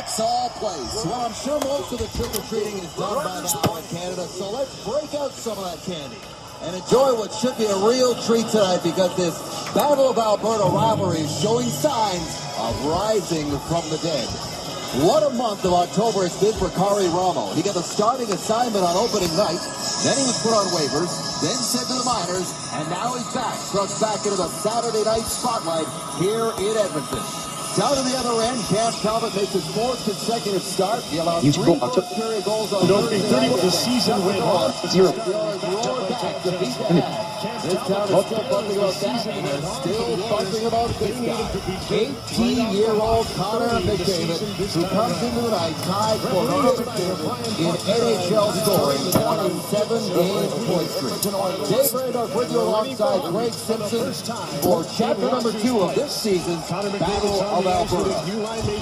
Rexall Place. Well, I'm sure most of the trick-or-treating is done by now in Canada, so let's break out some of that candy and enjoy what should be a real treat tonight, because this Battle of Alberta rivalry is showing signs of rising from the dead. What a month of October it's been for Kari Ramo. He got the starting assignment on opening night, then he was put on waivers, then sent to the minors, and now he's back, thrust back into the Saturday night spotlight here in Edmonton. Down to the other end, Cam Talbot makes his fourth consecutive start. He allowed 3 first-period goals on Thursday night. The season went on. Zero. This town is still buzzing about that, and they're still buzzing about this guy. 18-year-old Connor McDavid, who comes into the night tied for fifth in NHL scoring on a 7-game point streak. Dave Randolph with you alongside Greg Simpson for chapter number 2 of this season's Battle of Alberta.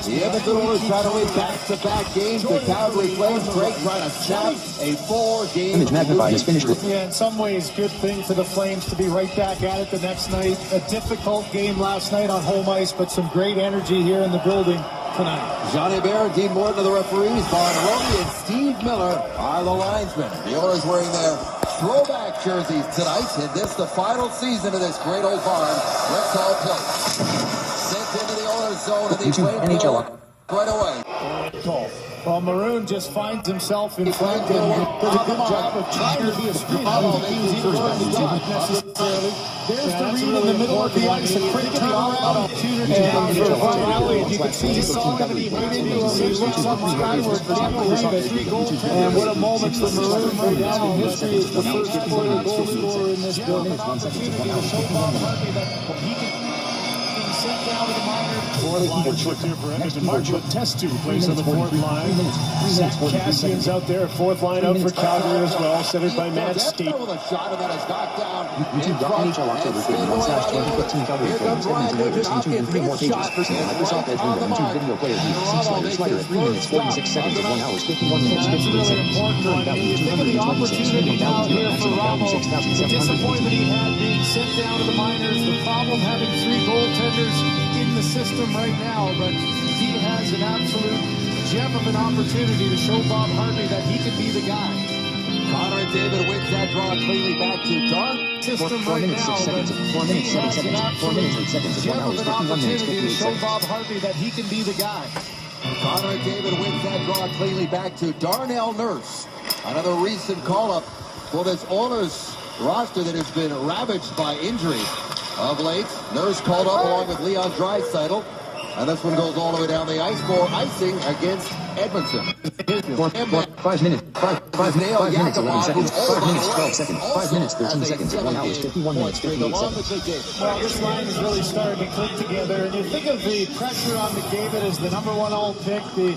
The Edmonton Oilers trying to win back-to-back games. The Calgary Flames, Greg trying to snap a 4-game image magnified is finished with. Yeah, in some ways, good thing for the Flames to be right back at it the next night. A difficult game last night on home ice, but some great energy here in the building tonight. Johnny Bear, Dean Morton are the referees. Vaughn Roby and Steve Miller are the linesmen. The Oilers wearing their throwback jerseys tonight. And this the final season of this great old barn. Rexall Place. Sent into the Oilers zone, and they play NHL right away. Well, Maroon just finds himself in front and did a good job of trying to be a screen. There's the read in the middle of the ice, a quick turnaround opportunity for Valley. You can see he saw him and he went into him. He looks up skyward, and what a moment for Maroon right now in history is the first quarter goal scorer in this building. Sent down to the minor. Test 2 plays on the fourth line. Zach Cassian's out there, fourth line out for Calgary as well. Centered by Matt State. With a shot that is knocked down. YouTube.NHL October 31/2015 Calgary Flames Edmonton Oilers YouTube in 3 more pages. Personal Microsoft Edge window YouTube video player Slider at 3 minutes 46 seconds of 1 hour 51 minutes 58 seconds. Current value 226. Minimum value 0. Maximum value 6,700. Disappointment he had being sent down to the minors. The problem having 3 goaltenders in the system right now, but he has an absolute gem of an opportunity to show Bob Hartley that he can be the guy. Connor David wins that draw cleanly back to Dark. System 4 right minutes now, 6 seconds. 4 minutes 7 seconds. 4 minutes 8 seconds. 1 hour 51 minutes 58 to show seconds. Bob Hartley that he can be the guy. Connor David wins that draw cleanly back to Darnell Nurse. Another recent call-up for this Oilers roster that has been ravaged by injury of late. Nurse called up along with Leon Draisaitl. And this one goes all the way down the ice for icing against Edmonton. 5 minutes. 5 minutes 11 seconds. 5 minutes 12 seconds. 5 minutes 13 seconds. 1 hour 51 minutes 58 seconds. Well, this line is really starting to click together. And you think of the pressure on McDavid as the #1 all pick, the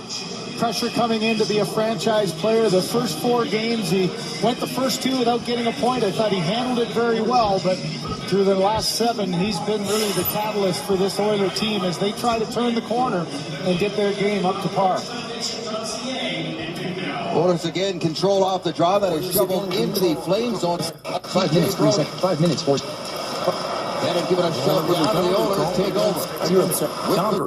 pressure coming in to be a franchise player. The first 4 games, he went the first 2 without getting a point. I thought he handled it very well, but through the last 7, he's been really the catalyst for this Oiler team as they try to turn the corner and get their game up to par. Oilers again control off the draw that is shoveled into the Flame zone. 5 minutes 3 seconds. 5 minutes 4 seconds. And give it a shot down to the Oilers take over. With the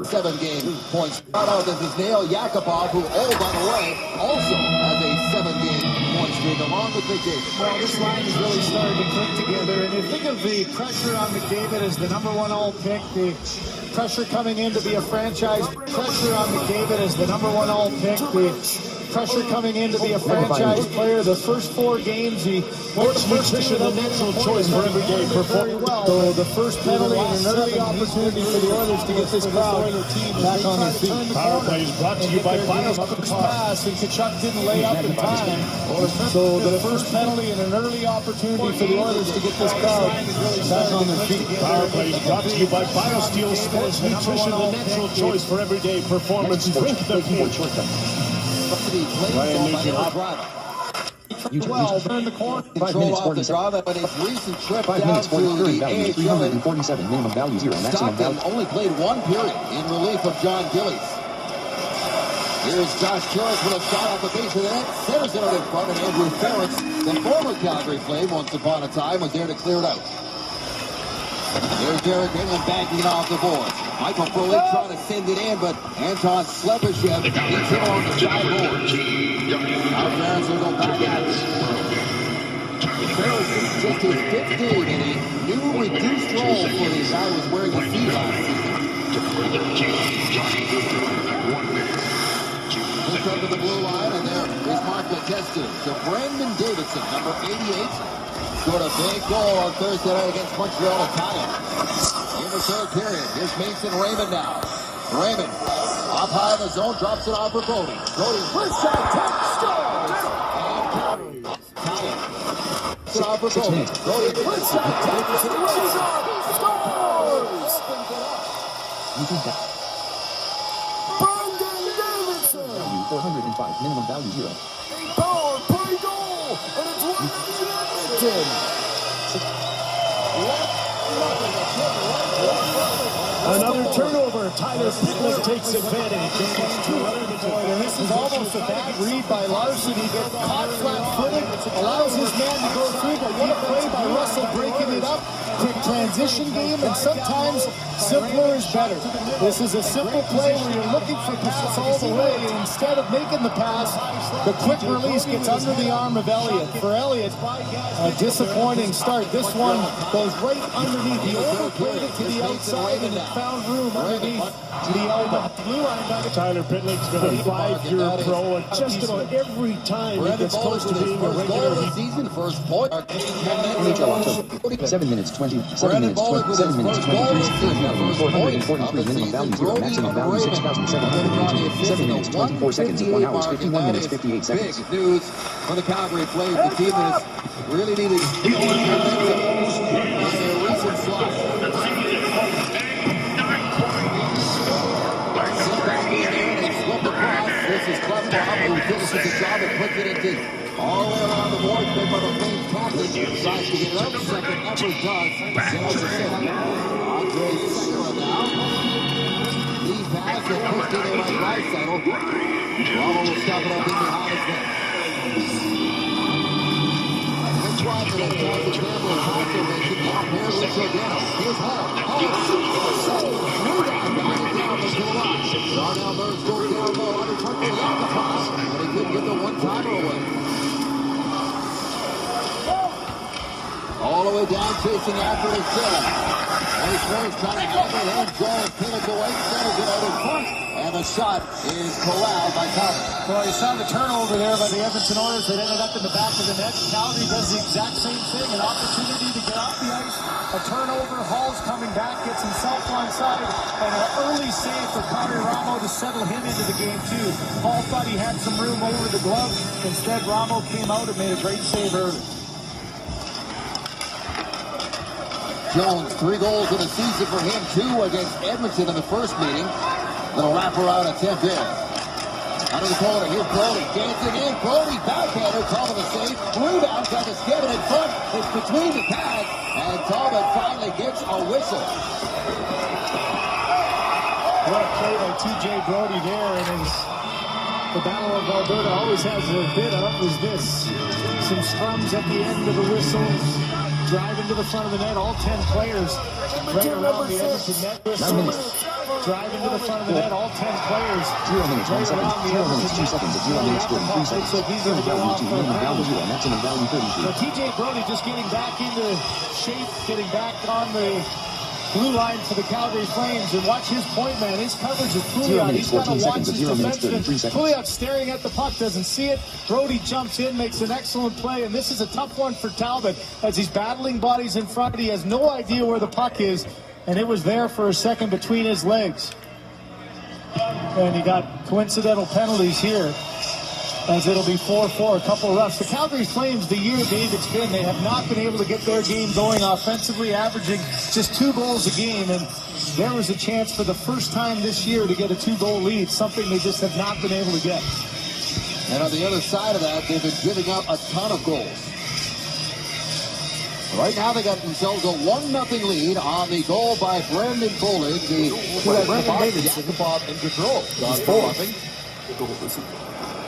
7-game points. This is Neil Yakupov, who, by the way, also has a 7-game point streak along with McDavid. Well, this line is really starting to click together. And you think of the pressure on McDavid as the #1 all pick, the pressure coming in to be a franchise. Pressure on McDavid as the #1 all pick, the pressure coming in to be a franchise player. The first 4 games, he went the first 2 the natural choice for every game very well. So the first penalty and an early opportunity for the Oilers to get this crowd back on their feet. Power play is brought to you by Binos. Pass, and Tkachuk didn't lay up in time. So the first penalty and an early opportunity for the Oilers to get this crowd back on their feet. Power play is brought to you by Binos Steel Sports Nutrition, the natural choice for everyday performance. Drink the peach. Ryan Nugent. Well, turn the corner. 5 minutes 47. 5 minutes 40. Current value 347. Minimum value 0. Maximum value. Only played 1 period in relief of John Gillies. Here's Josh Charles with a shot off the base of the net. Centers it out in front, and Andrew Ferris, the former Calgary Flame, once upon a time, was there to clear it out. Here's Derek England backing off the board. Michael Foley trying to send it in, but Anton Slepyshev gets him on the sideboard. Now Ferris will go back at it. Ferris is just his 15 in a new reduced role for the guy who was wearing the feet last season. Just under the blue line, and there is Mark Letestu. So Brandon Davidson, number 88, scored a big goal on Thursday night against Montreal Italian. In the third period, here's Mason Raymond now. Raymond, up high in the zone, drops it off for Brody. Brody, first shot, tap, scores! And Italian. It's off for Brody. Brody, first shot, tap, scores! You think that? Brandon Davidson! Value 405, minimum value 0. Power play goal! And it's 1 Edmonton! Another turnover. Tyler Pitlick takes advantage. And this is almost a bad read by Larson. He gets caught flat-footed, allows his man to go through, but what a play by Russell breaking it up. Quick transition game, and sometimes simpler is better. This is a simple play where you're looking for pass all the way, and instead of making the pass, the quick release gets under the arm of Elliott. For Elliott, a disappointing start. This one goes right underneath. He overplayed it to the outside, and it found room underneath the elbow. Blue line back. Tyler Pitlick's been a 5-year pro, and just about every time he gets close to being a regular. Season first point. NHL October. 7 minutes 20. 7 minutes 20. 7 minutes 23. 443 minimum value 0. Maximum value 6,782. 7 minutes 24 seconds at 1 hour 51 minutes 58 seconds. Big news for the Calgary Flames, the team that is really needed momentum in their recent slot. This is Klefbom, who finishes the job and puts it into all the way around the board. Played by the Flames captain. Tries to get it up. Second effort does. Sales the set. Andre Sekera now. Knee pass and pushed in there by Draisaitl. Bravo will stop it up in behind his net. That's why for that pass example is also mentioned. Now paired with Giordano. Here's Hall. Darnell Burns goes down low, underturned the pass, but he couldn't get the one-timer away. All the way down, chasing after it still. Ace Burns trying to hammer it in, Joel Pinnock away, centers it out in front, and the shot is corralled by Calgary. Well, you saw the turnover there by the Edmonton Oilers that ended up in the back of the net. Calgary does the exact same thing, an opportunity to get off the ice, a turnover, Hall's coming back, gets himself onside, and an early save for Connor Ramo to settle him into the game too. Hall thought he had some room over the glove. Instead, Ramo came out and made a great save early. Jones, 3 goals in the season for him, 2 against Edmonton in the first meeting. Little wraparound attempt there. Out of the corner, here's Brody, dancing in, Brody, backhander, Talbot the save, rebound, got the Skevin in front, it's between the pads, and Talbot finally gets a whistle. What a play by T.J. Brody there, and the Battle of Alberta always has a bit of is this. Some scrums at the end of the whistles, driving to the front of the net, all 10 players right around the Edmonton net. 9 minutes. Driving to the front of the net, all 10 players. 0 minutes, 1 second. 0 minutes, 2 seconds. 0 minutes, 43 seconds. Minimum value 2. Minimum value 0. Maximum value 33. So T.J. Brody just getting back into shape, getting back on the blue line for the Calgary Flames, and watch his point man. His coverage is Pouliot. He's got to watch his defenseman. Pouliot staring at the puck, doesn't see it. Brody jumps in, makes an excellent play, and this is a tough one for Talbot as he's battling bodies in front. He has no idea where the puck is, and it was there for a second between his legs. And he got coincidental penalties here, as it'll be 4-4, a couple of roughs. The Calgary Flames, the year David's been, they have not been able to get their game going offensively, averaging just 2 goals a game, and there was a chance for the first time this year to get a 2-goal lead, something they just have not been able to get. And on the other side of that, they've been giving up a ton of goals. Right now, they got themselves a 1-0 lead on the goal by Brandon Bollig. Brandon Davidson, in control. 4-0.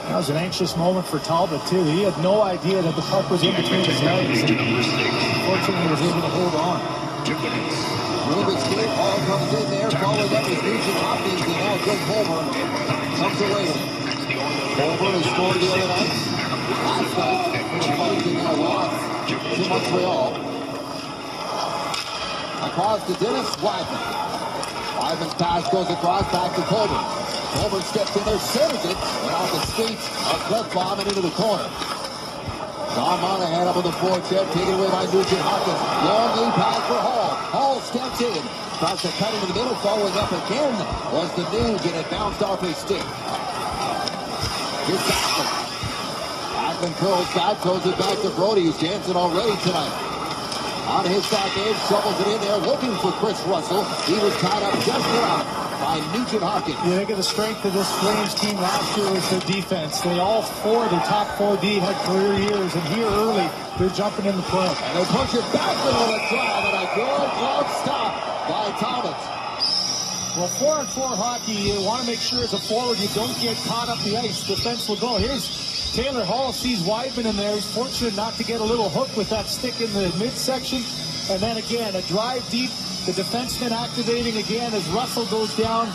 That was an anxious moment for Talbot, too. He had no idea that the puck was in between his legs. Fortunately, he was able to hold on. Move escape, ball comes in there, following up with Nugent Hopkins, and now Joe Colburn comes away with it. Colburn has scored the other night. Last night, in a fight in their loss to Montreal. Across to Dennis Wideman. Wideman's pass goes across, back to Colburn. Colburn steps in there, centers it, and off the skates of Klefbom and into the corner. Don Monahan up on the forecheck, taken away by Nugent Hopkins. Long lead pass for Hall. Hall steps in. Tries to cut into the middle, following up again was the Nuge, and it bounced off his stick. Here's Backman. Backman curls back, throws it back to Brody, who's dancing already tonight. On his back edge, shovels it in there, looking for Chris Russell. He was tied up just now by Nugent Hopkins. You think of the strength of this Flames team last year was their defense. They all four, their top 4D had career years, and here early, they're jumping in the play. And they push it back with a drive, and a good glove stop by Thomas. Well, 4-on-4 hockey, you want to make sure as a forward you don't get caught up the ice. Defense will go. Here's Taylor Hall, sees Wideman in there. He's fortunate not to get a little hook with that stick in the midsection. And then again, a drive deep. The defenseman activating again as Russell goes down,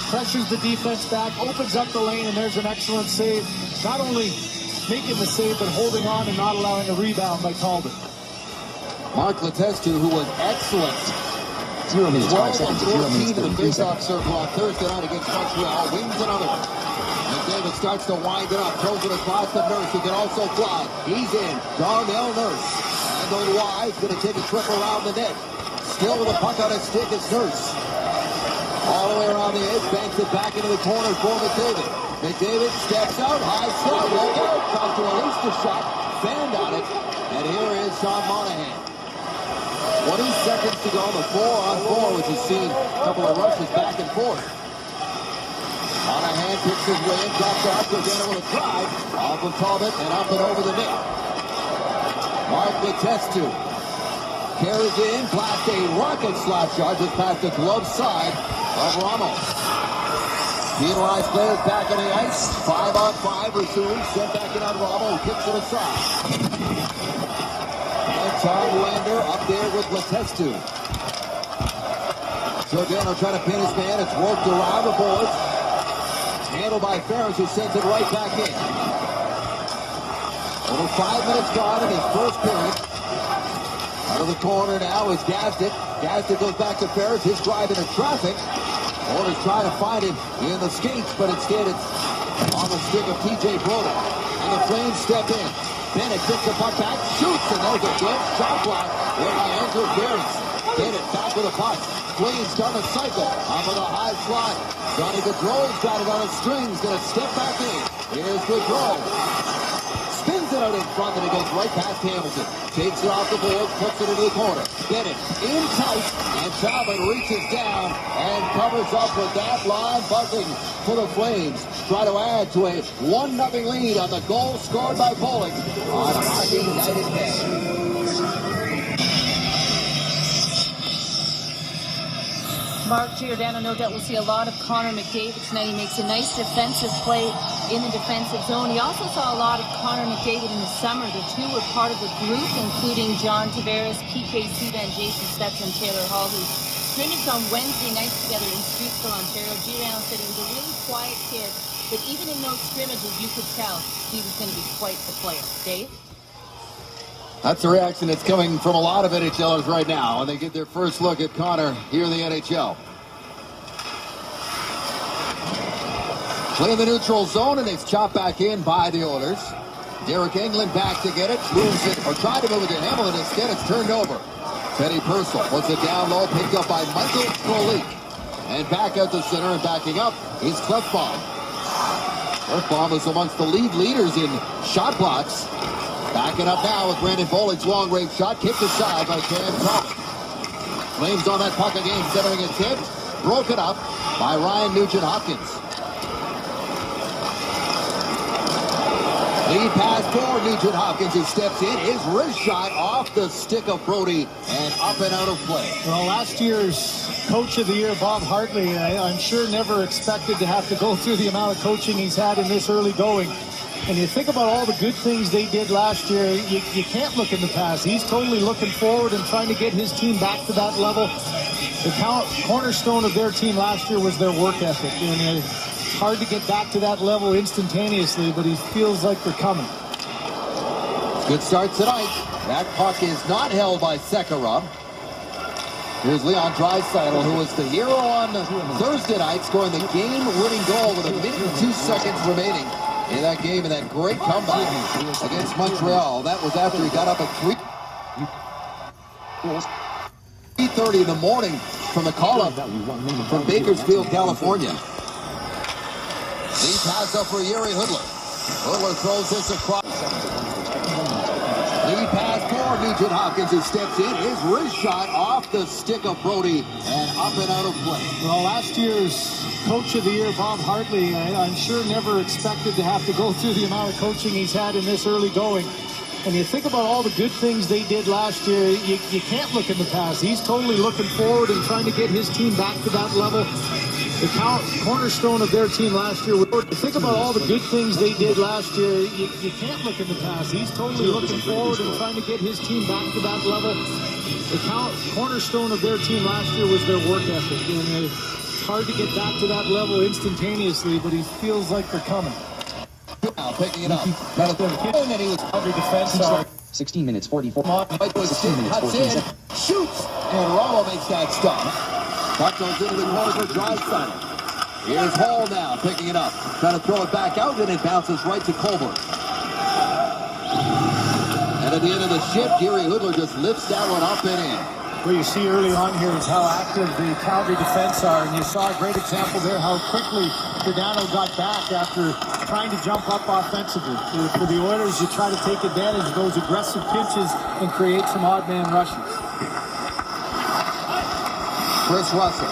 pressures the defense back, opens up the lane, and there's an excellent save. Not only making the save, but holding on and not allowing a rebound by Calder. Mark Letestu, who was excellent. 0 minutes, 5 seconds, 0 minutes, in the 33 face-off seconds. circle on Thursday night against Montreal. Wins another one. McDavid starts to wind it up, throws it across the Nurse, who can also fly. He's in. Darnell Nurse. Handled wide, going to take a trip around the net. Still with a puck on his stick is Nurse. All the way around the edge, banks it back into the corner for McDavid. McDavid steps out, high shot, well good. Tries to release the shot, fanned on it, and here is Sean Monahan. 20 seconds to go on the 4-on-4, which has seen a couple of rushes back and forth. Monahan picks his way in, drops off, goes in with a drive, off of Talbot and up and over the net. Mark Letestu carries in, blasts a rocket slap shot just past the glove side of Ramos. Penalized players back on the ice, 5-on-5 resumes, sent back in on Ramos, kicks it aside. And Tom Lander up there with Letestu. Giordano trying to pin his man. It's worked around the boards. Handled by Ferris, who sends it right back in. Over 5 minutes gone in his first period. Out of the corner now is Gazdic. Gazdic goes back to Ferris. His drive into traffic. Oilers trying to find him in the skates, but instead it's on the stick of TJ Broda. And the Flames step in. Bennett kicks the puck back, shoots, and there's a good shot block there by Andrew Ferris. Bennett back with a puck. Flames start a cycle off of the high slide. Johnny Gaudreau's got it on a string. He's going to step back in. Here's Gaudreau. Spins it out in front, and it goes right past Hamilton. Takes it off the board, puts it into the corner. Bennett in tight, and Talbot reaches down and covers up with that line buzzing for the Flames. Try to add to a 1-0 lead on the goal scored by Bullock on Hockey Night in Day. Mark Giordano, no doubt we'll see a lot of Connor McDavid tonight. He makes a nice defensive play in the defensive zone. He also saw a lot of Connor McDavid in the summer. The two were part of the group, including John Tavares, PK Subban, Jason Spezza, and Taylor Hall, who scrimmaged on Wednesday night together in Streetsville, Ontario. Giordano said he was a really quiet kid, but even in those scrimmages, you could tell he was going to be quite the player. Dave? That's the reaction that's coming from a lot of NHLers right now when they get their first look at Connor here in the NHL. Play in the neutral zone, and it's chopped back in by the Oilers. Derek Engelland back to get it, moves it, or tried to move it to Hamilton. Instead, it's turned over. Teddy Purcell puts it down low, picked up by Michael Krolik. And back out the center, and backing up is Klefbom. Klefbom is amongst the leaders in shot blocks. Backing up now with Brandon Bollig's long-range shot, kicked aside by Cam Talbot. Flames on that puck again, centering it tip. Broken up by Ryan Nugent-Hopkins. Lead pass for Nugent-Hopkins, who steps in. His wrist shot off the stick of Brody and up and out of play. Well, last year's Coach of the Year, Bob Hartley, I'm sure never expected to have to go through the amount of coaching he's had in this early going. And you think about all the good things they did last year, you can't look in the past. He's totally looking forward and trying to get his team back to that level. The cornerstone of their team last year was their work ethic. And it's hard to get back to that level instantaneously, but he feels like they're coming. Good start tonight. That puck is not held by Sekera. Here's Leon Draisaitl, who was the hero on Thursday night, scoring the game-winning goal with 1 minute and 2 seconds remaining in that game, and that great comeback against Montreal. That was after he got up at 3:30 in the morning from the call-up from Bakersfield, California. Lead pass up for Jiri Hudler. Hudler throws this across. Lead pass for Nugent Hopkins, who steps in. His wrist shot off the stick of Brody and up and out of play. Well, last year's Coach of the Year, Bob Hartley, I'm sure never expected to have to go through the amount of coaching he's had in this early going. And you think about all the good things they did last year, you can't look in the past. He's totally looking forward and trying to get his team back to that level. The cornerstone of their team last year. Think about all the good things they did last year. You can't look in the past. He's totally looking forward and trying to get his team back to that level. The cornerstone of their team last year was their work ethic. And it's hard to get back to that level instantaneously, but he feels like they're coming. Now picking it up. And he was under defense. 16 minutes 44. 16 minutes 14 seconds. Shoots, and Rollo makes that stop. Puck goes into the corner for Draisaitl. Here's Hall now, picking it up. Trying to throw it back out, and it bounces right to Colbert. And at the end of the shift, Jiri Hudler just lifts that one up and in. What you see early on here is how active the Calgary defense are, and you saw a great example there how quickly Giordano got back after trying to jump up offensively. For the Oilers, you try to take advantage of those aggressive pinches and create some odd man rushes. Chris Russell.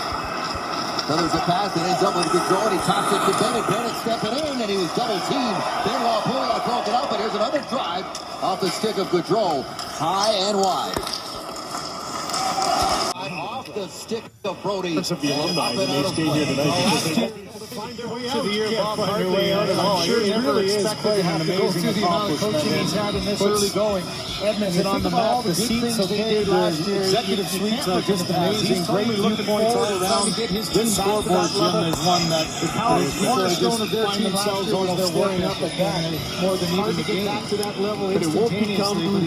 So there's a pass that ends up with Gaudreau, and he tosses it to Bennett. Bennett stepping in, and he was double-teamed. Benoit Pouliot broke it up, and here's another drive off the stick of Gaudreau, high and wide. Off the stick of Brody. Of the alumni, and they stayed here tonight. To the year, Bob Hartley, I'm sure never expected to have to go through the amount of coaching he's had in this early going. Edmonton on the map, the seats okay, the executive suites are just amazing. Great viewpoints all around. This scoreboard, Jim, is one that the cornerstone of their team themselves always they're working up at that more than even the game. Back to that level But it won't become and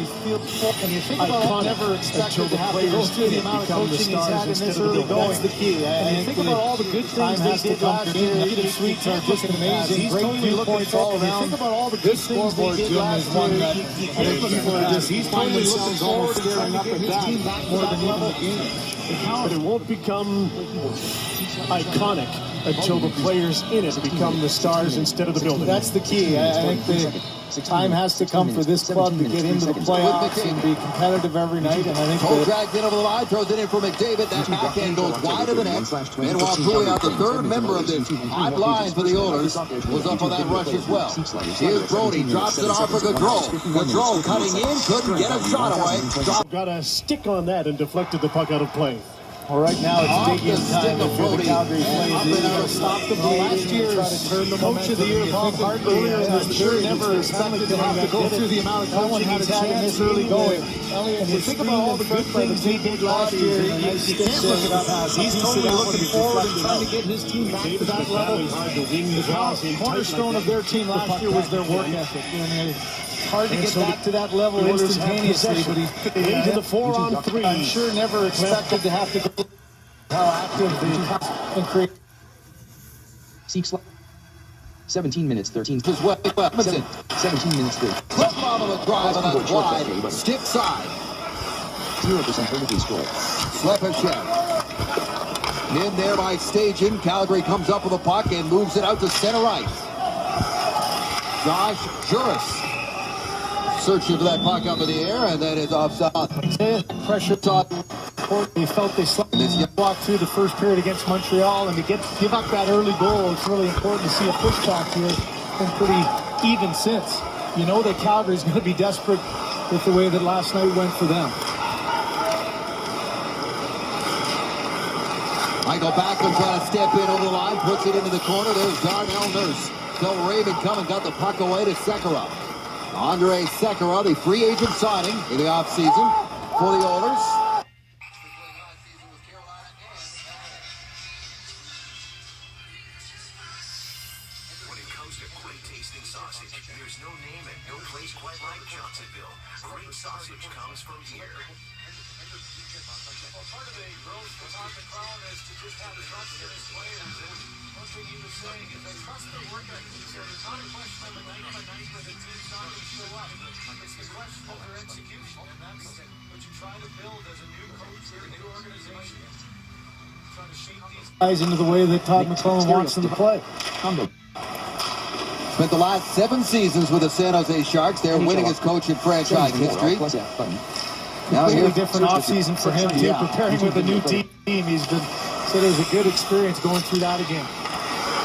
you think about never expected to have to go through the amount of coaching he's had in this early going. That's the key. And you think about all the good things they did last year. Executive suites are just amazing. He's great viewpoints all around. Think about all the good things they did last year. He's finally looking forward staring up at that more than even the game. But it won't become iconic until the players in it become the stars instead of the building. That's the key. I think the time has to come for this club to get into the playoffs and be competitive every night. And I think Cole dragged in over the line, throws it in for McDavid. That backhand goes wide of the net. Meanwhile, Pouliot, the third member of this odd line for the Oilers, was up on that rush as well. Here's Brody, drops it off for Gaudreau. Gaudreau cutting in, couldn't get a shot away. Got a stick on that and deflected the puck out of play. Well, right now it's digging time for the Calgary Flames. They got to stop the bleeding. Last year's Coach of the Year, Bob Hartley, I'm sure never expected to have to go through the amount of coaching he's had in this early going. And you think about all the good things he did last year, you can't look it up. He's totally looking forward and trying to get his team back to that level. The cornerstone of their team last year was their work ethic. It's hard to get back to that level instantaneously, but he's into the 4-on-3. I'm sure never expected to have to go how active they and create. 17 minutes 13. 17 minutes 30. Clip bomb of a drive on that wide, stick side. 0% vertical score. Slepacek. In there by Stajan. Calgary comes up with a puck and moves it out to center right. Josh Juris searching for that puck up in the air, and then it's offside. Pressure thought. They felt they walked through the first period against Montreal, and to give up that early goal, it's really important to see a pushback here. It's been pretty even since. You know that Calgary's going to be desperate with the way that last night went for them. Michael Backlund trying to step in over the line, puts it into the corner. There's Darnell Nurse. until Raven come and got the puck away to Sekera. Andre Sekera, the free agent signing in the offseason for the Oilers. When it comes to great tasting sausage, there's no name and no place quite like Johnsonville. Great sausage comes from here. Well, part of the growth for Todd McLellan is to just have trust in his players. And one thing he was saying is they trust their work ethic. He said it's not a question of a night by night where the team's not going to show up. It's the question of their execution. And that's what you try to build as a new coach or a new organization. Trying to shape these guys into the way that Todd McLellan wants them to play. Spent the last 7 seasons with the San Jose Sharks. They're winningest coach in franchise history. Now Completely here's different offseason for him, too. Preparing with a new team. He's been said it was a good experience going through that again.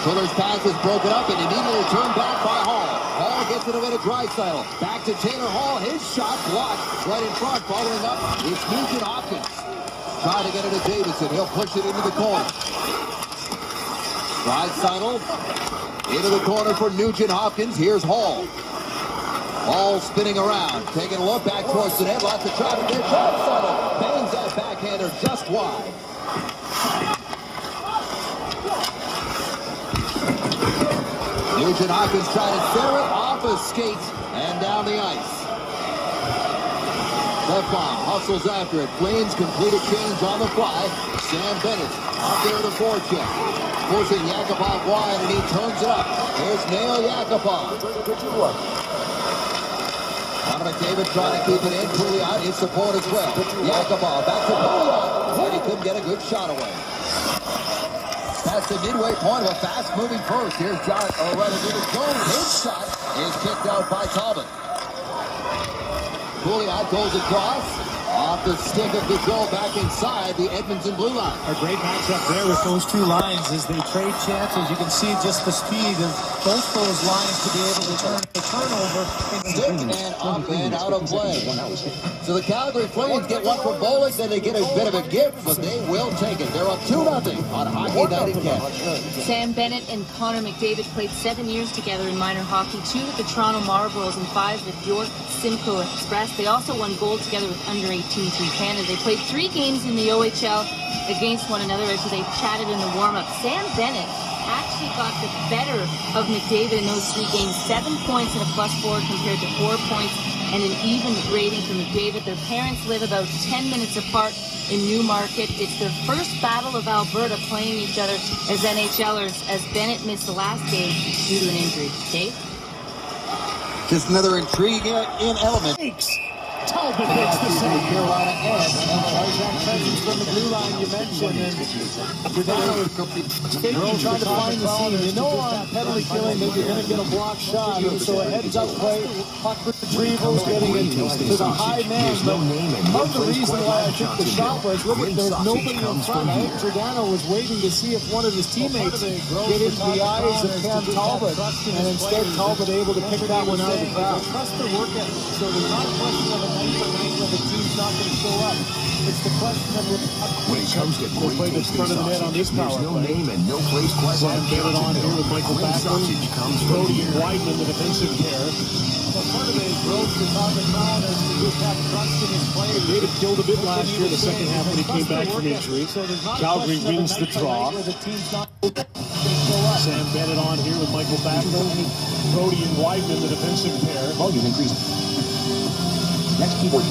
Fuller's pass is broken up and immediately turned back by Hall. Hall gets it away to Draisaitl. Back to Taylor Hall. His shot blocked right in front. Following up, it's Nugent Hopkins. Trying to get it to Davidson. He'll push it into the corner. Draisaitl into the corner for Nugent Hopkins. Here's Hall. Ball spinning around, taking a look back towards the net. Lots of traffic there. Draisaitl bangs that backhander just wide. Nugent Hopkins trying to center it off a skate and down the ice. Stefan hustles after it. Flames complete a change on the fly. Sam Bennett up there with a forecheck. Forcing Yakupov wide and he turns it up. Here's Nail Yakupov. McDavid trying to keep it in. Pouliot his support as well. Yakupov back to Pouliot. And he couldn't get a good shot away. That's the midway point of a fast-moving first. Here's John O'Reilly. His shot is kicked out by Talbot. Pouliot goes across. Off the stick of Gaudreau back inside the Edmonton blue line. A great matchup there with those two lines as they trade chances. You can see just the speed of both those lines to be able to turn the turnover. Stick and up and out of play. So the Calgary Flames get one from Bollig, then they get a bit of a gift, but they will take it. They're up 2-0 on Hockey Night in Canada. Sam Bennett and Connor McDavid played 7 years together in minor hockey, 2 with the Toronto Marlboros and 5 with York Simcoe Express. They also won gold together with under-18 Team Canada. They played 3 games in the OHL against one another as they chatted in the warm-up. Sam Bennett actually got the better of McDavid in those 3 games. 7 points and a +4 compared to 4 points and an even rating for McDavid. Their parents live about 10 minutes apart in Newmarket. It's their first battle of Alberta playing each other as NHLers as Bennett missed the last game due to an injury. Dave? Just another intriguing element. Talbot hits the save. Carolina edge. And the right-hand presence from the blue line you mentioned. And Giordano is trying to find the seam. You know on penalty killing that you're going to get a block shot. So a heads-up play, puck retrieval, getting into the high man. But part of the reason why I think the shot was, look, there's nobody in front. I think Giordano was waiting to see if one of his teammates get into the eyes of Cam Talbot. And instead Talbot able to pick that one out of the crowd. Trust their work ethic. So there's not a question of a night where the team's not going to show up. It's the question of when it comes to great tasting sausage, there's no name and no place quite like Get it on here with Michael Backman, Brody Whiteman, the defensive pair. Well, part of the growth for Todd McLellan is to just have trust in his players. David killed a bit last year, the second half when he came back from injury. Calgary wins the draw. Sam Bennett on here with Michael Backman, Brody and Whiteman, the defensive pair. Volume increased. Next keyboard.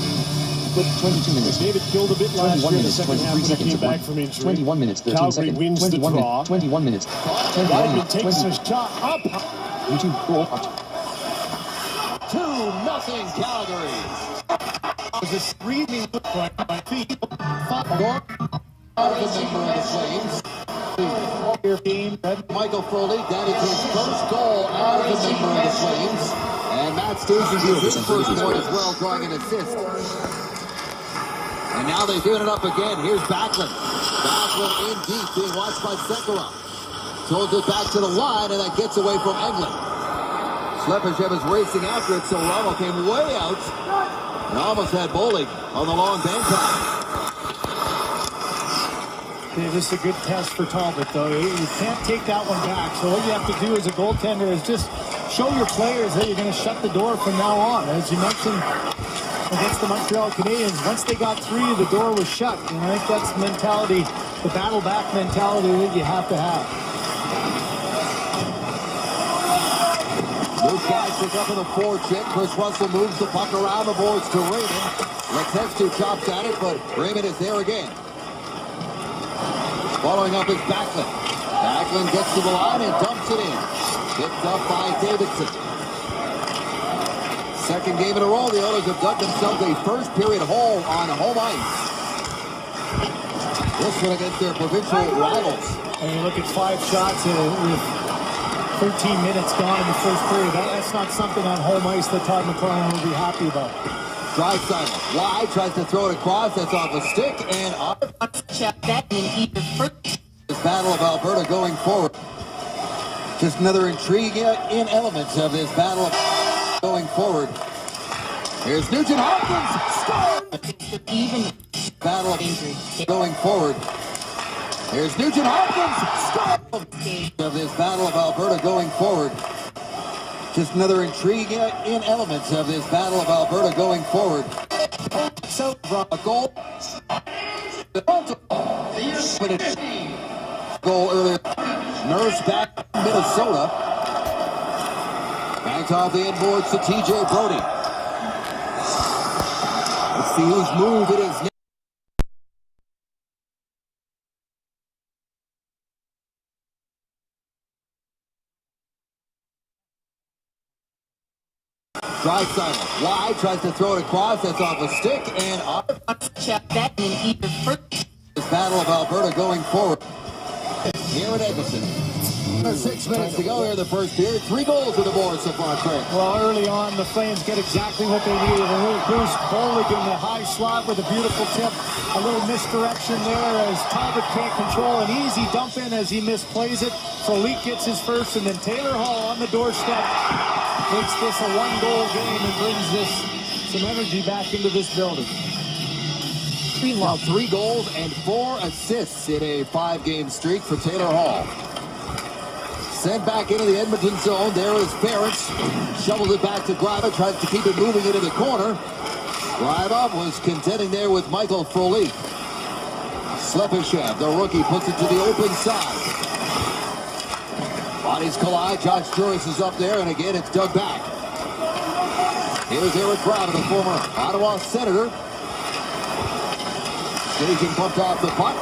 Quick 22 minutes. David killed a bit last year, the second half when he came back from injury. 21 minutes, 13 Calgary seconds. wins the draw. 21 minutes. 21 Whiteman minutes. takes a shot up. YouTube goal. 2-0 Calgary. It was a screaming look by feet. York, out of the member of the Flames. Michael Foley, that is his first goal out of the member of the Flames. And Matt Stoops gets his first point as well, drawing an assist. And now they've given it up again. Here's Backlund. Backlund in deep, being watched by Sekera. Throws it back to the line, and that gets away from Eglin. Slepyshev is racing after it, so Ramo came way out and almost had Bollig on the long bank pass. This is a good test for Talbot, though. You can't take that one back. So what you have to do as a goaltender is just show your players that you're going to shut the door from now on. As you mentioned against the Montreal Canadiens, once they got 3, the door was shut. And I think that's the mentality, the battle back mentality that you have to have. Luke Gash is up in the forecheck. Chris Russell moves the puck around the boards to Raymond. Letestu chops at it, but Raymond is there again. Following up is Backlund. Backlund gets to the line and dumps it in. Picked up by Davidson. Second game in a row, the Oilers have dug themselves a first period haul on home ice. This one against their provincial rivals. And you look at 5 shots with 13 minutes gone in the first period. That's not something on home ice that Todd McLellan will be happy about. Draisaitl wide, tries to throw it across. That's off a stick and off. This battle of Alberta going forward. Just another intriguing element of this battle of going forward. Here's Nugent Hopkins. Even Battle of going forward. Here's Nugent Hopkins. Of this battle of Alberta going forward. Just another intriguing element of this battle of Alberta going forward. So a goal. Goal earlier. Nurse back in Minnesota. Banked off the inboards to TJ Brody. Let's see whose move it is now. Draisaitl wide, tries to throw it across. That's off a stick and off. This battle of Alberta going forward here at Edmonton. 6 minutes to go here in the first period. 3 goals to the board so far, Craig. Well, early on, the Flames get exactly what they needed. A little boost. Bollig in the high slot with a beautiful tip. A little misdirection there as Talbot can't control an easy dump in as he misplays it. Frolik gets his first, and then Taylor Hall on the doorstep makes this a 1-goal game and brings this some energy back into this building. Now 3 goals and 4 assists in a 5-game streak for Taylor Hall. Sent back into the Edmonton zone. There is Ferentz. Shovels it back to Greiva. Tries to keep it moving into the corner. Greiva was contending there with Michael Frolik. Slepyshev, the rookie, puts it to the open side. Bodies collide. Josh Juris is up there, and again it's dug back. Here's Eric Greiva, the former Ottawa Senator. Staging bumped off the puck.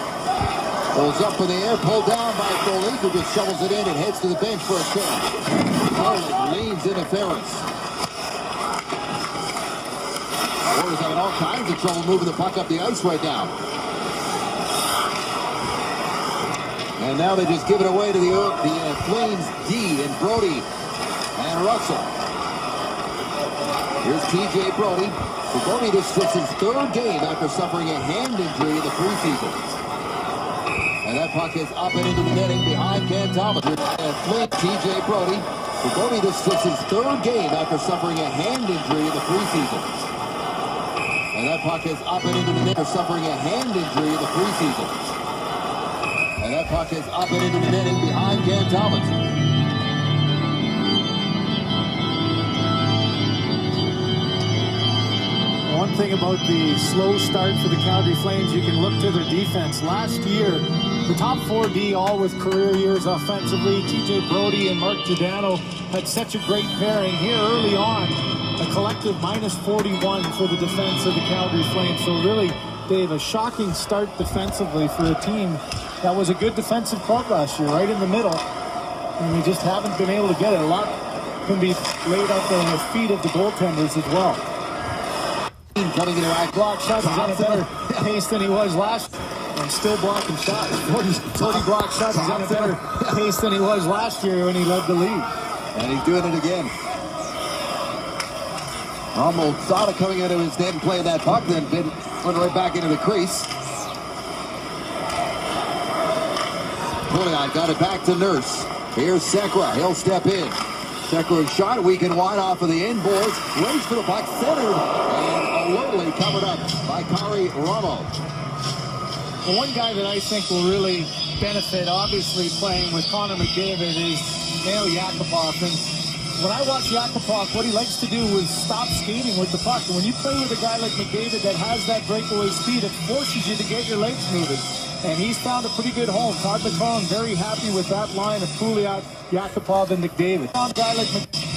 Pulls up in the air, pulled down by Frolik, who just shovels it in and heads to the bench for a save. Frolik leans interference. Warriors having all kinds of trouble moving the puck up the ice right now. And now they just give it away to the Flames D and Brody and Russell. Here's TJ Brody. So Brody just sits his 3rd game after suffering a hand injury in the preseason. And that puck is up and into the netting behind Cam Thomas. TJ Brody. So Brody just sits his 3rd game after suffering a hand injury in the preseason. And that puck is up and into the netting, suffering a hand injury in the preseason. And that puck is up and into the netting behind Cam Thomas. One thing about the slow start for the Calgary Flames, you can look to their defense. Last year, the top 4 D, all with career years offensively. TJ Brody and Mark Giordano had such a great pairing. Here early on, a collective minus 41 for the defense of the Calgary Flames. So really, Dave, a shocking start defensively for a team that was a good defensive club last year, right in the middle. And we just haven't been able to get it. A lot can be laid out there on the feet of the goaltenders as well. Coming into act. Block shots. He's on a better pace than he was last year. And still blocking shots. 40 block shots. He's on a better pace than he was last year when he led the league. And he's doing it again. Almost thought of coming into his net and playing that puck, then went right back into the crease. Pouliot got it back to Nurse. Here's Sekera. He'll step in. Sekera's shot, weak and wide off of the inboards. Race for the puck, centered, and alertly covered up by Kari Ramo. Well, one guy that I think will really benefit, obviously, playing with Connor McDavid is Nail Yakupov. And when I watch Yakupov, what he likes to do is stop skating with the puck. And when you play with a guy like McDavid that has that breakaway speed, it forces you to get your legs moving. And he's found a pretty good home. Todd McClellan very happy with that line of Pouliot, Yakupov, and McDavid.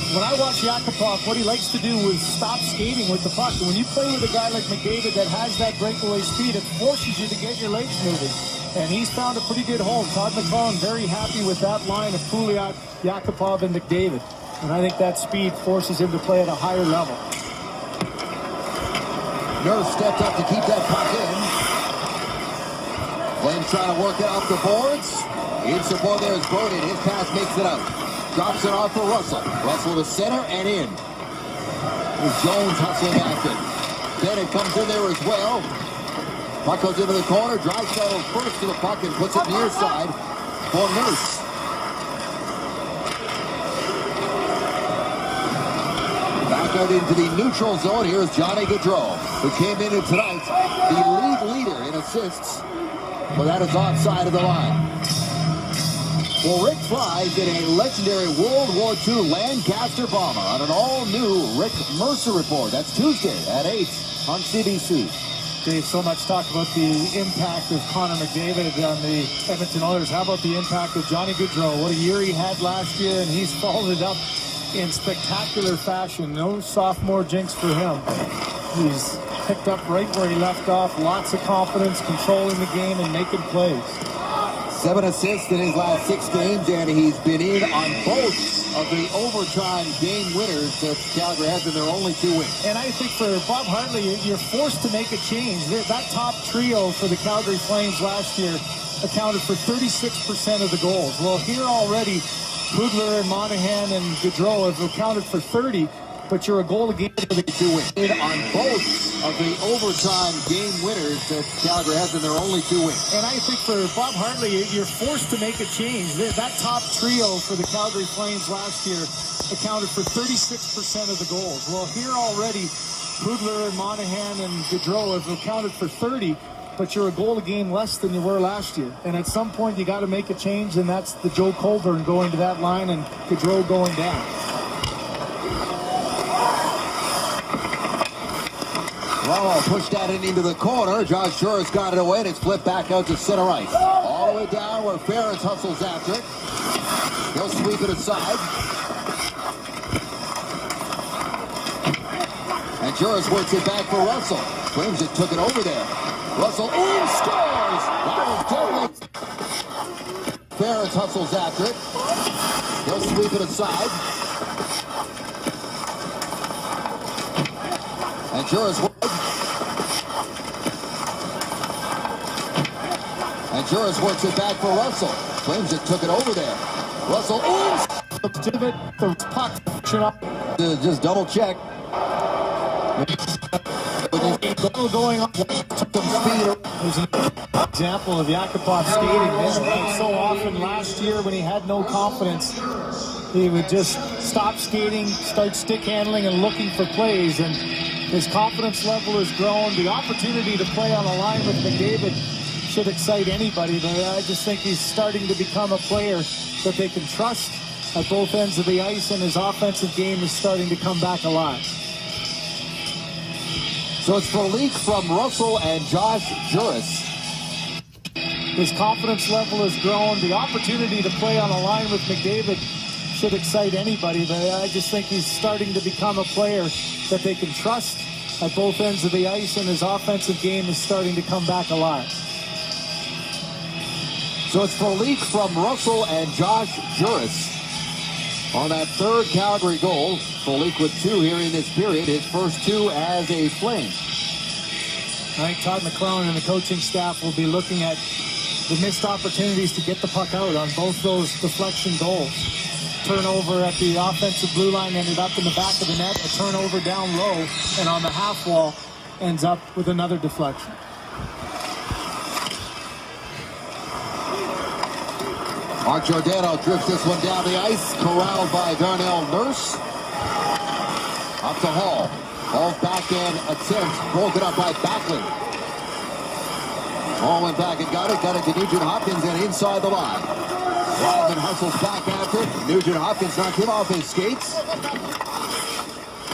When I watch Yakupov, what he likes to do is stop skating with the puck. And when you play with a guy like McDavid that has that breakaway speed, it forces you to get your legs moving. And he's found a pretty good home. Todd McClellan very happy with that line of Pouliot, Yakupov, and McDavid. And I think that speed forces him to play at a higher level. Nurse stepped up to keep that puck in. Flames trying to work it off the boards. In support there is Brodin. His pass makes it out. Drops it off for Russell. Russell to center and in. Jones hustling after. Bennett comes in there as well. Puck goes into the corner. Drysdale first to the puck and puts it near side for Nurse. Back out into the neutral zone. Here's Johnny Gaudreau, who came in tonight the league leader in assists. But that is offside of the line. Well, Rick flies in a legendary World War II Lancaster bomber on an all-new Rick Mercer report. That's Tuesday at 8 on CBC. Dave, so much talk about the impact of Connor McDavid on the Edmonton Oilers. How about the impact of Johnny Gaudreau? What a year he had last year, and he's followed it up in spectacular fashion. No sophomore jinx for him. He's picked up right where he left off. Lots of confidence, controlling the game and making plays. 7 assists in his last 6 games, and he's been in on both of the overtime game winners that Calgary has in their only 2 wins. And I think for Bob Hartley, you're forced to make a change. That top trio for the Calgary Flames last year accounted for 36% of the goals. Well, here already, Kugler and Monahan and Gaudreau have accounted for 30, but you're a goal a game for the 2 wins. In on both of the overtime game winners that Calgary has in their only 2 wins. And I think for Bob Hartley, you're forced to make a change. That top trio for the Calgary Flames last year accounted for 36% of the goals. Well, here already, Kugler and Monahan and Gaudreau have accounted for 30, but you're a goal a game less than you were last year. And at some point, you got to make a change, and that's the Joe Colburn going to that line and Gaudreau going down. Well, pushed that into the corner. Josh Juris got it away, and it's flipped back out to center ice. All the way down where Ferris hustles after it. He'll sweep it aside. And Juris works it back for Russell. Flames just took it over there. Russell in, scores! That was deadly. Ferris hustles after it. He'll sweep it aside. And Juris works it back for Russell. Flames just took it over there. Russell in. The puck Just double check. going up. There's an example of Yakupov skating. So often last year when he had no confidence, he would just stop skating, start stick handling and looking for plays. And his confidence level has grown. The opportunity to play on a line with McDavid should excite anybody, but I just think he's starting to become a player that they can trust at both ends of the ice, and his offensive game is starting to come back alive. So it's for a leak from Russell and Josh Juris. His confidence level has grown. The opportunity to play on a line with McDavid should excite anybody, but I just think he's starting to become a player that they can trust at both ends of the ice, and his offensive game is starting to come back alive. So it's for a leak from Russell and Josh Juris on that third Calgary goal. Frolik with 2 here in this period, his first 2 as a Flame. I think Todd McClellan and the coaching staff will be looking at the missed opportunities to get the puck out on both those deflection goals. Turnover at the offensive blue line ended up in the back of the net. A turnover down low and on the half wall ends up with another deflection. Mark Giordano drifts this one down the ice, corralled by Darnell Nurse. Up to Hall. Hall's backhand attempt broken up by Backlund. Ball went back and got it to Nugent Hopkins and inside the line. Rodman hustles back after it. Nugent Hopkins knocked him off his skates.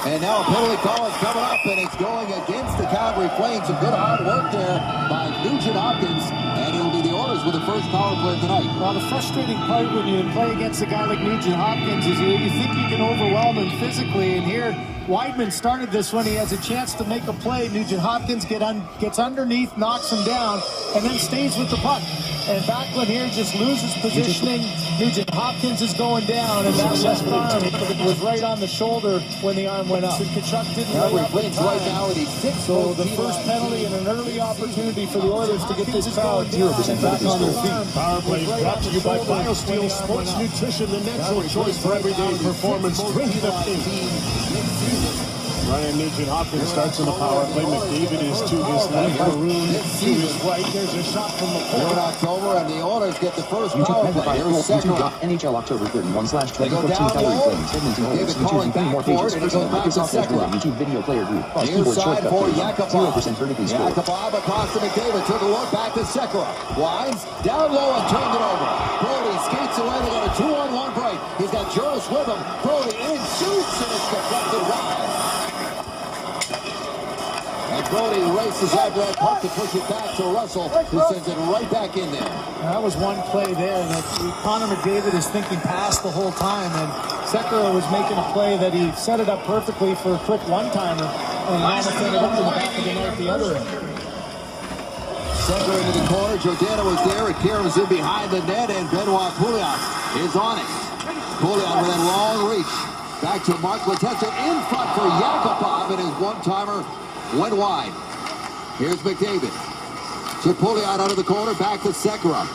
And now a penalty call is coming up, and it's going against the Calgary Flames. Some good hard work there by Nugent Hopkins, and it'll be the Oilers with the first power play tonight. Well, the frustrating part when you play against a guy like Nugent Hopkins is you think you can overwhelm him physically, and here Weidman started this one. He has a chance to make a play. Nugent Hopkins gets underneath, knocks him down, and then stays with the puck. And Backlund here just loses positioning. Nugent Hopkins is going down, and that left arm was right on the shoulder when the arm went up. Tkachuk didn't lay up in time. Right now, and he's 6. So the first penalty and an early opportunity for the Oilers to get this crowd back on their feet. Power play brought to you by BioSteel Sports Nutrition, the natural choice for everyday performance. Drink the thing. Ryan Nugent Hopkins starts on the power play. McDavid is to his left. Maroon to his right. There's a shot from the We're in October, and the Oilers get the first power play. Here's YouTube.NHL October 31/2014 Calgary Flames. Edmonton Oilers. YouTube. 3 more pages. Personal Microsoft Edge Group. YouTube video player group. Pause keyboard shortcut. 0% vertically scroll. Yakupov across to McDavid. Took a look back to Sekera. Winds down low and turned it over. Brody skates away. They got a 2-on-1 break. He's got Jonas with him. Brody in, shoots, and it's deflected wide. And Brody races after that puck to push it back to Russell, who sends it right back in there. That was one play there that Connor McDavid is thinking past the whole time, and Sekera was making a play that he set it up perfectly for a quick one-timer, and almost ended up in the back of the net at the other end. Sekera into the corner. Jordana was there. It carries in behind the net, and Benoit Pouliot is on it. Pouliot with a long reach. Back to Mark Letestu in front for Yakupov, and his one-timer went wide. Here's McDavid. To Pouliot out of the corner, back to Sekera.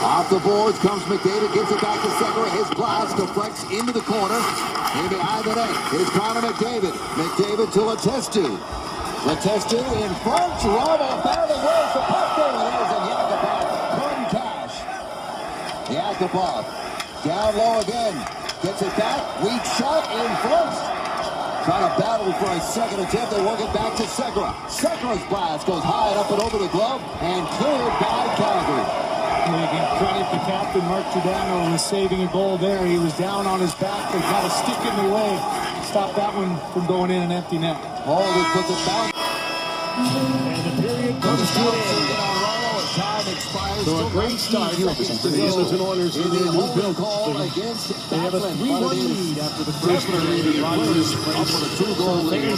Off the boards comes McDavid, gives it back to Sekera. His blast deflects into the corner. In behind the net is Connor McDavid. McDavid to Letestu. Letestu in front. Ramo barely wears the puck there. There's a Yakupov. Burn cash. Yakupov down low again. Gets it back. Weak shot in front. Trying to battle for a second attempt. They work it back to Sekera. Sekera's blast goes high and up and over the glove and cleared by Calgary. You can credit the captain, Mark Giordano, was saving a goal there. He was down on his back. They got a stick in the way. Stop that one from going in an empty net. Holden puts it back. And the period comes to an end. Time expires. So a great start for the Edmonton Oilers in their new build. They have a 3-1 lead after the first period. Rogers up with a 2-goal lead. I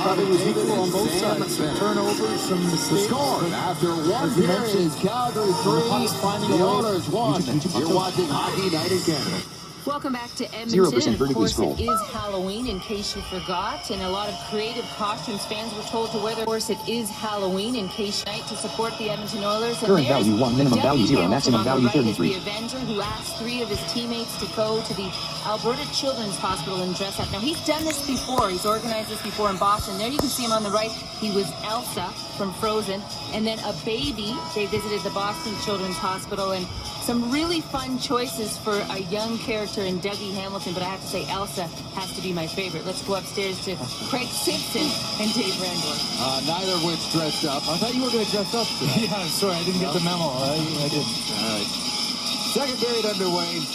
thought it was equal on both sides. Some turnovers, some mistakes. Score after one period is Calgary 3, the Oilers 1. You're watching Hockey Night in Canada. Welcome back to 0% Edmonton. Of vertically course, scroll. it is Halloween, in case you forgot, and a lot of creative costumes fans were told to wear. Of course, it is Halloween, in case night to support the Edmonton Oilers. And Current value 1, minimum value 0, maximum value 33. The Avenger, who asked 3 of his teammates to go to the Alberta Children's Hospital and dress up. Now, he's done this before. He's organized this before in Boston. There you can see him on the right. He was Elsa from Frozen, and then a baby. They visited the Boston Children's Hospital, and some really fun choices for a young character in Dougie Hamilton, but I have to say Elsa has to be my favorite. Let's go upstairs to Craig Simpson and Dave Randor. Neither of which dressed up. I thought you were going to dress up today. Yeah, sorry, I didn't get the memo. I didn't. All right. Second period underway.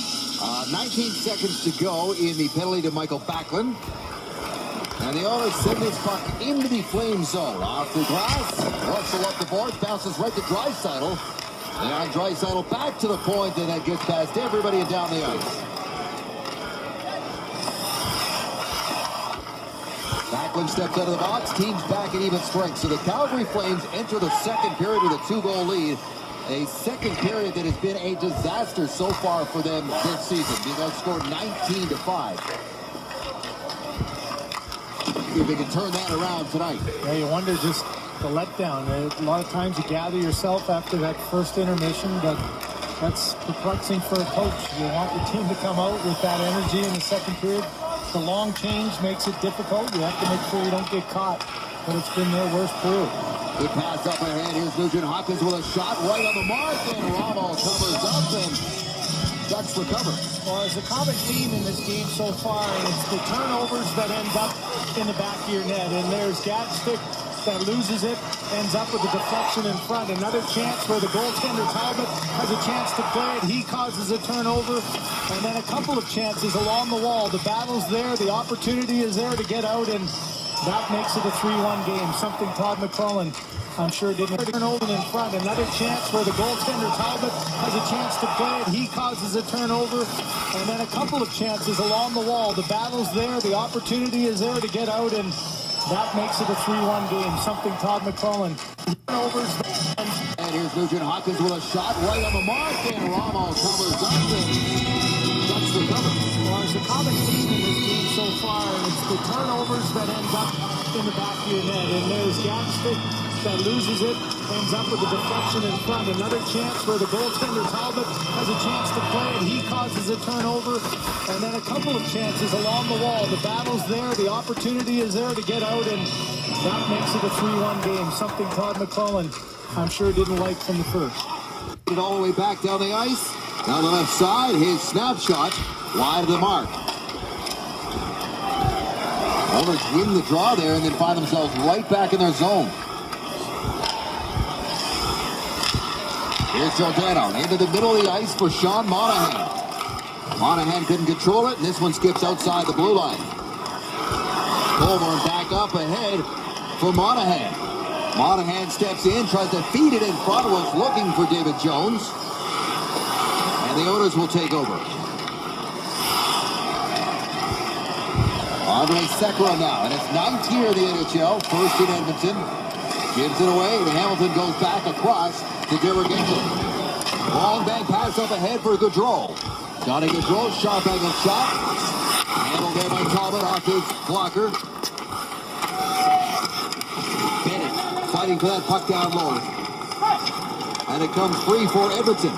19 seconds to go in the penalty to Michael Backlund. And the Oilers send this puck into the flame zone. Off the glass. Russell up the board. Bounces right to Draisaitl. And on Draisaitl back to the point, and that gets past everybody and down the ice. Backlund steps out of the box. Team's back at even strength. So the Calgary Flames enter the second period with a 2-goal lead. A second period that has been a disaster so far for them this season. Being outscored 19-5. See if they can turn that around tonight. Yeah, you wonder just the letdown. A lot of times you gather yourself after that first intermission, but that's perplexing for a coach. You want your team to come out with that energy in the second period. The long change makes it difficult. You have to make sure you don't get caught, but it's been their worst period. Good pass up ahead. Here's Nugent Hopkins with a shot right on the mark, and Ramo covers up, and ducks the cover. Well, there's a common theme in this game so far, and it's the turnovers that end up in the back of your net. And there's Gadsdick that loses it, ends up with a deflection in front. Another chance where the goaltender Talbot has a chance to play it. He causes a turnover, and then a couple of chances along the wall. The battle's there, the opportunity is there to get out, and that makes it a 3-1 game. Something Todd McClellan, I'm sure, didn't turn over in front. Another chance where the goaltender Talbot has a chance to play it. He causes a turnover, and then a couple of chances along the wall. The battle's there, the opportunity is there to get out, and that makes it a 3-1 game. Something Todd McClellan. Turnovers. And here's Nugent Hopkins with a shot right on the mark, and Ramos covers up and ducks the cover. Well, there's a common theme in this game so far, and it's the turnovers that end up in the back of your net. And there's Gadsden that loses it, ends up with a deflection in front. Another chance where the goaltender Talbot has a chance to play it. He causes a turnover, and then a couple of chances along the wall. The battle's there, the opportunity is there to get out, and that makes it a 3-1 game. Something Todd McClellan, I'm sure, didn't like from the first. It all the way back down the ice. Down the left side, his snapshot wide of the mark. Oilers win the draw there and then find themselves right back in their zone. Here's Giordano into the middle of the ice for Sean Monahan. Monahan couldn't control it, and this one skips outside the blue line. Colburn back up ahead for Monahan. Monahan steps in, tries to feed it in front, was looking for David Jones. And the Oilers will take over. Andre Sekera now, and it's 9th year in the NHL, first in Edmonton. Gives it away, and Hamilton goes back across to Derek Engelland. Long bank pass up ahead for Gaudreau. Johnny Gaudreau, sharp angle shot. Handled there by Talbot off his blocker. Bennett fighting for that puck down low. And it comes free for Edmonton.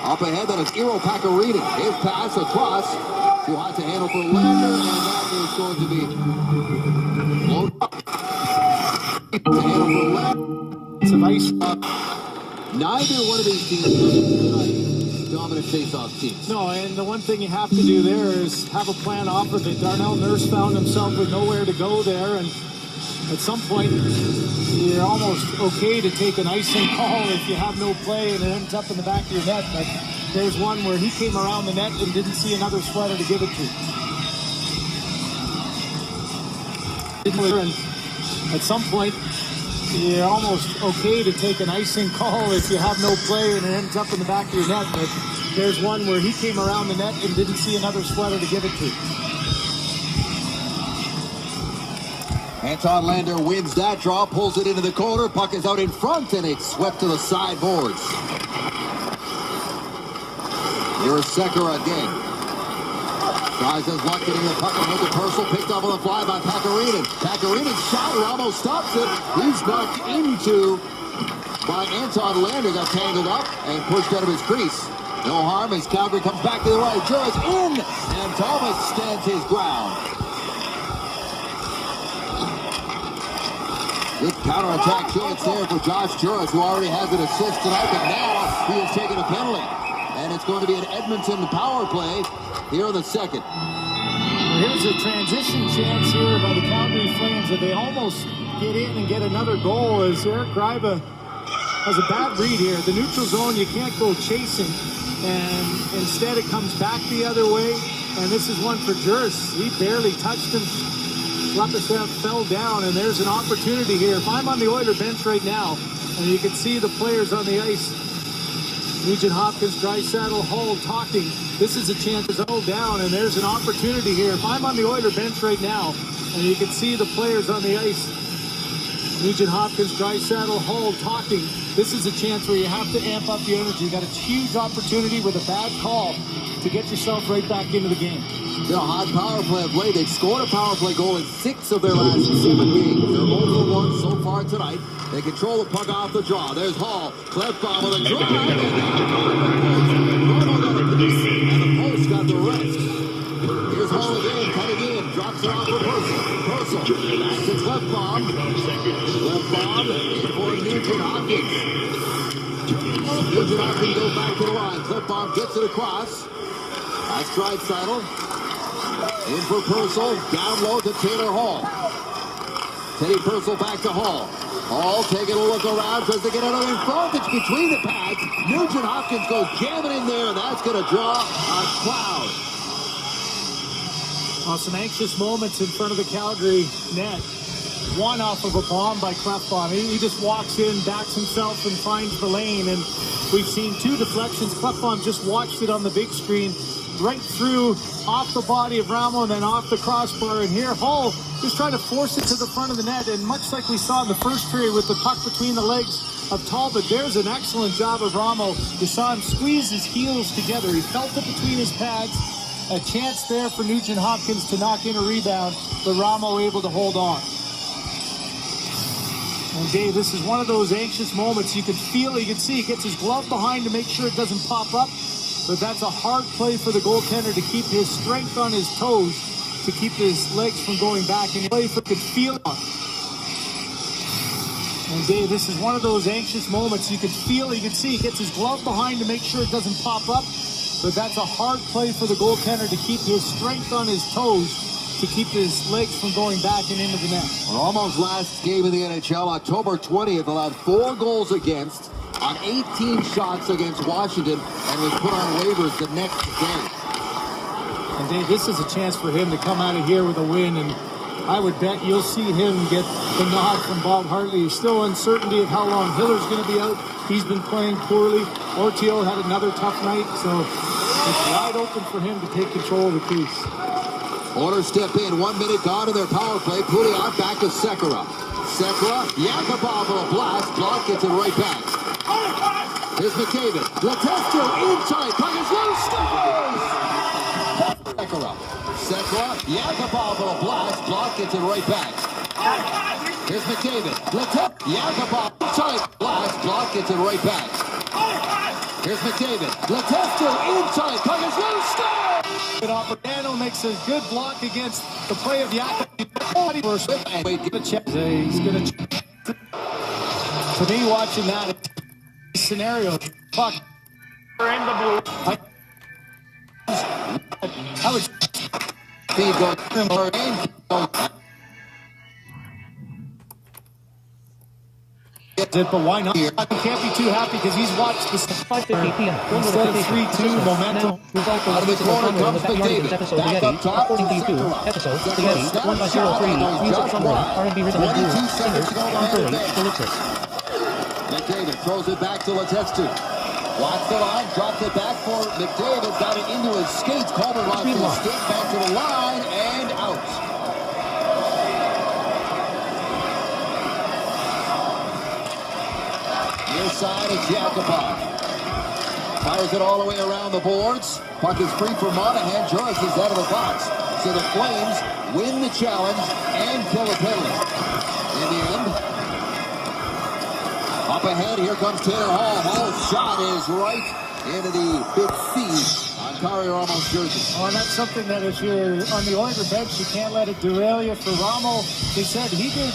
Up ahead, that is Iro Pakarinen. His pass across. Too hot to handle for Lander, and that is going to be blown up. To handle for Lander. It's a nice... Neither one of these teams is dominant face-off teams. No, and the one thing you have to do there is have a plan off of it. Darnell Nurse found himself with nowhere to go there, and at some point, you're almost okay to take an icing call if you have no play and it ends up in the back of your net. But there's one where he came around the net and didn't see another sweater to give it to. And at some point, you're almost okay to take an icing call if you have no play and it ends up in the back of your net. But there's one where he came around the net and didn't see another sweater to give it to. Anton Lander wins that draw, pulls it into the corner. Puck is out in front, and it's swept to the sideboards. Here's Sekera again. Tries his luck getting the puck ahead to Purcell. Picked up on the fly by Pakarinen. Pakarinen's shot. Ramos stops it. He's knocked into by Anton Lander. Got tangled up and pushed out of his crease. No harm as Calgary comes back to the right. Juras in, and Thomas stands his ground. Good counterattack chance there for Josh Juras, who already has an assist tonight, but now he has taken a penalty. And it's going to be an Edmonton power play here in the second. Well, here's a transition chance here by the Calgary Flames that they almost get in and get another goal as Eric Greiba has a bad read here. The neutral zone, you can't go chasing, and instead it comes back the other way. And this is one for Juras. He barely touched him. Lepesev fell down, and there's an opportunity here. If I'm on the Oilers bench right now, and you can see the players on the ice, Nugent Hopkins, Draisaitl, Hull talking. This is a chance to hold down, and there's an opportunity here. If I'm on the Oilers bench right now, and you can see the players on the ice, Nugent Hopkins, Draisaitl, Hull talking. This is a chance where you have to amp up your energy. You got a huge opportunity with a bad call to get yourself right back into the game. They're a hot power play of late. They've scored a power play goal in 6 of their last 7 games. They're 0-1 so far tonight. They control the puck off the draw. There's Hall. Cleft bomb with a drive. And the post got the rest. Here's Hall again, cutting in. Drops it off for Purcell. Purcell back to Cleft bomb. Cleft bomb in for Nugent Hopkins. Nugent Hopkins goes back to the line. Cleft bomb gets it across. That's Draisaitl. In for Purcell. Down low to Taylor Hall. Teddy Purcell back to Hall. Hall taking a look around, tries to get another in front. It's between the pads. Nugent Hopkins goes jamming in there, and that's going to draw a crowd. Some anxious moments in front of the Calgary net. One off of a bomb by Klefbom. He just walks in, backs himself, and finds the lane. And we've seen two deflections. Klefbom just watched it on the big screen, right through, off the body of Ramo, and then off the crossbar. And here, Hall just trying to force it to the front of the net. And much like we saw in the first period with the puck between the legs of Talbot, there's an excellent job of Ramo. You saw him squeeze his heels together. He felt it between his pads. A chance there for Nugent Hopkins to knock in a rebound, but Ramo able to hold on. And Dave, this is one of those anxious moments. You can feel, you can see, he gets his glove behind to make sure it doesn't pop up. But that's a hard play for the goaltender to keep his strength on his toes, to keep his legs from going back. And he could feel it. And Dave, this is one of those anxious moments. You can feel, you can see, he gets his glove behind to make sure it doesn't pop up. But that's a hard play for the goaltender to keep his strength on his toes, to keep his legs from going back and into the net. Ramo's last game in the NHL, October 20th, allowed 4 goals against on 18 shots against Washington and was put on waivers the next day. And Dave, this is a chance for him to come out of here with a win, and I would bet you'll see him get the nod from Bob Hartley. There's still uncertainty of how long Hiller's going to be out. He's been playing poorly. Ortio had another tough night, so it's wide open for him to take control of the crease. Oilers step in, 1 minute gone in their power play. Pouliot back to Sekera. Sekera, Yakupov for a blast. Block gets it right back. Here's McDavid. Letestu inside. Puck is loose. Scores! Sekera. Sekera, Yakupov for a blast. Block gets it right back. Here's McDavid. Letestu. Yakupov inside. Blast. Block gets it right back. Here's McDavid. Letestu inside. Puck is loose. Scores! Operano makes a good block against the play of Yakupov. He's going to. To me, watching that scenario, puck in the blue. I would feed goes it, but why not? He can't be too happy because he's watched this 5:50 p.m. instead of 3-2 momentum. out of the corner comes McDavid. Back up top. According to YouTube, episode Spaghetti 1x03, music from R&B rhythm and blues, singers, Tom Curley, Ellipsis. McDavid throws it back to Letestu. Watch the line, drops it back for McDavid, got it into his skates. Coleman lost his skate back to the line and out. Near side is Yakupov. Fires it all the way around the boards. Puck is free for Monahan. Joyce is out of the box. So the Flames win the challenge and kill the penalty. In the end, up ahead, here comes Taylor Hall. Hall's shot is right into the big C on Kari Ramo's jersey. Oh, and that's something that if you're on the Oiler bench, you can't let it derail you. For Ramo, they said he did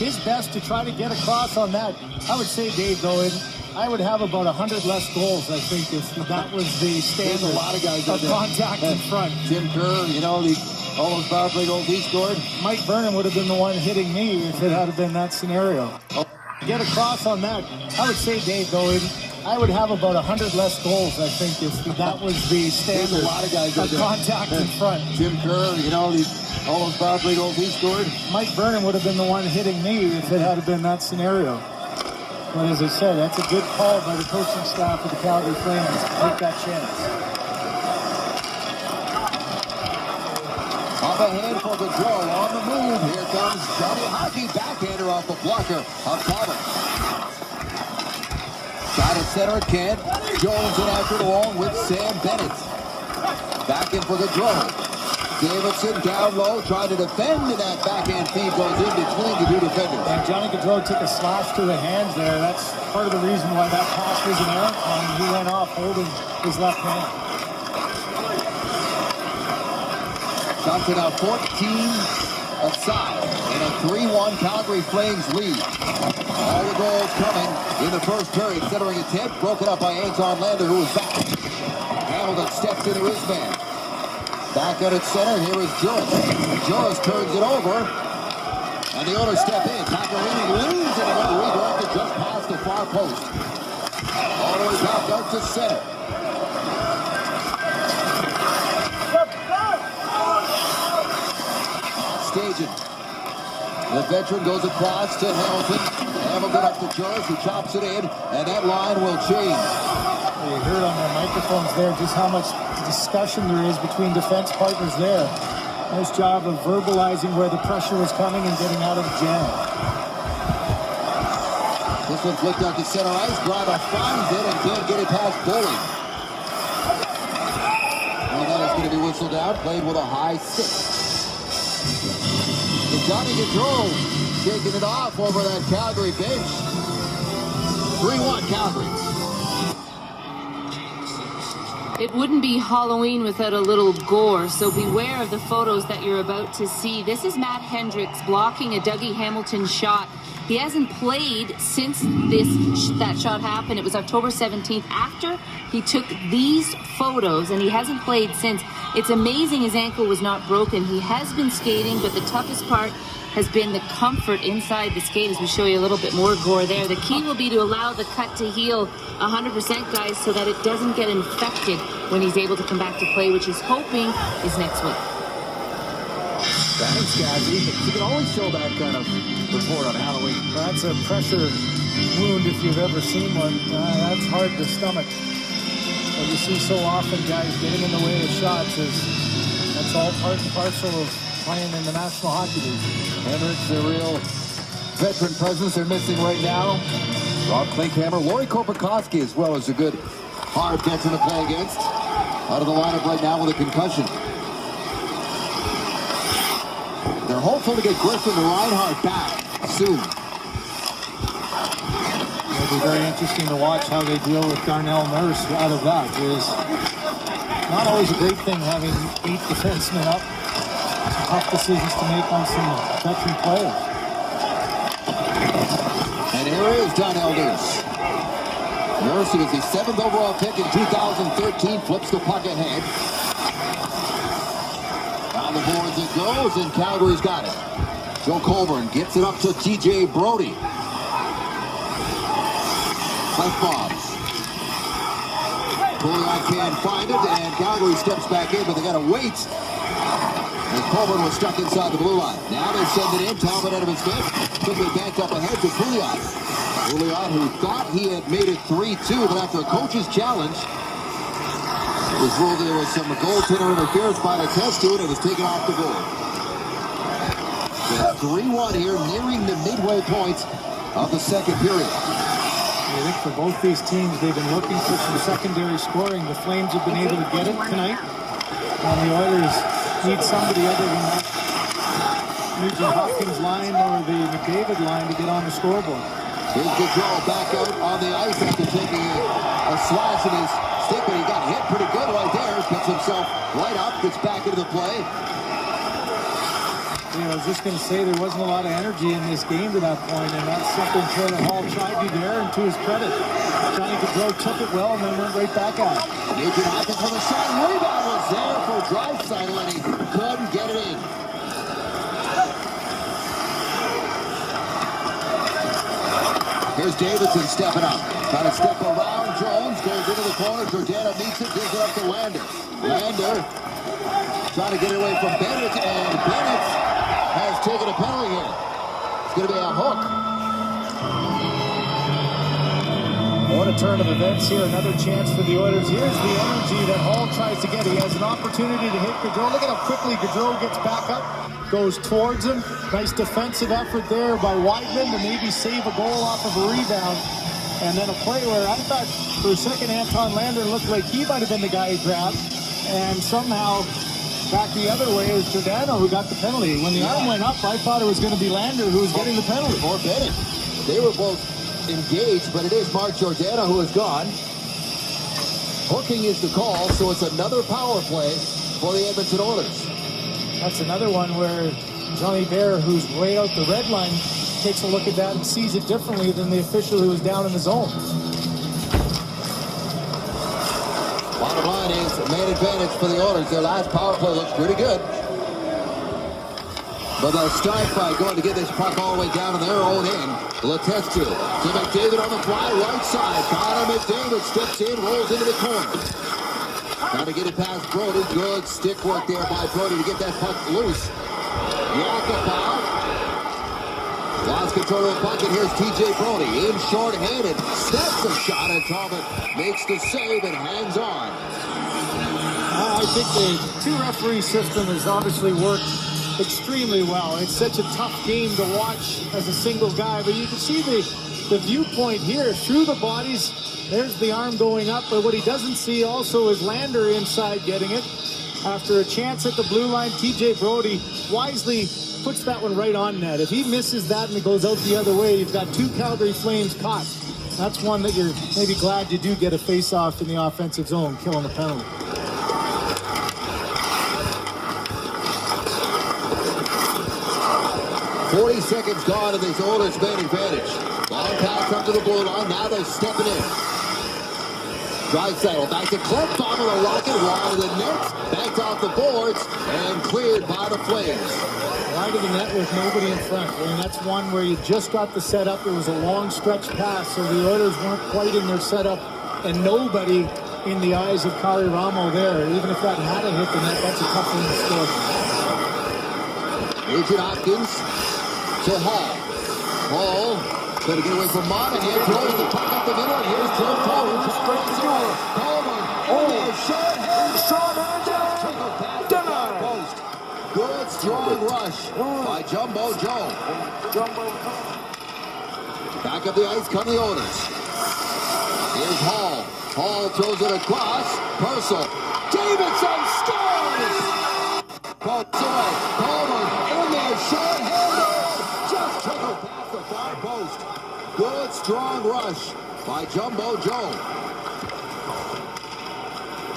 his best to try to get across on that. I would say, Dave, though, I would have about 100 less goals, I think, if that was the standard. There's a lot of guys of contact in front. Jim Kerr, you know, all those power play goals he scored. Mike Vernon would have been the one hitting me if it had been that scenario. Get across on that. I would say, Dave, though, I would have about 100 less goals, I think, if that was the standard. There's a lot of guys of contact in front. Jim Kerr, you know, all those power play goals he scored. Mike Vernon would have been the one hitting me if it had been that scenario. But as I said, that's a good call by the coaching staff of the Calgary Flames to take that chance. Up ahead for the draw, on the move. Here comes Johnny Hockey, backhander off the blocker of Talbot. Shot at center, Kent. Jones in after the wall with Sam Bennett. Back in for the draw. Davidson down low, trying to defend, and that backhand feed goes in between the two defenders. And Johnny Gaudreau took a slash to the hands there. That's part of the reason why that pass was an error, and he went off holding his left hand. Shots are now 14 aside, and a 3-1 Calgary Flames lead. All the goals coming in the first period. Centering attempt, broken up by Anton Lander, who was back. Hamilton steps into his man. Back out at center, here is Juris. Juris turns it over. And the Oilers step in. Macarini loses it, and redirected just past the far post. All the way back out to center. Staging. The veteran goes across to Hamilton. Hamilton up to Joyce, who chops it in, and that line will change. You heard on their microphones there just how much discussion there is between defense partners there. Nice job of verbalizing where the pressure was coming and getting out of the jam. This one flicked out to center ice. Graba finds it and can't get it past Boley. And that is going to be whistled out. Played with a high 6. So Johnny Gaudreau shaking it off over that Calgary bench. 3-1 Calgary. It wouldn't be Halloween without a little gore, so beware of the photos that you're about to see. This is Matt Hendricks blocking a Dougie Hamilton shot. He hasn't played since that shot happened. It was October 17th after he took these photos, and he hasn't played since. It's amazing his ankle was not broken. He has been skating, but the toughest part has been the comfort inside the skate, as we show you a little bit more gore there. The key will be to allow the cut to heal 100%, guys, so that it doesn't get infected when he's able to come back to play, which he's hoping is next week. Thanks, Gazzy. You can always show that kind of report on Halloween. That's a pressure wound if you've ever seen one. That's hard to stomach. But you see so often guys getting in the way of shots. That's all part and parcel of playing in the National Hockey League. Hendricks, a real veteran presence they're missing right now. Rob Klinkhammer, Laurie Korpikoski as well as a good hard veteran to play against. Out of the lineup right now with a concussion. They're hopeful to get Griffin and Reinhart back soon. It'll be very interesting to watch how they deal with Darnell Nurse out of that. It is not always a great thing having 8 defensemen up. Tough decisions to make on some veteran players. And here is Darnell Nurse. Nurse, who was the 7th overall pick in 2013, flips the puck ahead. On the boards it goes, and Calgary's got it. Joe Colburn gets it up to TJ Brody. Left bombs. Pouliot can't find it, and Calgary steps back in, but they got to wait. And Colburn was stuck inside the blue line. Now they send it in. Talbot out of his stick. Quickly backed up ahead to Pouliot. Pouliot, who thought he had made it 3-2, but after a coach's challenge, it was ruled there was some goaltender interference by the test to it. It was taken off the board. So 3-1 here, nearing the midway point of the second period. I think for both these teams, they've been looking for some secondary scoring. The Flames have been able to get it tonight. And the Oilers need somebody other than that Nugent Hopkins line or the McDavid line to get on the scoreboard. Here's Gaudreau back out on the ice after taking a slash in his stick, but he got hit pretty good right there. Picks himself right up, gets back into the play. I was just going to say there wasn't a lot of energy in this game to that point, and that's something Taylor Hall tried to do there, and to his credit, Johnny Gaudreau took it well and then went right back at it. Nugent Hopkins for the shot. Rebound was there for Draisaitl, and he couldn't get it in. Here's Davidson stepping up. Trying to step around Jones. Goes into the corner. Giordano meets it. Gives it up to Lander. Lander trying to get it away from Bennett. And Bennett has taken a penalty here. It's going to be a hook. What a turn of events here. Another chance for the Oilers. Here's the energy that Hall tries to get. He has an opportunity to hit Gaudreau. Look at how quickly Gaudreau gets back up. Goes towards him. Nice defensive effort there by Weidman to maybe save a goal off of a rebound. And then a play where I thought for a second Anton Lander looked like he might have been the guy who grabbed. And somehow back the other way is Giordano who got the penalty. When the arm went up, I thought it was going to be Lander who was getting the penalty. Or Bennett. They were both engaged, but it is Mark Giordano who is gone. Hooking is the call, so it's another power play for the Edmonton Oilers. That's another one where Johnny Bear, who's way out the red line, takes a look at that and sees it differently than the official who was down in the zone. Bottom line is man advantage for the Oilers. Their last power play looks pretty good. But they'll start by going to get this puck all the way down to their own end. Letestu to McDavid on the fly, right side. Connor McDavid steps in, rolls into the corner. Trying to get it past Brody. Good stick work there by Brody to get that puck loose. Yakupov lost control of the puck, and here's TJ Brody in short-handed. Snaps a shot, and Talbot makes the save and hangs on. I think the two-referee system has obviously worked extremely well. It's such a tough game to watch as a single guy, but you can see the viewpoint here through the bodies. There's the arm going up, but what he doesn't see also is Lander inside getting it. After a chance at the blue line, TJ Brody wisely puts that one right on net. If he misses that and it goes out the other way, you've got two Calgary Flames caught. That's one that you're maybe glad you do get a face-off in the offensive zone, killing the penalty. 40 seconds gone, and these Oilers main advantage. Long pass up to the blue line. Now they're stepping in. Draisaitl back to Cliff. Bottom of the rocket. Wide of the net. Backed off the boards and cleared by the Flames. Wide of the net with nobody in front. I mean, that's one where you just got the setup. It was a long stretch pass, so the Oilers weren't quite in their setup, and nobody in the eyes of Kari Ramo there. Even if that had hit the net, that's a tough one to score. Nugent Hopkins to Hall. Hall trying to get away from Monahan. Throws the puck up the middle. And here's Joe Coleman. Straight to door. Coleman. Short-handed. Denied. Post. Good strong rush by Jumbo Joe. Back up the ice come the Oilers. Here's Hall. Hall throws it across. Purcell. Davidson scores! Post away. Coleman in there. Short-handed. Just trickled past the far post. Good strong rush by Jumbo Joe.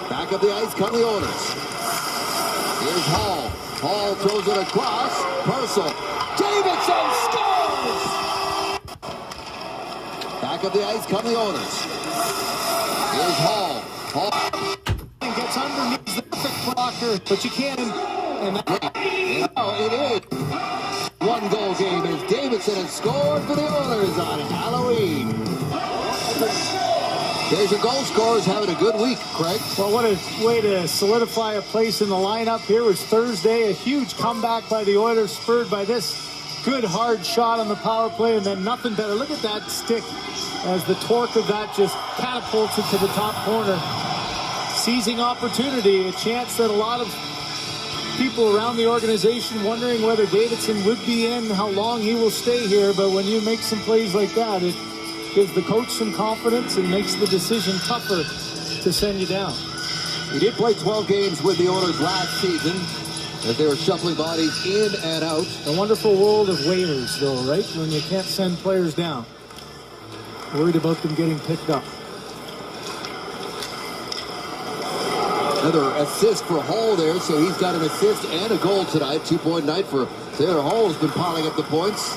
Back up the ice come the Oilers. Here's Hall. Hall throws it across. Purcell. Davidson scores! Back up the ice come the Oilers. Here's Hall. Hall Gets underneath the thick blocker, but you can't. And it is. One goal game as Davidson has scored for the Oilers on Halloween. There's your goal scorers having a good week, Craig. Well, what a way to solidify a place in the lineup. Here was Thursday, a huge comeback by the Oilers, spurred by this good hard shot on the power play, and then nothing better. Look at that stick as the torque of that just catapults it to the top corner. Seizing opportunity, a chance that a lot of people around the organization wondering whether Davidson would be in, how long he will stay here, but when you make some plays like that, it gives the coach some confidence and makes the decision tougher to send you down. He did play 12 games with the Oilers last season as they were shuffling bodies in and out. The wonderful world of waivers, though, right? When you can't send players down. Worried about them getting picked up. Another assist for Hall there, so he's got an assist and a goal tonight. 2-point night for Taylor Hall. Has been piling up the points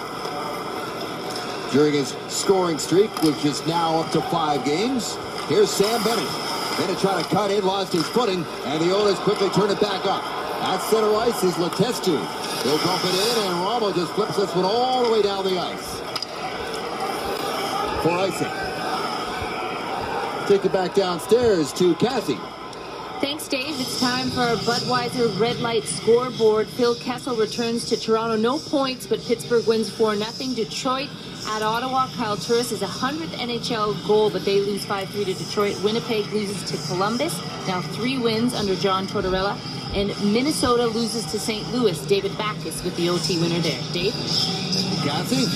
during his scoring streak, which is now up to 5 games. Here's Sam Bennett. Bennett trying to cut in, lost his footing, and the Oilers quickly turn it back up. At center ice is Letestu. He'll dump it in, and Ramo just flips this one all the way down the ice for icing. Take it back downstairs to Cassie. Thanks, Dave. It's time for our Budweiser Red Light scoreboard. Phil Kessel returns to Toronto. No points, but Pittsburgh wins 4-0. Detroit at Ottawa. Kyle Turris is 100th NHL goal, but they lose 5-3 to Detroit. Winnipeg loses to Columbus. Now 3 wins under John Tortorella. And Minnesota loses to St. Louis. David Backes with the OT winner there. Dave? Cassie?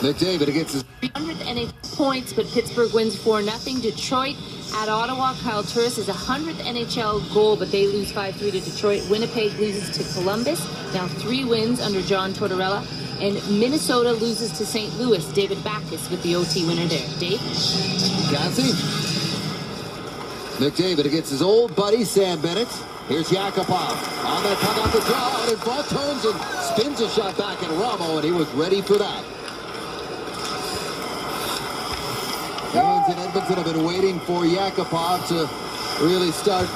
McDavid against his 300th NHL points, but Pittsburgh wins 4-0. Detroit at Ottawa. Kyle Turris is 100th NHL goal, but they lose 5-3 to Detroit. Winnipeg loses to Columbus. Now 3 wins under John Tortorella. And Minnesota loses to St. Louis. David Backes with the OT winner there. Dave? Cassie? McDavid against his old buddy Sam Bennett. Here's Yakupov on that puck off the draw, and in front turns and spins a shot back at Ramo, and he was ready for that. Fans in Edmonton have been waiting for Yakupov to really start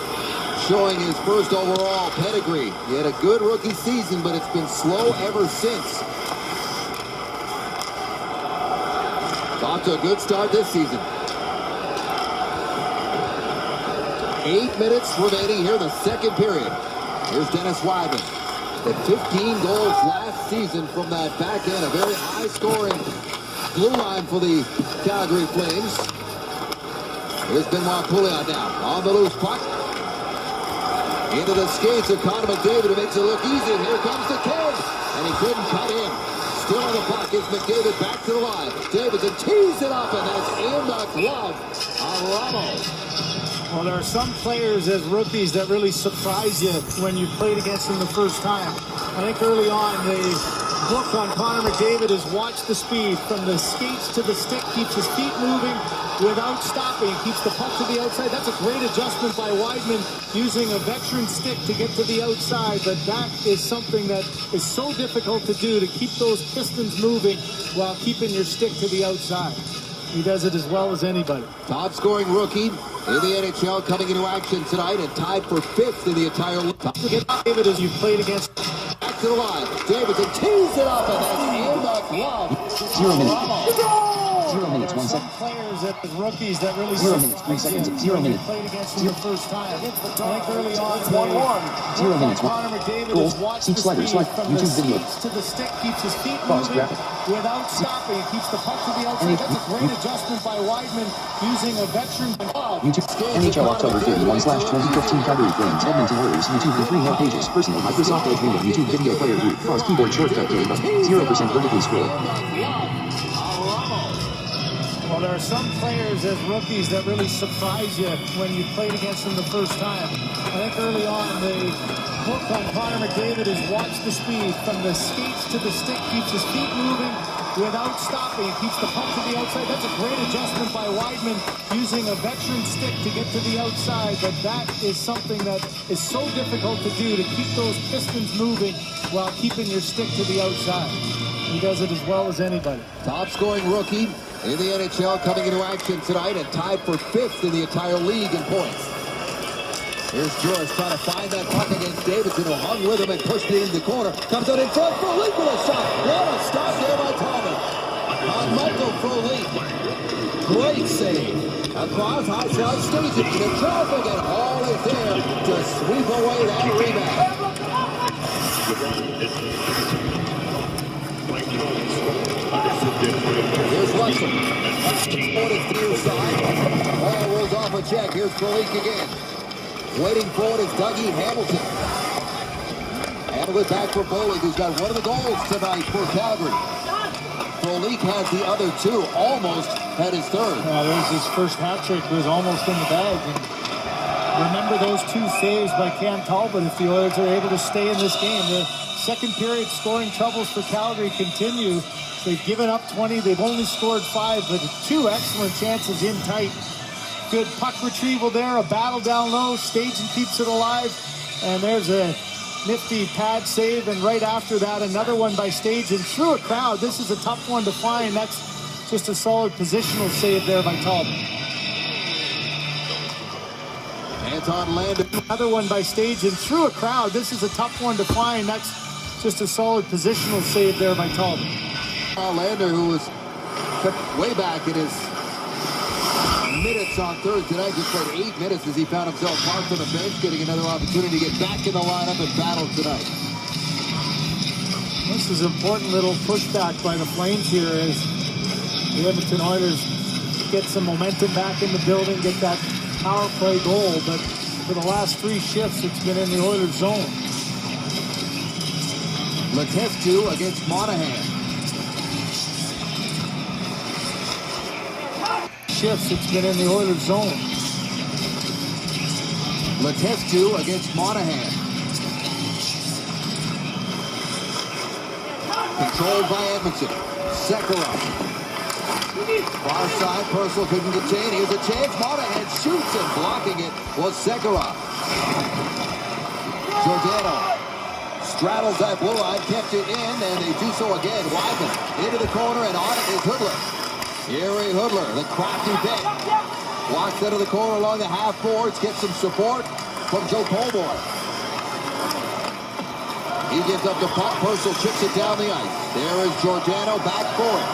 showing his first overall pedigree. He had a good rookie season, but it's been slow ever since. Off to a good start this season. 8 minutes remaining here in the second period. Here's Dennis Weidman. The 15 goals last season from that back end. A very high-scoring blue line for the Calgary Flames. Here's Benoit Pouliot now. On the loose puck. Into the skates of Connor McDavid, who makes it look easy. Here comes the kid. And he couldn't cut in. Still on the puck is McDavid back to the line. Davidson tees it up, and that's in the glove on Ramos. Well, there are some players as rookies that really surprise you when you played against them the first time. I think early on, the look on Connor McDavid is watch the speed. From the skates to the stick, keeps his feet moving without stopping. Keeps the puck to the outside. That's a great adjustment by Weidman, using a veteran stick to get to the outside. But that is something that is so difficult to do, to keep those pistons moving while keeping your stick to the outside. He does it as well as anybody. Top scoring rookie in the NHL coming into action tonight and tied for 5th in the entire league. David, as you've played against. Back to the line. Davidson tees it up, and that's in the glove. 0 minutes. 0 minutes, 1 second. Some players as rookies that really 0 minutes, 3 seconds. 0 minutes. Played against them the first time. I think early on, 1-1. 0 minutes, 1. Connor McDavid Goals. is watch Seek the slider, speed. slider. From the YouTube video. skates to the stick, keeps his feet Pause, moving graphic. without stopping. Keeps the puck to the outside. That's a great adjustment by Weidman, using a veteran glove. YouTube. NHL October 31/2015 Calgary Flames Edmonton Oilers YouTube in 3 more pages. Personal Microsoft Edge window YouTube video player group. Pause keyboard shortcut K button. 0% vertically scroll. Well, there are some players as rookies that really surprise you when you played against them the first time. I think early on, the look on Connor McDavid is watch the speed. From the skates to the stick, keeps his feet moving without stopping. Keeps the puck to the outside. That's a great adjustment by Weidman, using a veteran stick to get to the outside. But that is something that is so difficult to do, to keep those pistons moving while keeping your stick to the outside. He does it as well as anybody. Top scoring rookie in the NHL coming into action tonight and tied for 5th in the entire league in points. Here's Joris trying to find that puck against Davidson, who hung with him and pushed it into the corner. Comes out in front, Frolik with a shot. What a stop there by Talbot. Michael Frolik. Great save. Across high side, stays it into traffic, and Hall is there to sweep away that rebound. Here's Russell. Forward is near side. Ball rolls off a check. Here's Frolik again. Waiting forward is Dougie Hamilton. Hamilton back for Bollig, who's got one of the goals tonight for Calgary. Frolik has the other 2. Almost had his 3rd. There's his first hat trick, was almost in the bag. And remember those 2 saves by Cam Talbot if the Oilers are able to stay in this game. The second period scoring troubles for Calgary continue. They've given up 20. They've only scored 5, but 2 excellent chances in tight. Good puck retrieval there, a battle down low. Stajan keeps it alive, and there's a nifty pad save, and right after that, another one by Stajan through a crowd. This is a tough one to find. That's just a solid positional save there by Talbot. Anton Lander. Another one by Stajan through a crowd. This is a tough one to find. That's just a solid positional save there by Talbot. Lander, who was kept way back in his minutes on Thursday night, just played 8 minutes as he found himself parked on the bench, getting another opportunity to get back in the lineup and battle tonight. This is an important little pushback by the Flames here as the Edmonton Oilers get some momentum back in the building, get that power play goal, but for the last 3 shifts, it's been in the Oilers zone. Letestu against Monahan. Shifts, it's been in the Oilers zone. Letestu against Monahan. Controlled by Edmonton. Sekera. Far side, Purcell couldn't contain. Here's a chance. Monahan shoots and blocking it was Sekera. Giordano straddles that blue line, kept it in, and they do so again. Weidman into the corner, and on it is Hoodler. Gary Hoodler, the crafty bet. Walks out of the corner along the half boards, gets some support, from Joe Colborne. He gives up the puck. Purcell chips it down the ice. There is Giordano back for it.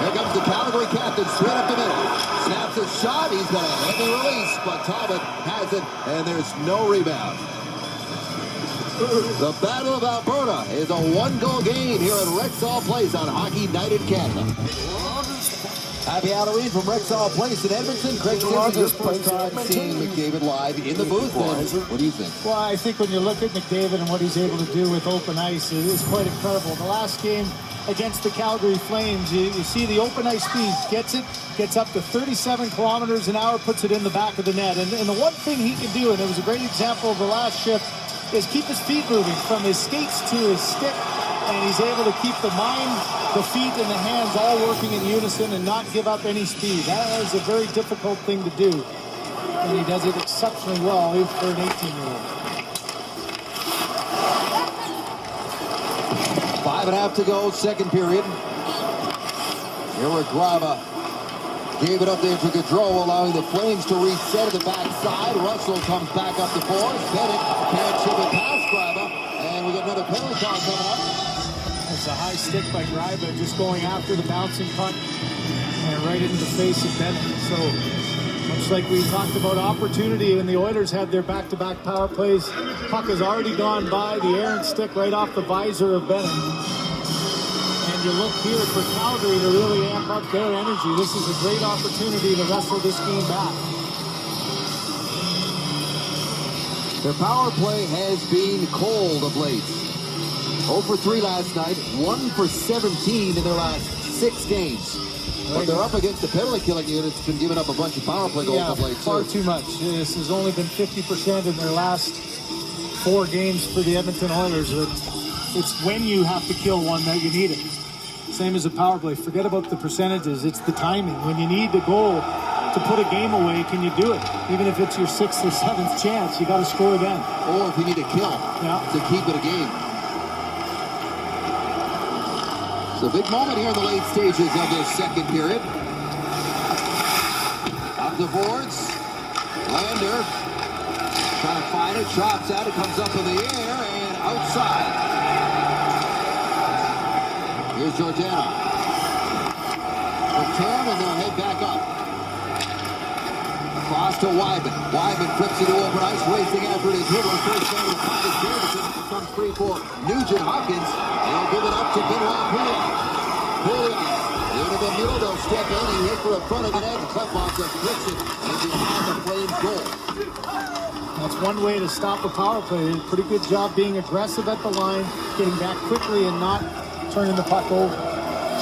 Here comes the Calgary captain straight up the middle. Snaps his shot. He's got a heavy release, but Talbot has it, and there's no rebound. The Battle of Alberta is a one-goal game here at Rexall Place on Hockey Night in Canada. Happy Halloween from Rexall Place in Edmonton. Craig Kinzinger's first time seeing McDavid live in the booth. What do you think? Well, I think when you look at McDavid and what he's able to do with open ice, it is quite incredible. The last game against the Calgary Flames, you see the open ice speed, gets up to 37 kilometers an hour, puts it in the back of the net. And the one thing he can do, and it was a great example of the last shift, is keep his feet moving from his skates to his stick, and he's able to keep the mind, the feet, and the hands all working in unison and not give up any speed. That is a very difficult thing to do, and he does it exceptionally well even for an 18-year-old. 5.5 to go, second period. Here Grava gave it up there to Gaudreau, allowing the Flames to reset at the backside. Russell comes back up the boards. Bennett can't chip it past Grava, and we got another penalty call coming up. It's a high stick by Grava, just going after the bouncing puck and right into the face of Bennett. So much like we talked about opportunity when the Oilers had their back-to-back power plays, puck has already gone by the errant stick right off the visor of Bennett. And you look here for Calgary to really amp up their energy. This is a great opportunity to wrestle this game back. Their power play has been cold of late. 0 for 3 last night, 1 for 17 in their last 6 games. But they're up against the penalty killing unit. It's been giving up a bunch of power play goals of late, far too much. This has only been 50% in their last 4 games for the Edmonton Oilers. It's when you have to kill one that you need it. Same as a power play. Forget about the percentages. It's the timing. When you need the goal to put a game away, can you do it? Even if it's your 6th or 7th chance, you got to score then. Or if you need a kill to keep it a game. It's a big moment here in the late stages of this second period. Up the boards. Lander trying to find it. Chops out. It comes up in the air and outside. Here's Giordano. Return and they'll head back up. Cross to Wyman. Wyman flips it to open ice, racing after it is hit. First down to Titus Davidson. Comes free for Nugent Hopkins. They'll give it up to Benoit Pouliot. Into the middle, they'll step in. He hit for the front of the net. Klefbom just flips it and behind the Flames goal. That's one way to stop a power play. Pretty good job being aggressive at the line, getting back quickly and not turning the puck over.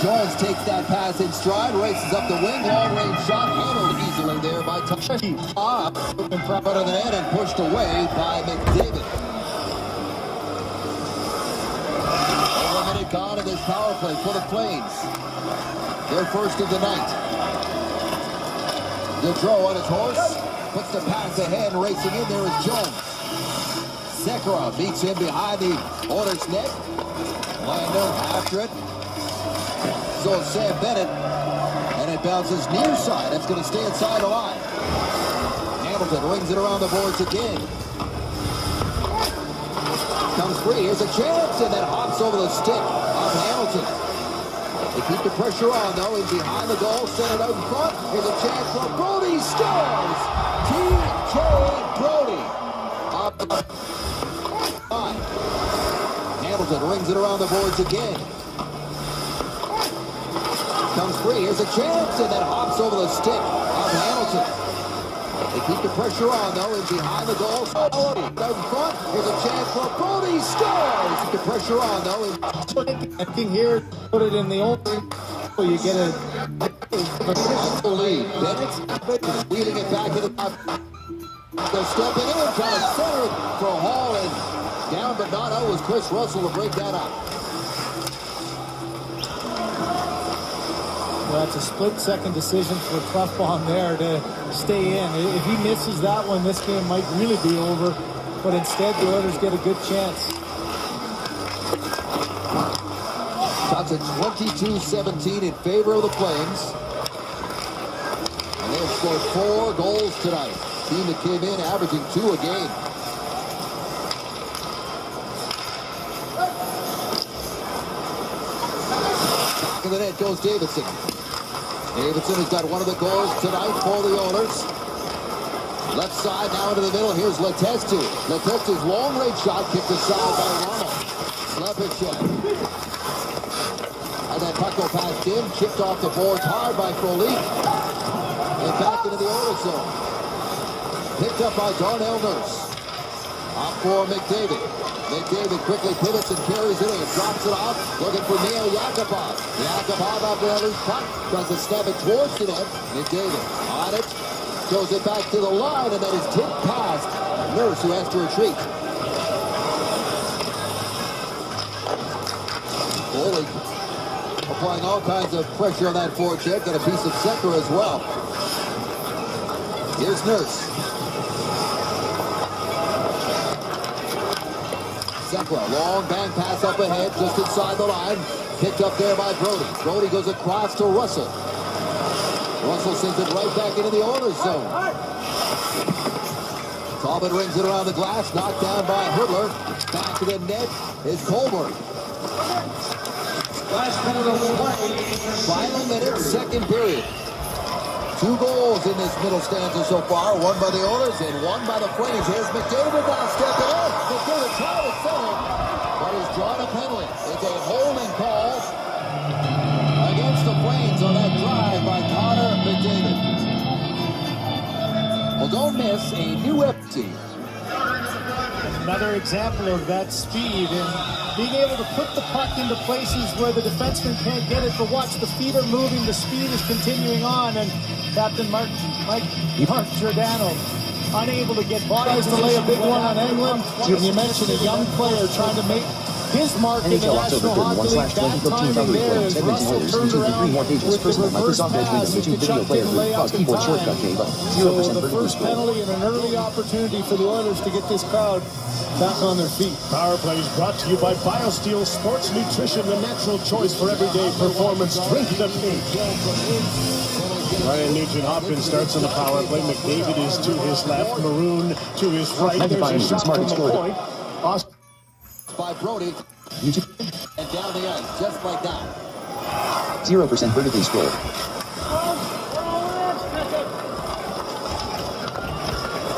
Jones takes that pass in stride, races up the wing, long-range shot, handled easily there by Tushy. In front of the net and pushed away by McDavid. Over a minute gone in this power play for the Flames. Their first of the night. Gaudreau on his horse, puts the pass ahead, racing in there is Jones. Sekera meets him behind the Oilers net. Lander after it. So Sam Bennett, and it bounces near side. That's going to stay inside the line. Hamilton rings it around the boards again. Comes free. Here's a chance, and then hops over the stick of Hamilton. They keep the pressure on, though. He's behind the goal, send it out in front. Here's a chance for Brody. Scores! T.J. Brody. Hamilton rings it around the boards again. Comes free. Here's a chance, and then hops over the stick of Hamilton. They keep the pressure on, though. He's behind the goal. Out in front. Here's a chance for Brody. Scores! Keep the pressure on, though. I think here, put it in the open. You get a lead. Bennett wheeling it back to the top. They're stepping in, trying to center it for Hall, and down but not out was Chris Russell to break that up. Well, that's a split-second decision for Klefbom there to stay in. If he misses that one, this game might really be over. But instead, the Oilers get a good chance. Shots at 22-17 in favor of the Flames. And they've scored 4 goals tonight. team that came in averaging 2 a game. Back of the net goes Davidson. Davidson has got one of the goals tonight for the Oilers. Left side now into the middle. Here's Letestu. Letestu's long-range shot kicked aside by Rommel. Slepicek. And that puck go past him. Chipped off the boards hard by Foley. And back into the Oilers zone. Picked up by Darnell Nurse. Up for McDavid. McDavid quickly pivots and carries it in. Drops it off. Looking for Neil Yakupov. Yakupov after that loose puck. Tries to snap it towards the net. McDavid on it. Throws it back to the line, and that is tipped past Nurse, who has to retreat. Foley applying all kinds of pressure on that forecheck, and a piece of center as well. Here's Nurse. Sekla, long bang pass up ahead, just inside the line. Picked up there by Brody. Brody goes across to Russell. Russell sends it right back into the Oilers zone. Talbot rings it around the glass, knocked down by Hurdler. Back to the net is Colbert. Last minute of play. Final minute, second period. 2 goals in this middle stanza so far. One by the Oilers and one by the Flames. Here's McDavid now stepping in. McDavid trying to center, but he's drawn a penalty. It's a holding call against the Flames on that drive by Connor McDavid. Well, don't miss a new empty. Another example of that speed and being able to put the puck into places where the defenseman can't get it. But watch, the feet are moving, the speed is continuing on, and Captain Mark Giordano unable to get bodies to lay a big one on England. You mentioned a young player trying to make his mark in the NHL National October 31 Hockey League. /2013 Calgary Flames Edmonton Oilers YouTube with 3 more pages. Personal Microsoft Edge Window YouTube video player group pause keyboard shortcut J button 0% So the vertical first scroll. penalty and an early opportunity for the Oilers to get this crowd back on their feet. Power Play is brought to you by BioSteel Sports Nutrition, the natural choice for everyday performance. Drink the pink. Ryan Nugent-Hopkins starts on the power play. McDavid is to his left. Maroon to his right. There's a shot from the point. By Brody. YouTube And down the ice, just like that. 0% vertically scroll.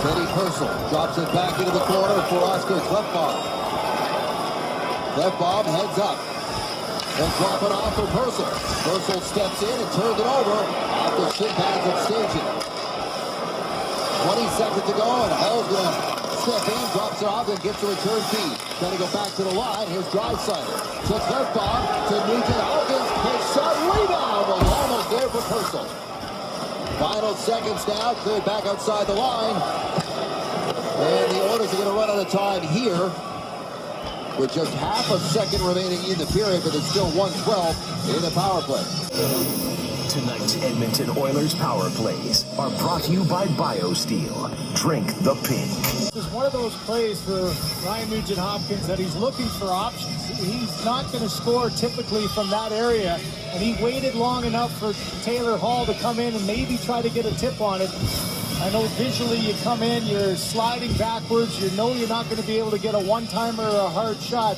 Teddy Purcell drops it back into the corner for Oscar Klefbom. Klefbom heads up. And drop it off for Purcell. Purcell steps in and turns it over after shin pads of staging. 20 seconds to go, and Hall's going to step in, drops it off, and gets a return feed. Trying to go back to the line. Here's Draisaitl. To Klefbom, to Nugent-Hopkins. His shot, rebound was almost there for Purcell. Final seconds now, cleared back outside the line. And the Oilers are going to run out of time here with just half a second remaining in the period, but it's still 1:12 in the power play. Tonight's Edmonton Oilers power plays are brought to you by BioSteel. Drink the pink. This is one of those plays for Ryan Nugent-Hopkins that he's looking for options. He's not going to score typically from that area, and he waited long enough for Taylor Hall to come in and maybe try to get a tip on it. I know visually you come in, you're sliding backwards, you know you're not going to be able to get a one-timer or a hard shot,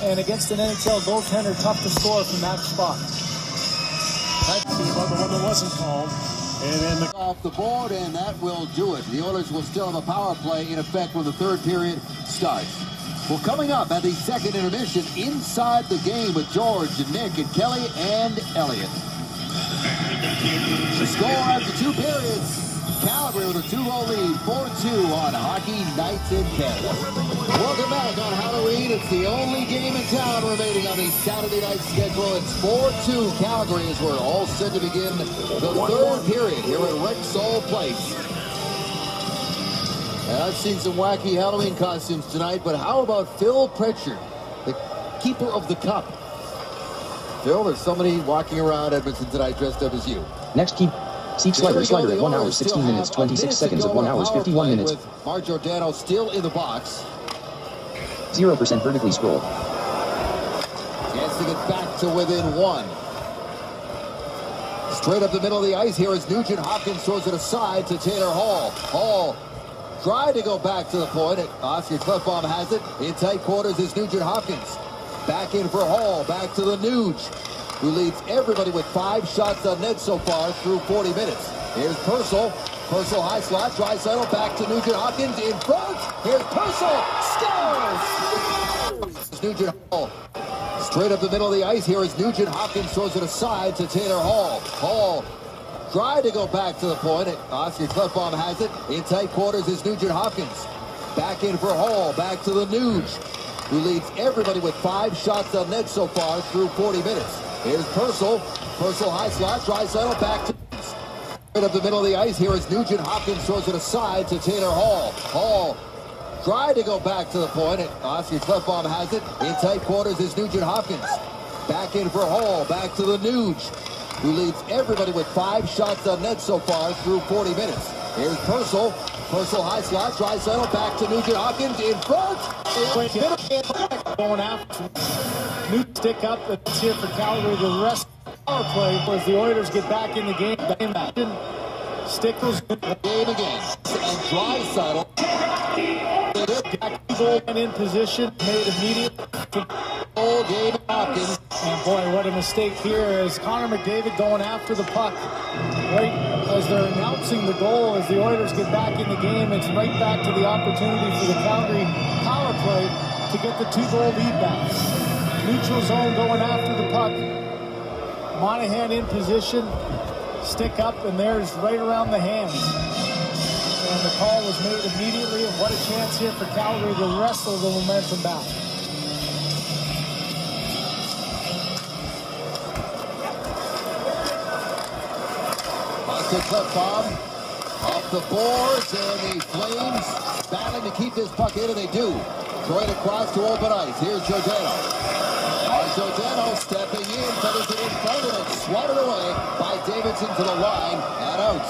and against an NHL goaltender, tough to score from that spot. That's about the one that wasn't called. And then Off the board, and that will do it. The Oilers will still have a power play in effect when the third period starts. Well, coming up at the second intermission, inside the game with George and Nick and Kelly and Elliott. The score after 2 periods. Calgary with a 2-goal lead, 4-2 on Hockey Nights in Canada. Welcome back on Halloween. It's the only game in town remaining on the Saturday night schedule. It's 4-2 Calgary as we're all set to begin the third period here at Rexall Place. And I've seen some wacky Halloween costumes tonight, but how about Phil Pritchard, the keeper of the cup? Phil, there's somebody walking around Edmonton tonight dressed up as you. Next keep. Seek slider at 1 hour 16 minutes 26 seconds of 1 hour 51 minutes. With Mark Giordano still in the box. 0% vertically scroll. Chance to get back to within 1. Straight up the middle of the ice here is Nugent Hopkins, throws it aside to Taylor Hall. Hall tried to go back to the point. Oscar Klefbom has it. In tight quarters is Nugent Hopkins. Back in for Hall. Back to the Nuge, who leads everybody with 5 shots on net so far through 40 minutes. Here's Purcell. Purcell high slot. Draisaitl back to Nugent Hopkins in front. Here's Purcell. Scores! Nugent Hall. Straight up the middle of the ice here is Nugent Hopkins, throws it aside to Taylor Hall. Hall tried to go back to the point. Oscar Klefbom has it. In tight quarters is Nugent Hopkins. Back in for Hall. Back to the Nuge, who leads everybody with 5 shots on net so far through 40 minutes. Here's Purcell. Purcell high slot. Draisaitl back to right up the middle of the ice here is Nugent Hopkins, throws it aside to Taylor Hall. Hall tried to go back to the point. Oscar Klefbom has it. In tight quarters is Nugent Hopkins. Back in for Hall. Back to the Nuge, who leads everybody with 5 shots on net so far through 40 minutes. Here's Purcell. Purcell high slot. Draisaitl back to Nugent Hopkins in front. Going after Nuge stick up. That's here for Calgary. The rest of the power play as the Oilers get back in the game. Stickles game again. And Draisaitl. Goal in position, made immediately. Whole game Hopkins. And boy, what a mistake here is Connor McDavid going after the puck. Right as they're announcing the goal, as the Oilers get back in the game, it's right back to the opportunity for the Calgary power play to get the 2-goal lead back. Neutral zone going after the puck. Monahan in position, stick up, and there's right around the hands. And the call was made immediately, and what a chance here for Calgary to wrestle the momentum back. Oscar Klefbom off the boards, and the Flames battling to keep this puck in, and they do. Throw it across to open ice. Here's Giordano. Giordano stepping in, feathers it in front, and it's swatted away by Davidson to the line and out.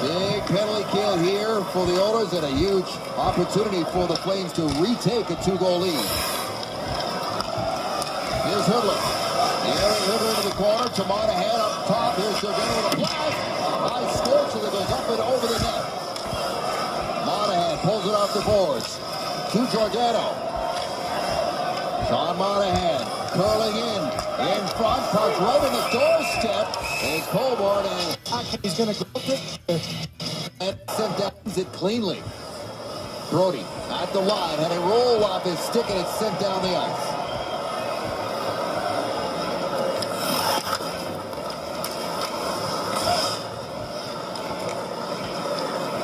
Big penalty kill here for the Oilers, and a huge opportunity for the Flames to retake a 2-goal lead. Here's Hudler. Aaron Hudler into the corner to Monahan up top. Here's Giordano with a blast. A high scorch that goes up and over the net. Monahan pulls it off the boards to Giordano. Sean Monahan curling in front, puck right on the doorstep. Is Colborne, and He's going to go and sent down it cleanly. Brody at the line, had a roll off his stick, and it's sent down the ice.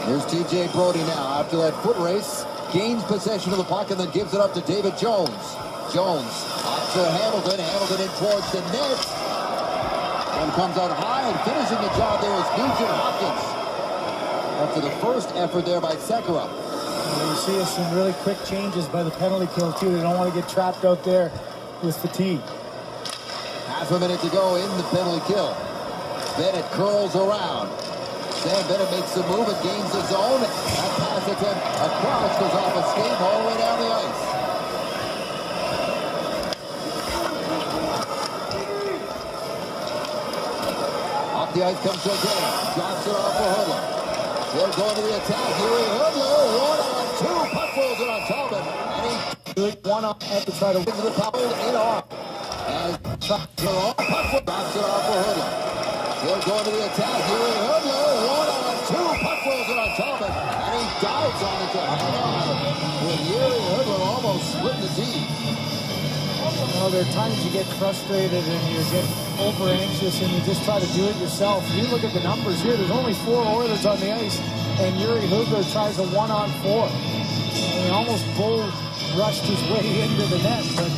Here's TJ Brody now after that foot race. Gains possession of the puck and then gives it up to David Jones. Jones up to Hamilton. Hamilton in towards the net. One comes out high, and finishing the job there is Nugent Hopkins. After the first effort there by Sekera. You see some really quick changes by the penalty kill, too. They don't want to get trapped out there with fatigue. Half a minute to go in the penalty kill. Bennett curls around. Sam Bennett makes the move and gains the zone. That pass attempt across goes off a skate all the way down the ice. Off the ice comes Giordano. Drops it off for Hudler. They're going to the attack. Here is Hudler. 1-on-2. Puck rolls it on Talbot. And he One up at the try to into the power in off. As puck drops it off for Hudler. They're going to the attack. Here is Hudler. 1-on-2. Puck rolls it on Talbot. And he dives on it to head on. With Yuri Hudler almost split the team. Well, there are times you get frustrated and you get over anxious and you just try to do it yourself. You look at the numbers here. There's only 4 Oilers on the ice, and Yuri Hudler tries a 1-on-4. And he almost bull rushed his way into the net, but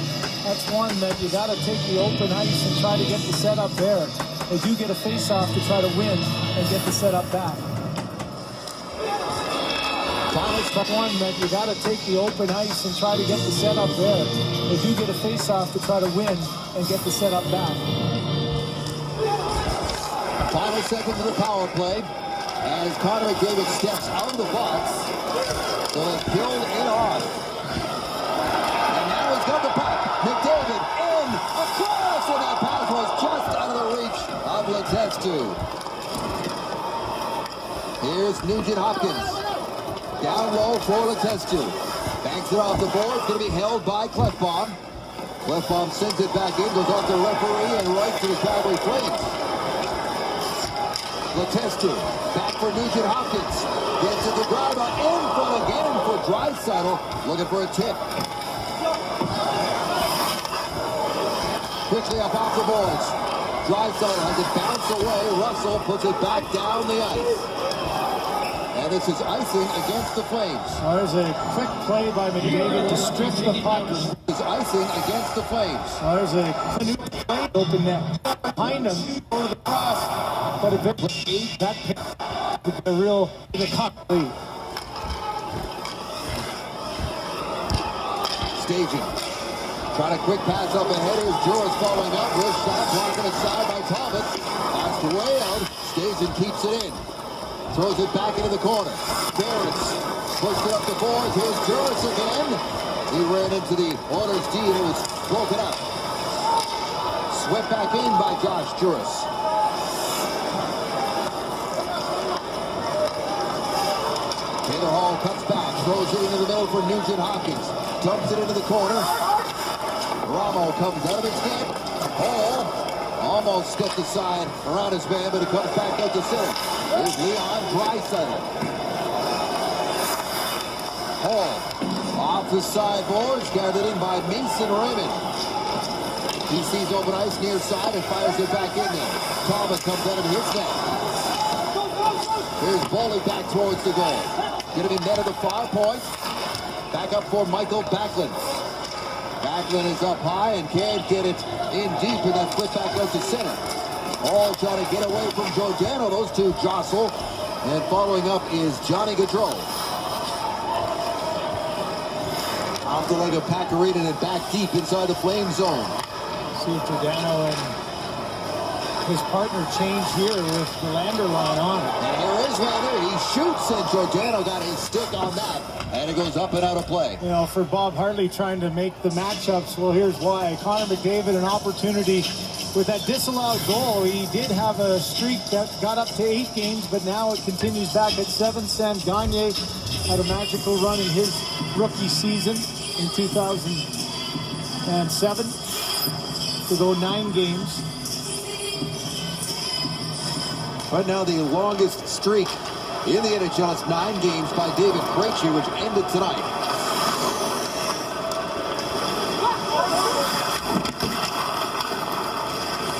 that's one that you got to take the open ice and try to get the setup there. They do get a face-off to try to win and get the setup back. That's one that you got to take the open ice and try to get the setup there. They do get a face-off to try to win and get the setup back. Final seconds of the power play as Connor McDavid steps out of the box. So it's Hill in off. And now he's got the puck. McDavid in, Letestu. Here's Nugent-Hopkins. Down low for Letestu. Banks it off the board. It's going to be held by Clefbaum. Clefbaum sends it back in, goes off the referee, and right to the Calgary Flames. Letestu. Back for Nugent-Hopkins. Gets it to grab in front again for Draisaitl. Looking for a tip. Quickly up off the boards. Draisaitl has it bounce away. Russell puts it back down the ice. And this is icing against the Flames. There's a quick play by McDavid to strip the puck. This is icing against the Flames. There's a play open net behind him over the cross, but eventually that pick the real the cup lead. Staging. Trying a quick pass up ahead. Here's Juris following up. Real shot blocking aside by Thomas. Passed way out. Staging keeps it in. Throws it back into the corner. Barris pushed it up the boards. Here's Juris again. He ran into the Oilers D and it was broken up. Swept back in by Josh Juris. Taylor Hall cuts back. Throws it into the middle for Nugent-Hopkins. Dumps it into the corner. Ramo comes out of its net. Hall almost stepped aside around his man, but it comes back out to center. Here's Leon Draisaitl. Hall off the sideboards, gathered in by Mason Raymond. He sees open ice near side and fires it back in there. Thomas comes out of his net. Here's Boley back towards the goal. Going to be net at the far point. Back up for Michael Backlund. Backlund is up high and can't get it in deep, and then flip back out to center. All trying to get away from Giordano. Those two jostle. And following up is Johnny Gaudreau. Off the leg of Pakarinen and back deep inside the Flame zone. See if Giordano and his partner change here with the Lander line on it. And here is Lander. He shoots, and Giordano got his stick on that. And it goes up and out of play. You know, for Bob Hartley trying to make the matchups, well, here's why. Connor McDavid, an opportunity with that disallowed goal. He did have a streak that got up to 8 games, but now it continues back at 7. Sam Gagner had a magical run in his rookie season in 2007 to go 9 games. Right now, the longest streak in the NHL is 9 games by David Krejci, which ended tonight.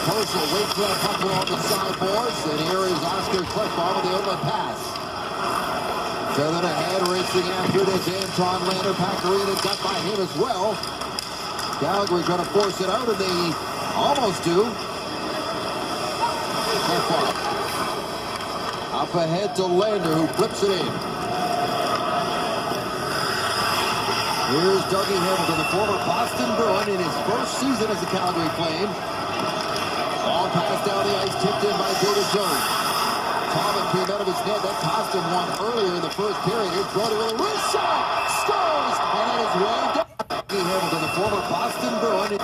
Herschel waits for that puck on the sideboards, and here is Oscar Clefbaum with the outlet pass. Feather ahead, racing after it is Anton Lander. Pakarinen got by him as well. Calgary trying to force it out, and they almost do. Clefbaum. Up ahead to Lander, who flips it in. Here's Dougie Hamilton, the former Boston Bruin, in his first season as a Calgary Flame. All passed down the ice, tipped in by David Jones. Thomas came out of his net. That cost him one earlier in the first period. Here's Brody with a wrist shot. Scores! And that is way down. Dougie Hamilton, the former Boston Bruin.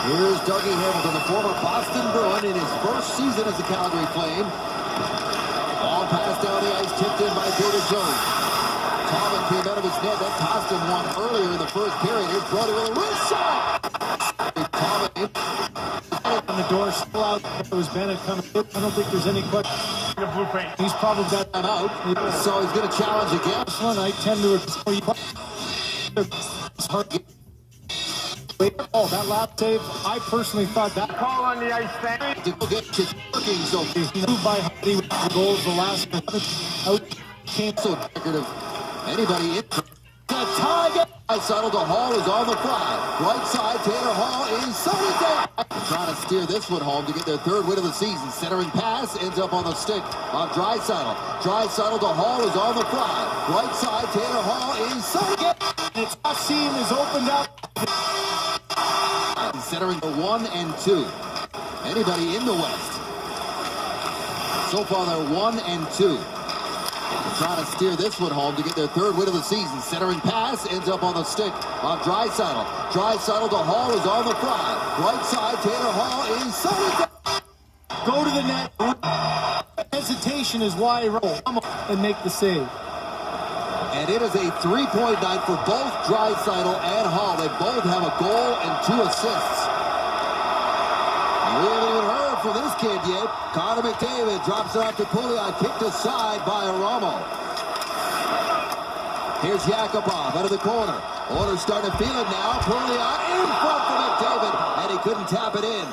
Here's Dougie Hamilton, the former Boston Bruin, in his first season as a Calgary Flame. All passed down the ice, tipped in by David Jones. Thomas came out of his net. That cost him one earlier in the first period. Here's Brody with a wrist shot. Thomas On the door, still out. It was Bennett coming in. I don't think there's any question. The blueprint. He's probably got time out, so he's going to challenge again. this one. I tend to Oh, that lap save, I personally thought that Call on the ice thing. To go get his working, so is moved by Hardy with the goals the last out came so record of anybody in the tie. Draisaitl to Hall is on the fly. Right side, Taylor Hall is sunny down. Trying to steer this one home to get their 3rd win of the season. Centering pass ends up on the stick of Draisaitl. Draisaitl to Hall is on the fly. Right side, Taylor Hall is sunny. its off seam is opened up. Centering the 1 and 2. Anybody in the West? So far, they're 1 and 2. Trying to steer this one home to get their 3rd win of the season. Centering pass ends up on the stick of Draisaitl. Draisaitl to Hall is on the fly. Right side, Taylor Hall is sunny. go to the net. Hesitation is why he roll and make the save. And it is a three-point night for both Draisaitl and Hall. They both have a goal and 2 assists. We haven't even heard from this kid yet. Connor McDavid drops it off to Pouliot, kicked aside by Aramo. Here's Yakupov out of the corner. Oilers starting to feel it now. Pouliot in front for McDavid, and he couldn't tap it in.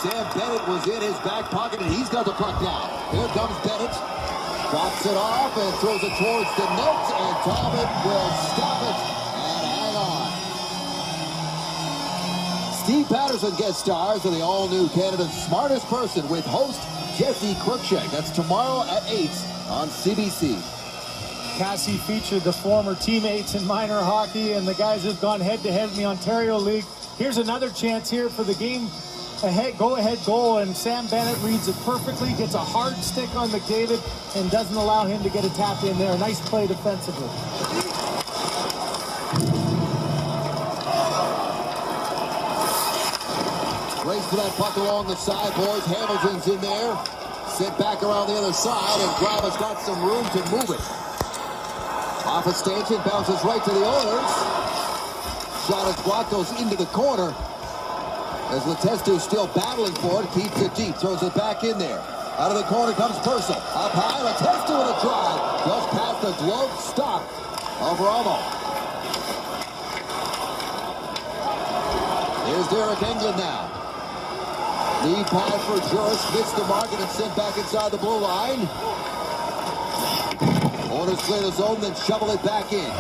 Sam Bennett was in his back pocket, and he's got the puck now. Here comes Bennett. Drops it off and throws it towards the net, and Talbot will stop it and hang on. Steve Patterson guest stars in the all-new Canada's Smartest Person with host Jesse Cruikshank. That's tomorrow at 8 on CBC. Cassie featured the former teammates in minor hockey and the guys who've gone head-to-head in the Ontario League. Here's another chance here for the game. Go-ahead goal, and Sam Bennett reads it perfectly, gets a hard stick on McDavid, and doesn't allow him to get a tap in there. Nice play defensively. Race for that puck along the side, boys. Hamilton's in there. Sent back around the other side, and Gravis got some room to move it. Off a stanchion, bounces right to the Oilers. Shot as block goes into the corner. As Letestu still battling for it, keeps it deep, throws it back in there. Out of the corner comes Purcell. Up high, Letestu with a drive. Just past the glove stop of Ramo. Here's Derek Englund now. Lead pass for Juris, missed the market and sent back inside the blue line. Oilers clear the zone, then shovel it back in.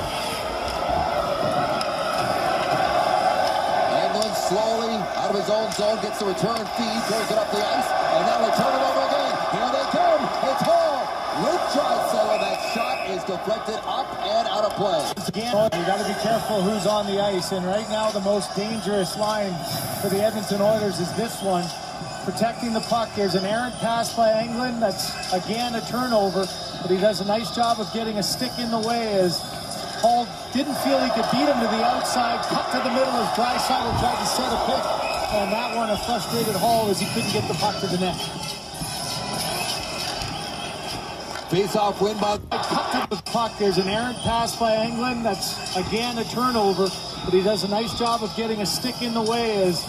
Slowly, out of his own zone, gets the return feed, throws it up the ice, and now they turn it over again. Here they come. It's Hall. With Draisaitl, that shot is deflected up and out of play. Again, you got to be careful who's on the ice, and right now the most dangerous line for the Edmonton Oilers is this one. Protecting the puck. There's an errant pass by Englund. That's, again, a turnover, but he does a nice job of getting a stick in the way as Hall didn't feel he could beat him to the outside, cut to the middle as Draisaitl tried to set a pick, and that one a frustrated Hall as he couldn't get the puck to the net. Face-off win by... Cut to the puck. There's an errant pass by Englund. That's, again, a turnover, but he does a nice job of getting a stick in the way as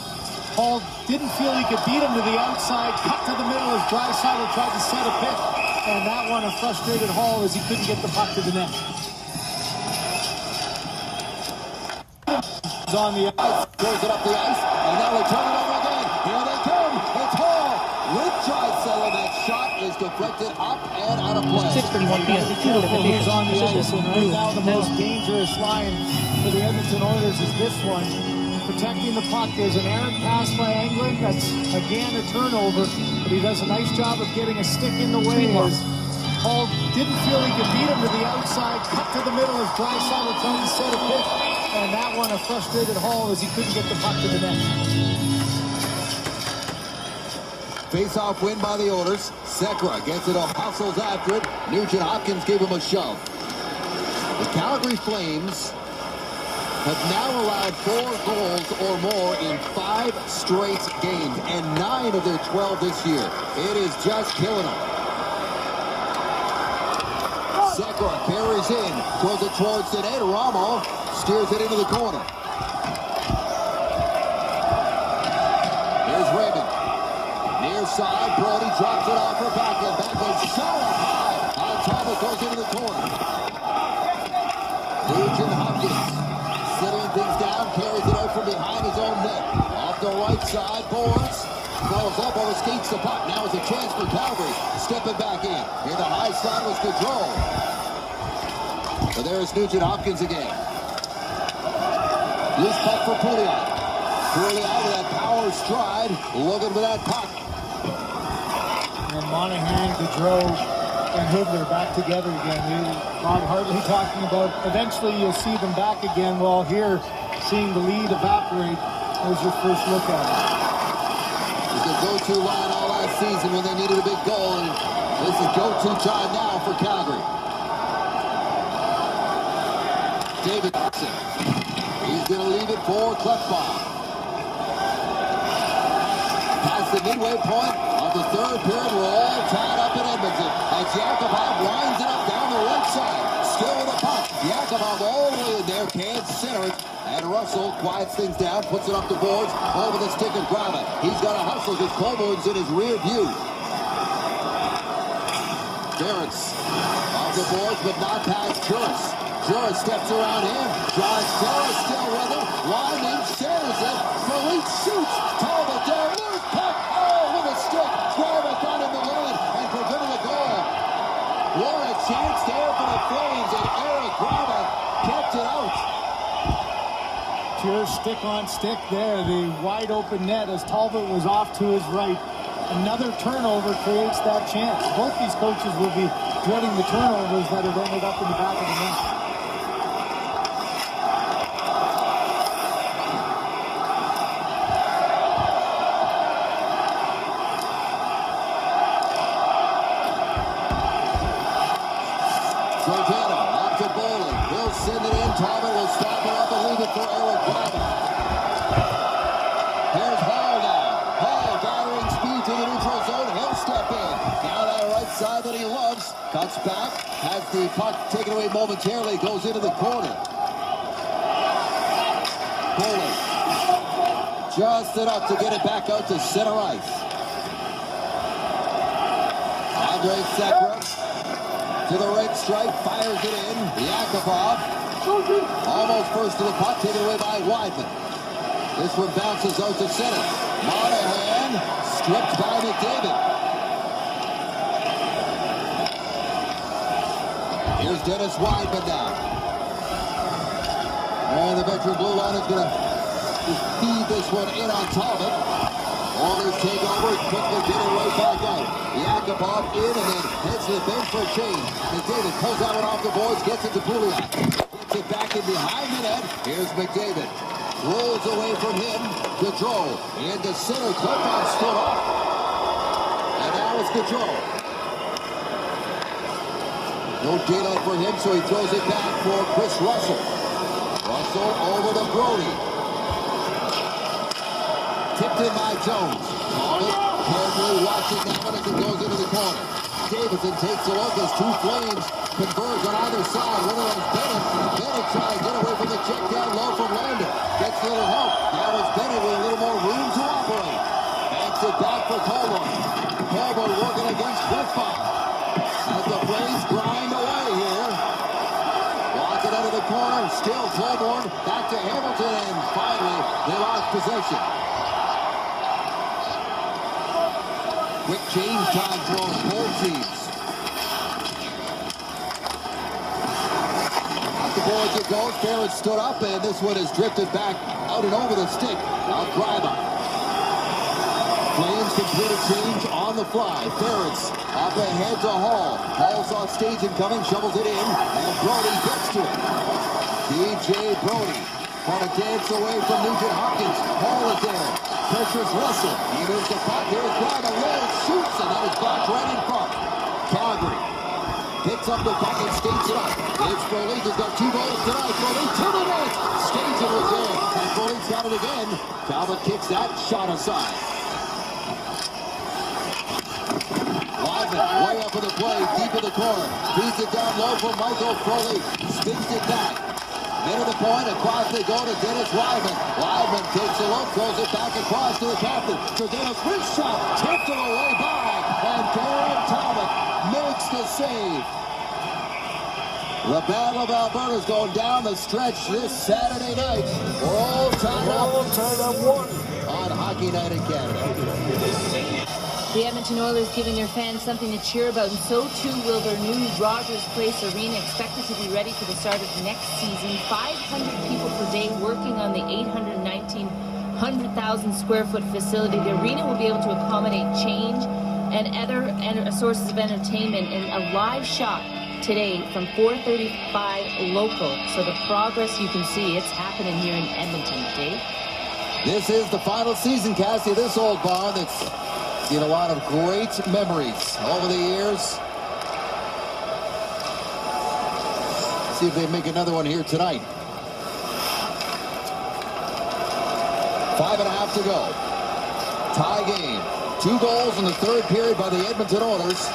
Hall didn't feel he could beat him to the outside, cut to the middle as Draisaitl tried to set a pick, and that one a frustrated Hall as he couldn't get the puck to the net. On the ice, throws it up the ice, and now they turn it over again. Here they come. It's Hall with Draisaitl. That shot is deflected up and out of play. 6:31 p.m. Who's on the ice, and right now the most dangerous line for the Edmonton Oilers is this one. Protecting the puck. There's an errant pass by Englund. That's, again, a turnover, but he does a nice job of getting a stick in the way as Hall didn't feel he could beat him to the outside, cut to the middle as Draisaitl tried to set a pick. And that one a frustrated Hall as he couldn't get the puck to the net. Face-off win by the Oilers. Sekera gets it up, hustles after it. Nugent Hopkins gave him a shove. The Calgary Flames have now allowed 4 goals or more in 5 straight games, and 9 of their 12 this year. It is just killing them. Sekera carries in, throws it towards the net. Ramo steers it into the corner. Here's Raymond. Near side, Brody drops it off her backhand. Backhand shot up high. On top, it goes into the corner. Nugent Hopkins sitting things down, carries it out from behind his own net. Off the right side, boards. Throws up, overskates the puck. Now is a chance for Calgary. Stepping back in. Here the high slide was Gaudreau. But there's Nugent Hopkins again. Loose puck for Pouliot. Pouliot with that power stride, looking for that puck. And Monahan, Gaudreau, and Hubler back together again. Bob Hartley talking about eventually you'll see them back again. Well, here, seeing the lead evaporate was your first look at it. It was the go-to line all last season when they needed a big goal, and this is go-to time now for Calgary. Davidson. He's going to leave it for Klefbom. Past the midway point of the third period. We're all tied up in Edmonton as Yakupov winds it up down the right side. Still with the puck. Yakupov all the way in there. Can't center it. And Russell quiets things down, puts it up the boards, over the stick and grab it. He's got to hustle because Colburn's in his rear view. Barrett's off the boards, but not past Juris. Juris steps around him. Josh Ferris still with him. Winding, centers it. Philippe shoots. Talbot down. Loose puck. Oh, with a stick. Talbot got in the lane and prevented a goal. What a chance there for the Flames, and Eric Graba kept it out. Pure stick on stick there. The wide open net as Talbot was off to his right. Another turnover creates that chance. Both these coaches will be dreading the turnovers that have ended up in the back of the net. Giordano off to Bowling. He'll send it in. Talbot will stop it up and leave it for Eric Graba. Here's Hall now. Hall gathering speed to the neutral zone. He'll step in. Down that right side that he loves. Cuts back. Has the puck taken away momentarily. Goes into the corner. Bowling. Just enough to get it back out to center ice. Andre Sekera to the right stripe, fires it in. Yakupov almost first to the puck, taken away by Weidman. This one bounces out to center. Monahan stripped by McDavid. Here's Dennis Weidman now. And the veteran blue line is going to feed this one in on Talbot. Oilers take over, quickly get it right back out. Yakupov in and then heads to the bench for a change. McDavid pulls that one off the boards, gets it to Pouliot. Gets it back in behind the net. Here's McDavid. Rolls away from him. Gaudreau into center. Klefbom stood up. And now it's Gaudreau. No daylight for him, so he throws it back for Chris Russell. Russell over to Brody. Tipped in by Jones. Carefully watching that one as it goes into the corner. Davidson takes a look as two Flames converge on either side. One of them's Bennett. Bennett trying to get away from the check down low from Lander. Gets a little help. Now it's Bennett with a little more room to operate. Backs it back for Colborne. Colborne working against Klefbom. As the Flames grind away here. Walk it out of the corner. Still Colborne. Back to Hamilton. And finally, they lost possession. Quick change time for both teams. Up the boards it goes. Ferris stood up, and this one is drifted back out and over the stick. Now Graba. Flames complete a change on the fly. Ferris up ahead to Hall. Hall's on stage and coming, shovels it in, and Brody gets to it. DJ Brody on a dance away from Nugent-Hopkins. Hall is there. Pressures Russell. He moves the puck. Here's Graba. Rolls, shoots, and that is blocked right in front. Calgary picks up the puck and skates it up. It's Foley. He's got 2 goals tonight. Foley to the net. Skates it was there. And Foley's got it again. Talbot kicks that shot aside. Weidman way up in the play. Deep in the corner. Beats it down low for Michael Foley. Spins it back. Into the point, across they go to Dennis Weidman. Weidman takes a look, throws it back across to the captain. Dennis, wrist shot, tipped it away by, and Darren Talbot makes the save. The Battle of Alberta's going down the stretch this Saturday night. We're all tied up on Hockey Night in Canada. The Edmonton Oilers giving their fans something to cheer about, and so too will their new Rogers Place Arena, expected to be ready for the start of next season. 500 people per day working on the 100,000 square foot facility. The arena will be able to accommodate change and other sources of entertainment, and a live shot today from 4:35 local. So the progress you can see, it's happening here in Edmonton, Dave. This is the final season, Cassie, of this old barn that's seen a lot of great memories over the years. See if they make another one here tonight. 5.5 to go. Tie game. 2 goals in the third period by the Edmonton Oilers.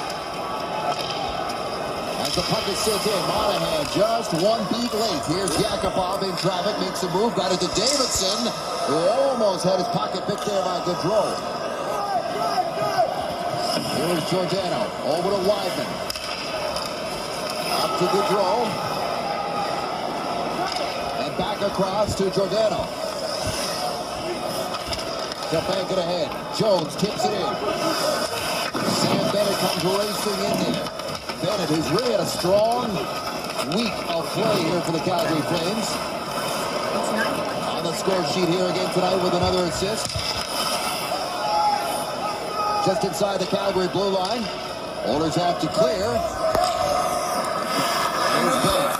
As the puck is sent in, Monahan just one beat late. Here's Yakupov in traffic, makes a move, got it to Davidson, who almost had his pocket picked there by Gaudreau. Here's Giordano, over to Weidman. Up to Gaudreau. And back across to Giordano. They'll bank it ahead. Jones tips it in. Sam Bennett comes racing in there. Bennett, who's really had a strong week of play here for the Calgary Flames. On the score sheet here again tonight with another assist. Just inside the Calgary blue line. Oilers have to clear. Here's Bennett.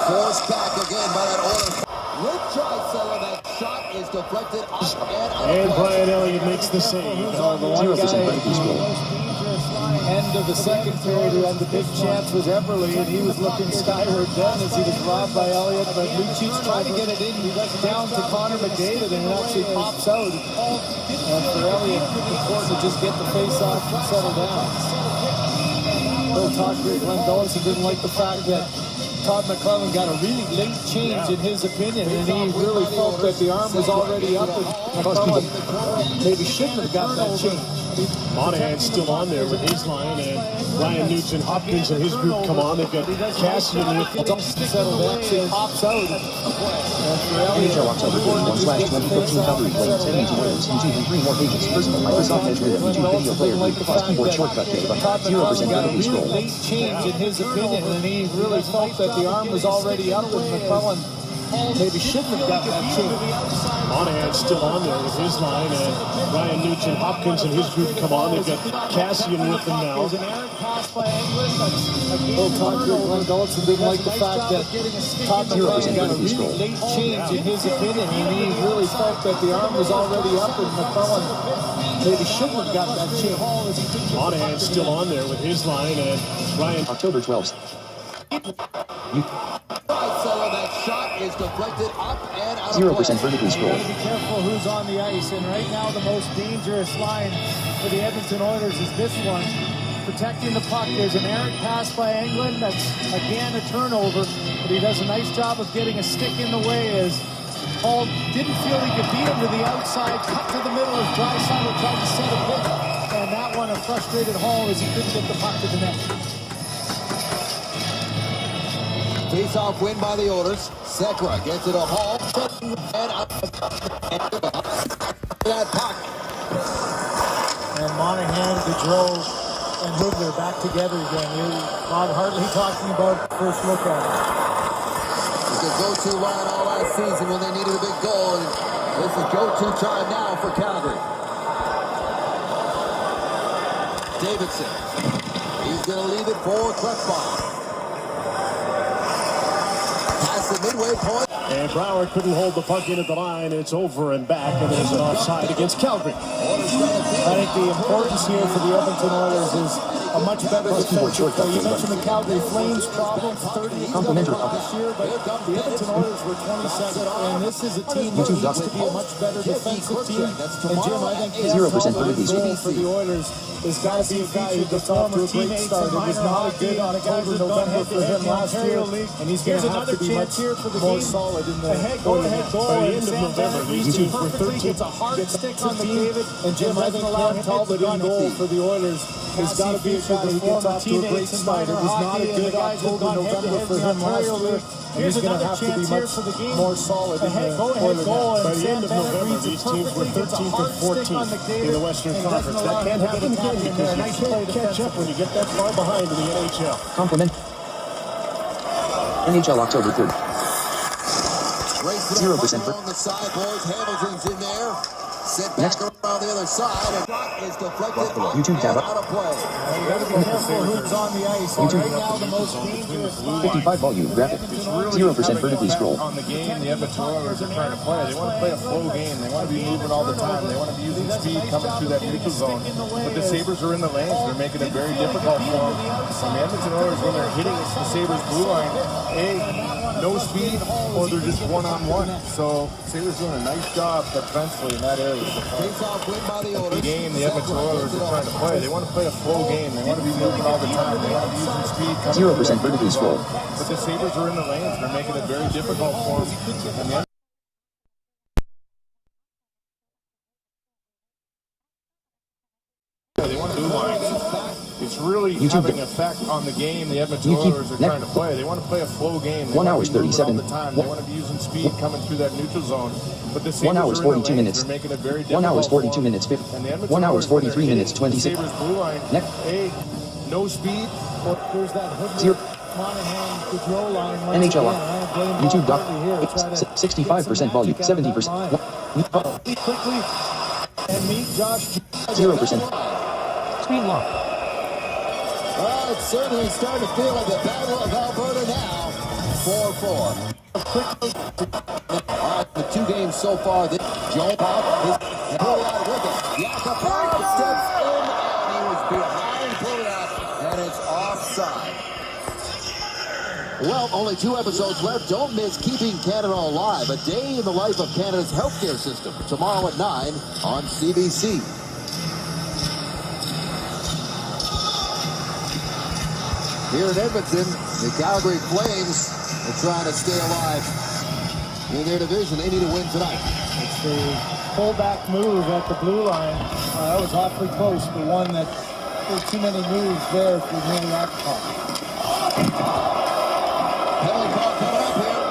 Forced back again by that Oilers. With Draisaitl, that shot is deflected up and out. And Brian Elliott makes the save. The one guy in the end of the second period who had the big chance was Eberle, and he was looking skyward then as he was robbed by Elliott. But Lucic tried to get it in down to Connor McDavid, and it actually pops out. And for Elliott, it's important to just get the face off and settle down. Bill talked to Glenn Dawson, didn't like the fact that Todd McClellan got a really late change in his opinion, and he really felt that the arm was already up, and McClellan maybe shouldn't have got that change. Monahan's still on there with his line, and Ryan Nugent-Hopkins and his group come on. They've got Cassian with settled down, it pops out. NHL October 31/2015 Calgary Flames Edmonton Oilers YouTube and 3 more pages. Personal Microsoft Edge with YouTube video player with the keyboard shortcut J button. 0% vertically scroll. Late change in his opinion, and he really felt that the arm was already up, and McClellan maybe shouldn't have got that change. Monahan's still on there with his line, and Ryan Nugent-Hopkins and his group come on. They've got Cassian with them now. There's an errant pass by English. Bill talked to Glenn Dawson, didn't like the fact that Todd McClellan got a really late change in his opinion, and he really felt that the arm was already up, and McClellan maybe shouldn't have got that change. Monahan's still on there with his line, and Ryan. October 12th. That shot is deflected up and out. 0% vertically scroll. You got to be careful who's on the ice, and right now the most dangerous line for the Edmonton Oilers is this one. Protecting the puck. There's an errant pass by Englund. That's again a turnover, but he does a nice job of getting a stick in the way as Paul didn't feel he could beat him to the outside. Cut to the middle as Draisaitl tried to set a pick, and that one a frustrated Hall as he couldn't get the puck to the net. Face-off win by the Oilers. Sekera gets it a Hall. And up. That puck. And Monahan, Gaudreau, and Hubler back together again. Bob Hartley talking about first look at it. It's a go-to line all last season when they needed a big goal. And this is go-to time now for Calgary. Davidson. He's going to leave it for Klefbom. The midway point. And Brouwer couldn't hold the puck in at the line. It's over and back, and there's an offside against Calgary. I think the importance here for the Edmonton Oilers is a much better defensive play. You mentioned the Calgary Flames problem, 30 Complimentary this year, but the Edmonton Oilers were 27th, and this is a team that needs to be a much better defensive team. And Jim, I think 0% vertically goal for the Oilers has got to be a guy who gets off to a great start. It was not a good October, November for him last year, and he's going to have to be much more solid in the Go-ahead goal by the end of November. These teams were 13th. It's a hard stick on McDavid, and Jim, I think Cam Talbot in goal for the Oilers has got to be a guy who gets off to a great start. It was not a good October, November for him last year, and he's going to have to be much more solid in the Oilers. By the end of November, these teams were 13th and 14th in the Western Conference. That can't happen again because you can't catch up when you get that far behind in the NHL. Compliment. NHL October 3rd. 0% on the side, boys. Hamilton's in there. Sent back around the other side, and shot is deflected YouTube tab out of play. You got to be careful who's on the ice. Right now, the most dangerous 55 volume graphic. 0% vertically scroll. On the game, the Edmonton Oilers are trying to play. They want to play a flow game. They want to be moving all the time. They want to be using speed coming through that neutral zone. But the Sabres are in the lanes. They're making it very difficult for them. And the Edmonton Oilers, when they're hitting the Sabres blue line, no speed, or they're just one-on-one. So Sabres doing a nice job defensively in that area. Face-off win by the Oilers. The game the Edmonton Oilers are trying to play. They want to play a flow game. They want to be moving all the time. They want to be using speed. 0% vertically scroll. But the Sabres are in the lanes. They're making it very difficult for them. And the they want to do lines. It's really having an effect on the game the Edmonton Oilers are trying to play. They want to play a flow game. They 1 hour 37. all the time. They want to be using speed coming through that neutral zone. But the 1 hour 42 minutes. They're making it very 1 hour 42 minutes. 1 hour 43 minutes 26. Sabres blue line. No speed. There's that hood. Zero. Monahan, Gaudreau line. NHL. YouTube. 65% volume. 70%. Quickly and meet Josh. 0%. Screen lock. Well, it's certainly starting to feel like the Battle of Alberta now. 4-4. All right, the 2 games so far. Joe Pop is pulled out with it. Yakupov steps in, and he was behind Pouliot, and it's offside. Well, only 2 episodes left. Don't miss Keeping Canada Alive, a day in the life of Canada's healthcare system. Tomorrow at 9 on CBC. Here in Edmonton, the Calgary Flames are trying to stay alive in their division. They need to win tonight. It's the pullback move at the blue line. That was awfully close, but one that there's too many moves there for nearly occupied. Penalty call coming up here.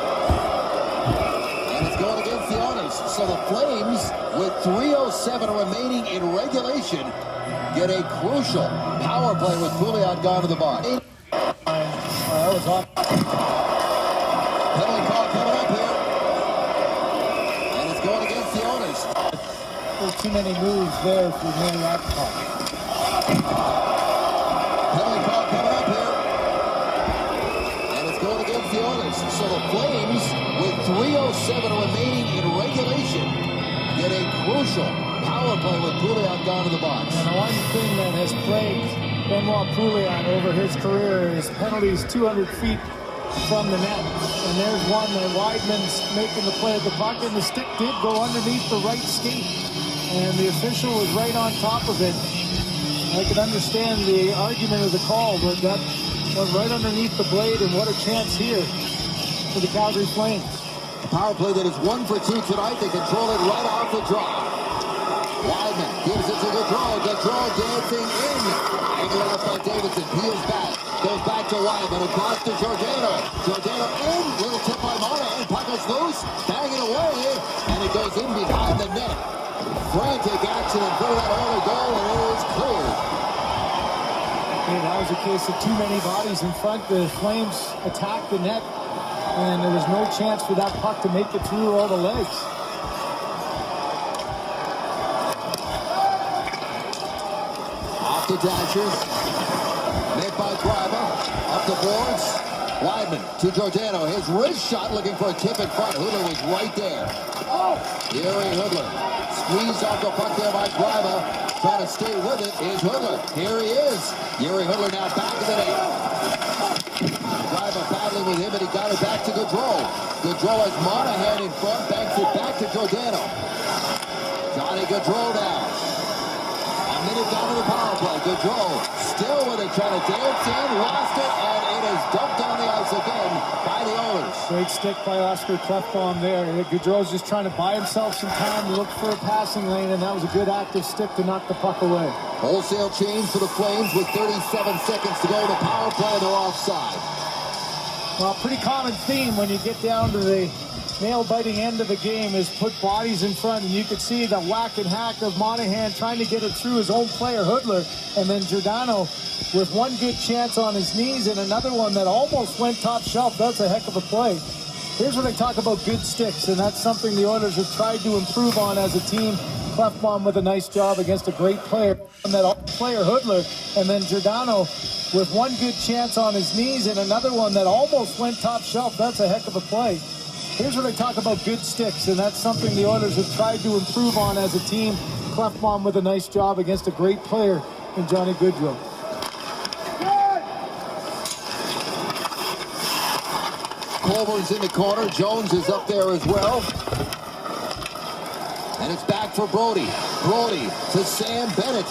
And it's going against the Oilers. So the Flames, with 3:07 remaining in regulation, get a crucial power play with Pouliot gone to the box. That was off. Penalty call coming up here. And it's going against the Oilers. There's too many moves there for nearly occupied. Penalty call coming up here. And it's going against the Oilers. So the Flames, with 3:07 remaining in regulation, get a crucial power play with Pouliot gone to the box. And the one thing that has plagued Benoit Pouliot over his career is penalties 200 feet from the net. And there's one that Weidman's making the play at the puck, and the stick did go underneath the right skate. And the official was right on top of it. I can understand the argument of the call, but that went right underneath the blade, and what a chance here for the Calgary Flames. A power play that is 1 for 2 tonight. They control it right off the draw. Weidman gives it to Gaudreau. Gaudreau dancing in. Angled up by Davidson. Peels back. Goes back to Weidman. Across to Giordano. Giordano in. Little tip by Monahan. Puck is loose. Bang it away. And it goes in behind the net. Frantic action in front of that Oiler goal. And it is cleared. Yeah, that was a case of too many bodies in front. The Flames attacked the net, and there was no chance for that puck to make it through all the legs. Off the dashers. Met by Greiber. Up the boards. Weidman to Giordano. His wrist shot looking for a tip in front. Hudler was right there. Gary Hudler. Squeezed off the puck there by Greiber. Trying to stay with it is Hudler. Here he is. Gary Hudler now back in the net. Greiber battling with him, and he got it back to Gaudreau. Gaudreau has Monahan in front. Banks it back to Giordano. Johnny Gaudreau now. A minute down to the power play. Gaudreau still with it, trying to dance in. Lost it, and it is dumped on the ice again by the Oilers. Great stick by Oscar Klefbom there. Gaudreau's just trying to buy himself some time to look for a passing lane, and that was a good active stick to knock the puck away. Wholesale change for the Flames with 37 seconds to go. The power play, they're offside. Well, pretty common theme when you get down to the nail-biting end of the game is put bodies in front, and you could see the whack and hack of Monahan trying to get it through his own player, Hudler, and then Giordano with one good chance on his knees and another one that almost went top shelf. That's a heck of a play. Here's where they talk about good sticks, and that's something the Oilers have tried to improve on as a team. Clefbaum with a nice job against a great player. And that player, Hoodler, and then Giordano with one good chance on his knees and another one that almost went top shelf. That's a heck of a play. Here's where they talk about good sticks, and that's something the Oilers have tried to improve on as a team. Clefbaum with a nice job against a great player in Johnny Gaudreau. Colburn's in the corner. Jones is up there as well. And it's back for Brody. Brody to Sam Bennett.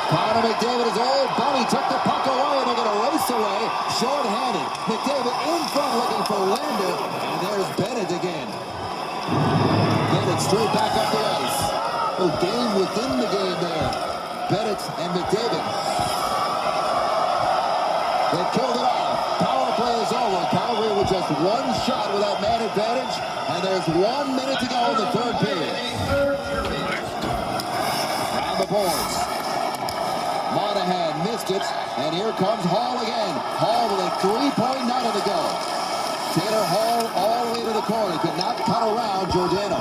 Connor McDavid is old. Bunny took the puck away, and they're going to race away. Short-handed. McDavid in front looking for Lander. And there's Bennett again. Bennett straight back up the ice. Oh, game within the game there. Bennett and McDavid. They killed it off. Power play is over. Calgary with just one shot with that man advantage. And there's 1 minute to go in the third period. Around the boards. Monahan missed it. And here comes Hall again. Hall with a 3.9 to go. Taylor Hall all the way to the corner. Could not cut around Giordano.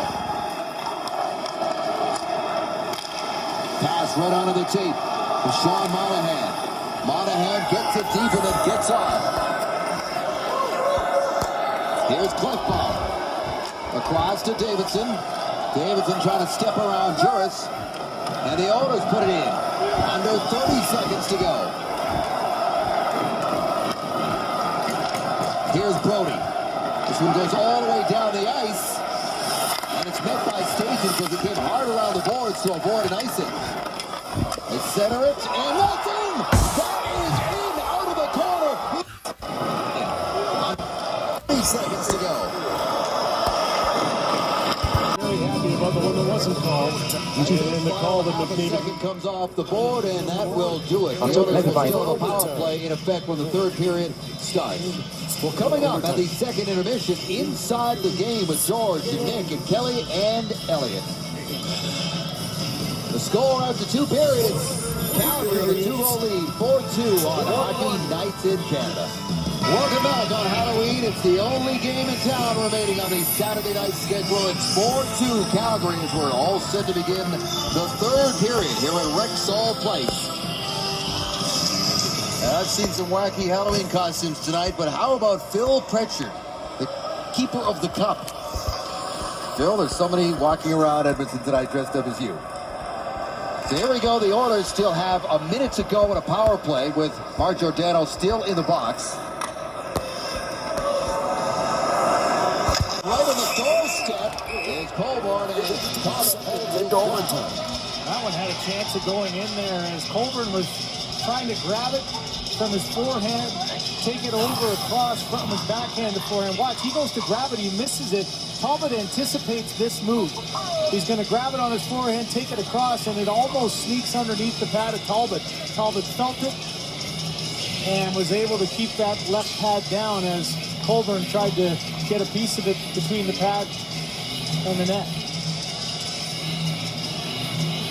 Pass right onto the tape to Sean Monahan. Monahan gets it deep and then gets off. Here's Clefbaum. Across to Davidson. Davidson trying to step around Juris. And the Oilers put it in. Under 30 seconds to go. Here's Brody. This one goes all the way down the ice. And it's met by Stajan because it came hard around the boards to avoid an icing. They center it, and that's in! That is in out of the corner! 30 seconds to go. Very happy about the one that wasn't called. And the call that McDavid... Second comes off the board, and that will do it. The Oilers will still have a power play in effect when the third period starts. Well, coming up at the second intermission, inside the game with George and Nick and Kelly and Elliott. The score after 2 periods. Calgary with a 2-0 lead, 4-2 on Hockey Nights in Canada. Welcome back on Halloween. It's the only game in town remaining on the Saturday night schedule. It's 4-2 Calgary as we're all set to begin the third period here at Rexall Place. I've seen some wacky Halloween costumes tonight, but how about Phil Pritchard, the keeper of the cup? Phil, there's somebody walking around Edmonton tonight dressed up as you. So here we go. The Oilers still have a minute to go in a power play with Mark Giordano still in the box. Right on the doorstep is Colborne and tossed into Edmonton. That one had a chance of going in there as Colburn was trying to grab it from his forehand, take it over across from his backhand to forehand. Watch, he goes to grab it, he misses it. Talbot anticipates this move. He's going to grab it on his forehand, take it across, and it almost sneaks underneath the pad of Talbot. Talbot felt it and was able to keep that left pad down as Colburn tried to get a piece of it between the pad and the net.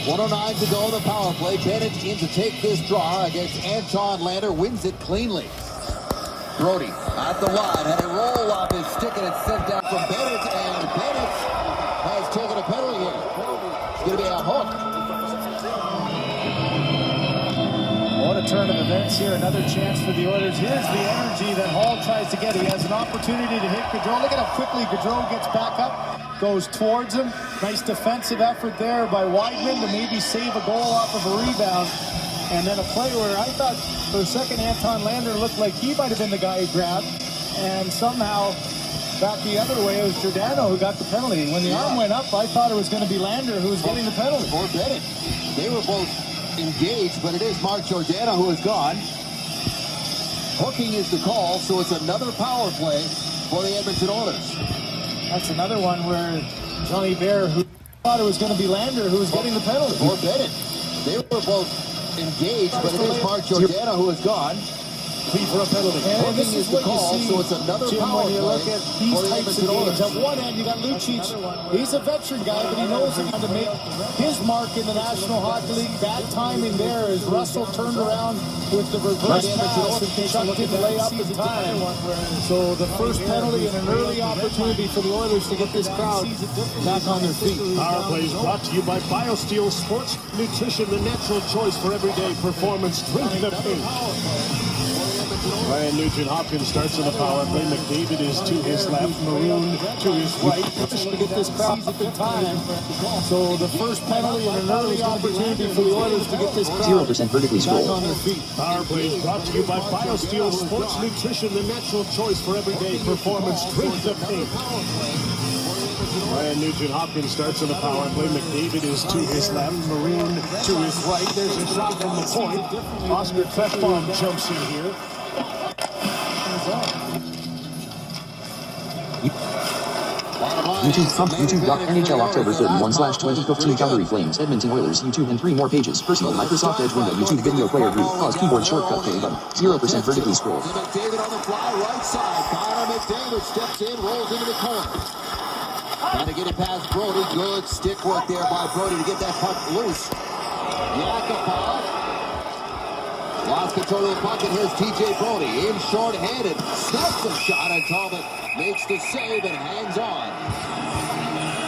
1:09 to go in the power play. Bennett in to take this draw against Anton Lander. Wins it cleanly. Brody at the line. Had a roll off his stick and it's sent down from Bennett. And Bennett has taken a penalty here. It's going to be a hook. What a turn of events here. Another chance for the Oilers. Here's the energy that Hall tries to get. He has an opportunity to hit Gaudreau. Look at how quickly Gaudreau gets back up. Goes towards him. Nice defensive effort there by Weidman to maybe save a goal off of a rebound. And then a play where I thought for a second Anton Lander looked like he might have been the guy who grabbed. And somehow back the other way, it was Giordano who got the penalty. When the arm went up, I thought it was going to be Lander who was getting the penalty. Or Bennett. They were both engaged, but it is Mark Giordano who is gone. Hooking is the call, so it's another power play for the Edmonton Oilers. That's another one where Johnny Bear, who thought it was going to be Lander, who was getting the penalty. Or Bennett. They were both engaged, but it is Mark Giordano who is gone. For a penalty. And this is the what call, you see, so it's another Jim, power when you play look at these types of games. At one end, you got Lucic. He's a veteran guy, but he knows how to make his mark in the National Hockey League. Bad timing there as Russell turned around with the reverse pass, and Kachuk didn't lay up in time. So the first penalty and an early opportunity for the Oilers to get this crowd back on their feet. Power plays brought to you by BioSteel Sports Nutrition, the natural choice for everyday performance. Drink the pain. Ryan Nugent-Hopkins starts in the power play. McDavid is to his left, Maroon to his right. To get this crowd at the time. So the first penalty and an early opportunity for the Oilers to get this crowd 0% vertically back scroll. on their feet. Power plays brought to you by BioSteel Sports Nutrition, the natural choice for everyday performance. Drink the pain. Ryan Nugent-Hopkins starts in the power play. McDavid is to his left, Maroon to his right. There's a shot from the point. Oscar Klefbom jumps in here. YouTube.NHL October 31/2015 Calgary Flames Edmonton Oilers YouTube and 3 more pages. Personal Microsoft Edge window YouTube video player group. Pause keyboard shortcut K button. 0% vertically scroll. McDavid on the fly, right side. Connor McDavid steps in, rolls into the corner. Trying to get it past Brody. Good stick work there by Brody to get that puck loose. Yakupov lost control of the puck, and here's TJ Brody in short-handed. Snaps a shot, and Talbot makes the save and hangs on.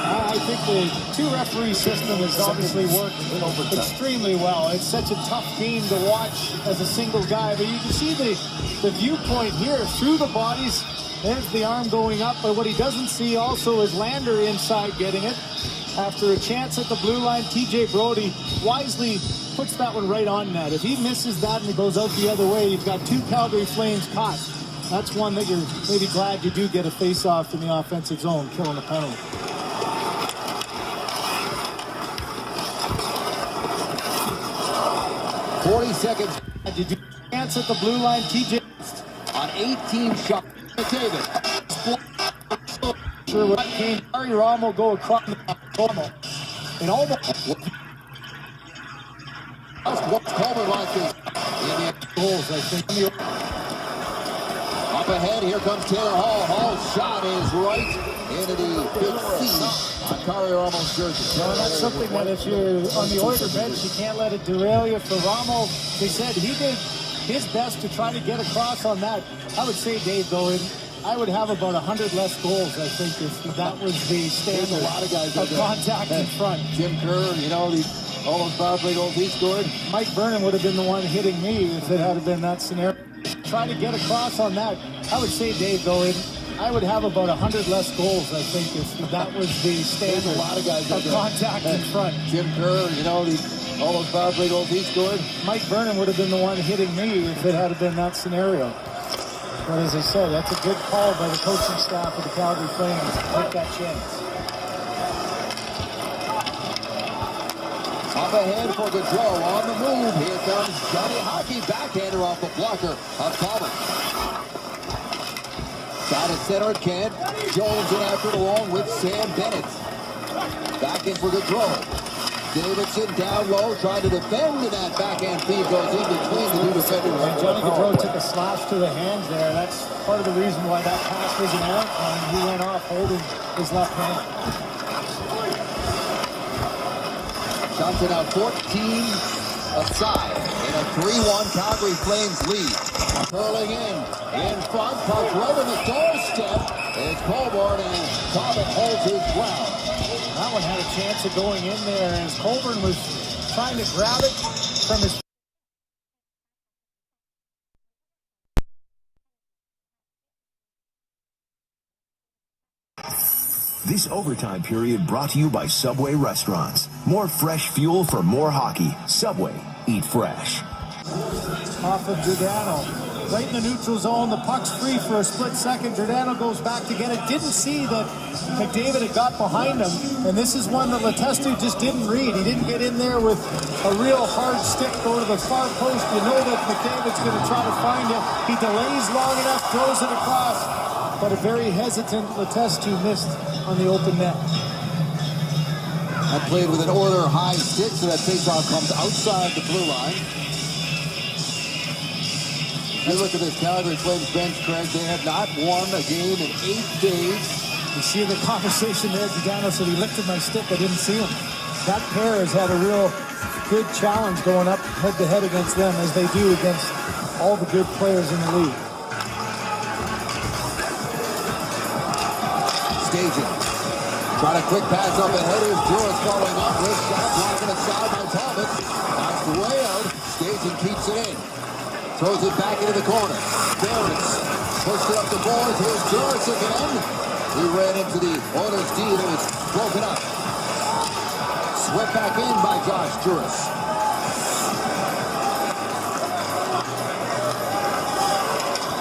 I think the two-referee system has obviously worked extremely well. It's such a tough game to watch as a single guy, but you can see the viewpoint here through the bodies. There's the arm going up, but what he doesn't see also is Lander inside getting it. After a chance at the blue line, TJ Brody wisely puts that one right on net. If he misses that and it goes out the other way, you've got 2 Calgary Flames caught. That's one that you're maybe glad you do get a face-off in the offensive zone, killing a penalty. .40 seconds. Did you chance at the blue line, TJ? On 18 shots. McDavid. Sure what came. Harry Rommel go across the Rommel. And almost. What Coleman wants is in the goals, I think. Up ahead, here comes Taylor Hall. Hall's shot is right into the big C on Harry Rommel's jersey. Well, that's something that if you're on the Oilers bench, you can't let it derail you. For Rommel, they said he did his best to try to get across on that. I would say, Dave, though, I would have about 100 less goals, I think, if that was the standard. There's a lot of guys of contact in front. Jim Kerr, you know, all those power play goals he scored. Mike Vernon would have been the one hitting me if it had been that scenario. Try to get across on that. I would say, Dave, though, I would have about 100 less goals, I think, if that was the standard. There's a lot of guys of contact in front. Jim Kerr, you know, all those power play goals he scored. Mike Vernon would have been the one hitting me if it had been that scenario. But as I said, that's a good call by the coaching staff of the Calgary Flames to take that chance. Up ahead for Gaudreau on the move. Here comes Johnny Hockey, backhander off the blocker of Talbot. Shot at center, Kent. Jones in after it along with Sam Bennett. Back in for Gaudreau. Davidson down low, trying to defend, and that backhand feed goes in between the 2 defenders. And Johnny Gaudreau took a slash to the hands there. That's part of the reason why that pass was an errant, and he went off holding his left hand. Shots are now 14 aside in a 3-1 Calgary Flames lead. Curling in front, puck right on the doorstep. It's Colborne, and Talbot holds his ground. That one had a chance of going in there as Colborne was trying to grab it from his... This overtime period brought to you by Subway Restaurants. More fresh fuel for more hockey. Subway. Eat fresh. Off of Giordano. Right in the neutral zone. The puck's free for a split second. Giordano goes back to get it. Didn't see that McDavid had got behind him. And this is one that Letestu just didn't read. He didn't get in there with a real hard stick, go to the far post. You know that McDavid's going to try to find it. He delays long enough, throws it across. But a very hesitant Letestu missed on the open net. That played with an Oiler high stick, so that faceoff comes outside the blue line. You look at this Calgary Flames bench, Craig. They have not won a game in 8 days. You see the conversation there. Giordano said he lifted my stick. I didn't see him. That pair has had a real good challenge going up head-to-head against them, as they do against all the good players in the league. Staging. Trying a quick pass up ahead. Here's Juris following up. This shot blocking aside by Thomas. Knocked way out. Staging keeps it in. Throws it back into the corner. Barris pushed it up the boards. Here's Juris again. He ran into the Oilers D and it was broken up. Swept back in by Josh Juris.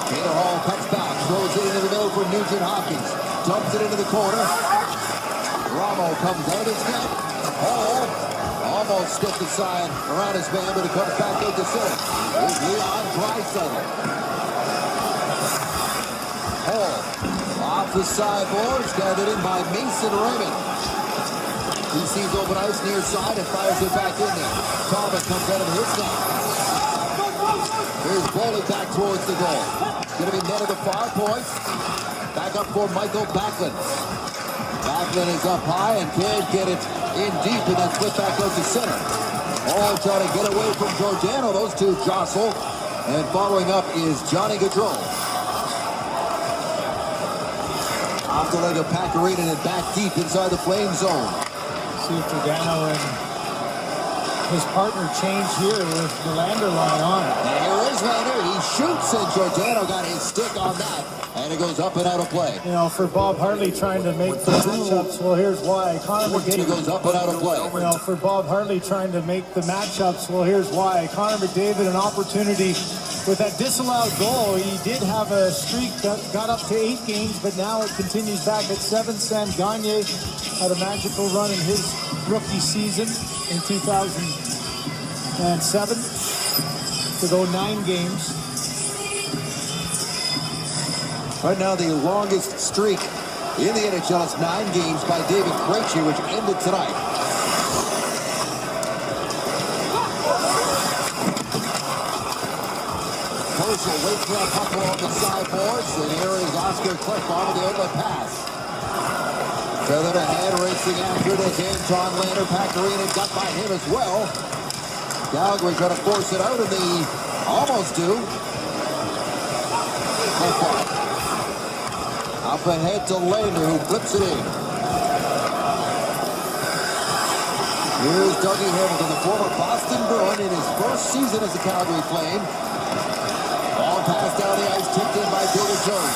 Taylor Hall cuts back. Throws it into the middle for Nugent Hopkins. Dumps it into the corner. Ramo comes out of his net. Hall almost stepped aside around his man, but it comes back into center. Here's Leon Draisaitl. Hall off the sideboards, gathered in by Mason Raymond. He sees open ice near side and fires it back in there. Thomas comes out of his net. Here's Boley back towards the goal. Going to be net of the far points. Back up for Michael Backlund. Backlund is up high and can't get it in deep, and then flip back out to center. All trying to get away from Giordano. Those two jostle. And following up is Johnny Gaudreau. Off the leg of Pakarinen and back deep inside the flame zone. See if Giordano and his partner change here with the Lander line on. And here is Lander. He shoots, and Giordano got his stick on that. And it goes up and out of play. You know, for Bob Hartley trying to make the matchups, well, here's why. Connor McDavid goes up and out of play. You know, for Bob Hartley trying to make the matchups, well, here's why. Connor McDavid, an opportunity with that disallowed goal. He did have a streak that got up to 8 games, but now it continues back at 7. Sam Gagner had a magical run in his rookie season in 2007 to go 9 games. Right now, the longest streak in the NHL is 9 games by David Krejci, which ended tonight. Purcell waits for a puck along the sideboards, and here is Oscar Klefbom with the outlet pass. Feathered ahead, racing after it is Anton Lander. Pakarinen got by him as well. Calgary trying to force it out, and they almost do. Klefbom. Up ahead to Lander, who flips it in. Here's Dougie Hamilton, the former Boston Bruin, in his first season as a Calgary Flame. Ball passed down the ice, tipped in by David Jones.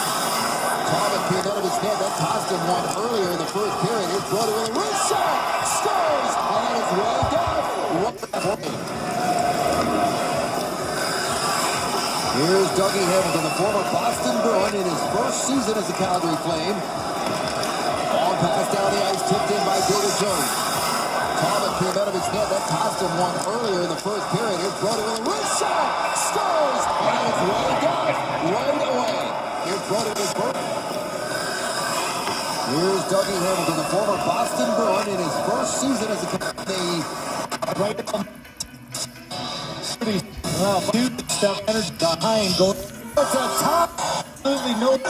Thomas came out of his net. That tossed him one earlier in the first period. Here's Brody with a wrist shot. Scores! And it's way down. Here's Dougie Hamilton, the former Boston Bruin, in his first season as a Calgary Flame. Ball passed down the ice, tipped in by David Jones. Thomas came out of his net. That tossed him one earlier in the first period. Here's Brody with a wrist shot. Scores! And it's way down. Right away. Here's Brody with a Here's Dougie Hamilton, the former Boston Bruin, in his first season as a Calgary. Well, 2-step energy behind going. It's a top. Absolutely no.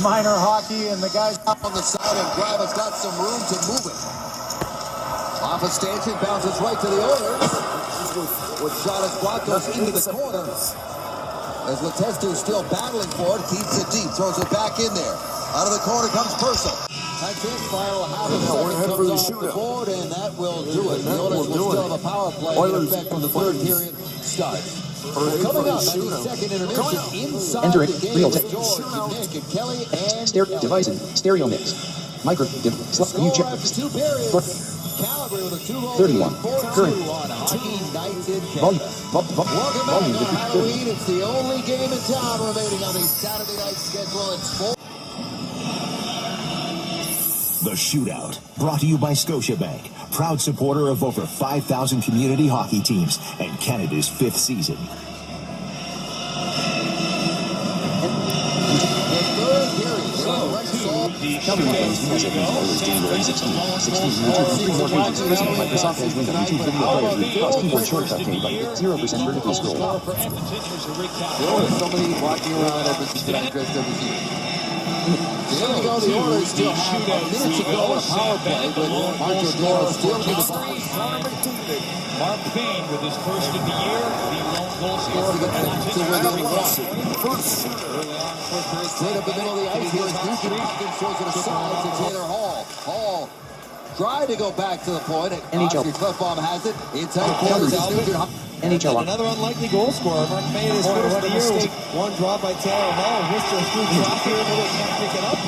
Minor hockey, and the guys up on the side, and Gravis got some room to move it. Off a stanchion, bounces right to the Oilers. With shot is blocked, goes into the corner. As Letestu still battling for it, keeps it deep, throws it back in there. Out of the corner comes Purcell. That's it, final half a second comes off the board, and that will do it. The Oilers will still have a power play in effect when the third period starts. Coming up at the second intermission inside Enter it, the game real with George, Nick, and Kelly, and device and stereo mix. Micro you check. after 2 periods. Calgary with a 2-0 31. Current. on Hockey Nights in Canada. Welcome back on Halloween. It's the only game in town remaining on the Saturday night schedule. It's full. The Shootout, brought to you by Scotiabank, proud supporter of over 5,000 community hockey teams and Canada's 5th season. Calgary fans can also visit Oilers January 16. 16 YouTube and 3 more pages. Personal Microsoft Edge link YouTube video player with cross keyboard shortcut K button. 0% vertical scroll. There are so many walking around Edmonton tonight dressed up as you. The Oilers still have a minute to go on a power play, but Mark Giordano still gets Mark Payne with his first of the year, the lone goal scorer for Edmonton. Straight up the middle of the ice here. Nugent throws it aside to Taylor Hall. Hall tried to go back to the point. NHL. Klefbom has it. Inside corners is Nugent. NHL. Another unlikely goal scorer. Mark Payne is first of the year. One draw by Taylor Hall. Mr. Screw Trap here, but can't pick it up.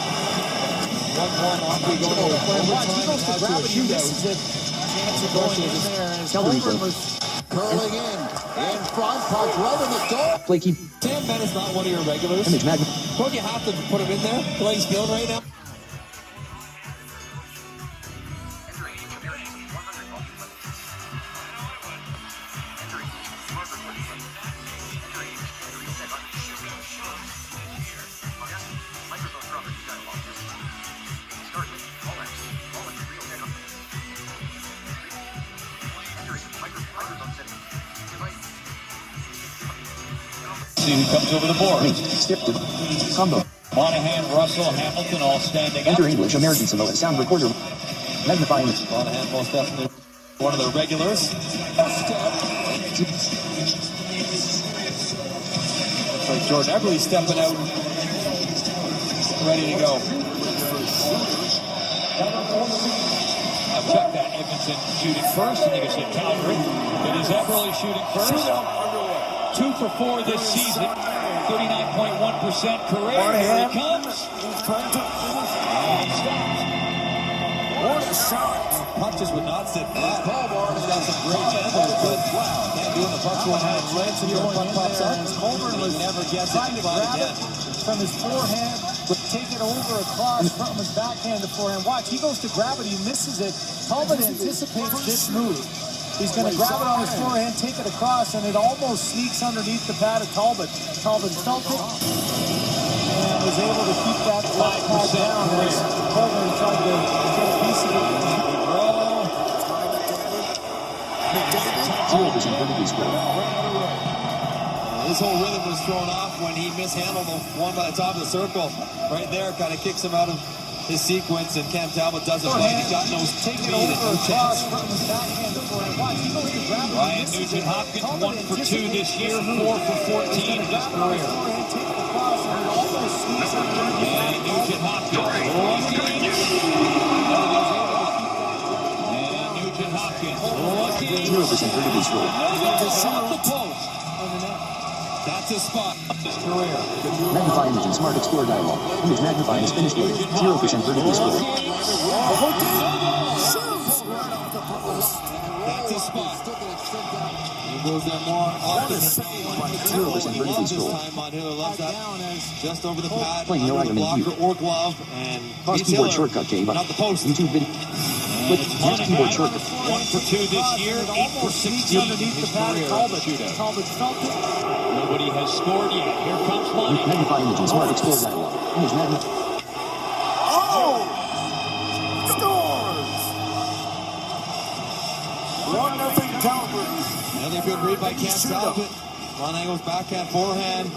1-1 off we go to overtime. He goes to grab it, he misses it. Chance of going in there, and his Holmgren was Curling in front, parked right in the door. Play keep. Sam Bennett's not one of your regulars. Image magnet. Don't you have to put him in there the way he's feeling right now? See who comes over the board. Step to combo. Monahan, Russell, Hamilton all standing up. Enter English American Samoa sound recorder. Magnifying. Monahan most definitely one of the regulars. Looks like Jordan Eberle stepping out, ready to go. I've checked that. Edmonton shooting first. I think it's in Calgary. It is Eberle shooting first. 2 for 4 this season, 39.1% career. Here he comes. What a shot! Punches would not sit flat. He's got some great angles, but can't do the punch one hand legs and your puck pops up. Holmgren was never gets trying it to grab again. it from his forehand, but take it over across from his backhand to forehand. Watch, he goes to grab it, he misses it. Talbot anticipates this move. He's going to grab it on his forehand, take it across, and it almost sneaks underneath the pad of Talbot. Talbot felt it and was able to keep that left pad down as Holmgren tried to get a piece of it. 0% vertically scored. His whole rhythm was thrown off when he mishandled the one by the top of the circle. Right there, kind of kicks him out of his sequence, and Cam Talbot does it right. He's got no speed and no chance. Ryan Nugent-Hopkins 1 for 2 this year, 4 for 14 in his career. And Nugent-Hopkins looking. And Nugent-Hopkins looking. 0% vertically scored. Off the post. That's his spot of his career. Magnify image and smart explore dialog. Image magnify is finished with 0% vertically scored. That's his spot. He goes there more often. 0% vertically scored. Time on Hiller loves that. Just over the pad. Playing no item in blocker view. or glove. And Cross keyboard shortcut K button. not the post. YouTube video. Click cross keyboard shortcut. 1 for 2 this year, 8 for 16 underneath his the pad career of as a Talbot. shootout. Talbot felt it. Nobody has scored yet. Here comes Monahan. Magnify image and smart explore dialog. Image magnify. Scores! 1-0 Calgary. Another good read by Cam Talbot. Monahan goes backhand, forehand.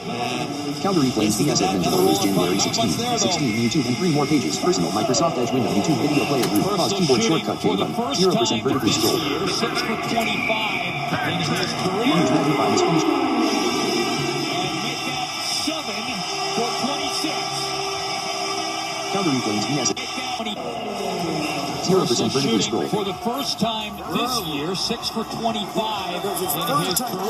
And Calgary plays BS Edmonton Oilers January 16, 16 YouTube and 3 more pages. Personal Microsoft Edge window YouTube video player group. Pause keyboard shortcut K button. 0% vertically scored. 6 for 25 in his career. Image magnify is finished. And make that 7 for 26. Calgary plays BS. 0% vertically scored. For the first time this year, 6 for 25 in his career.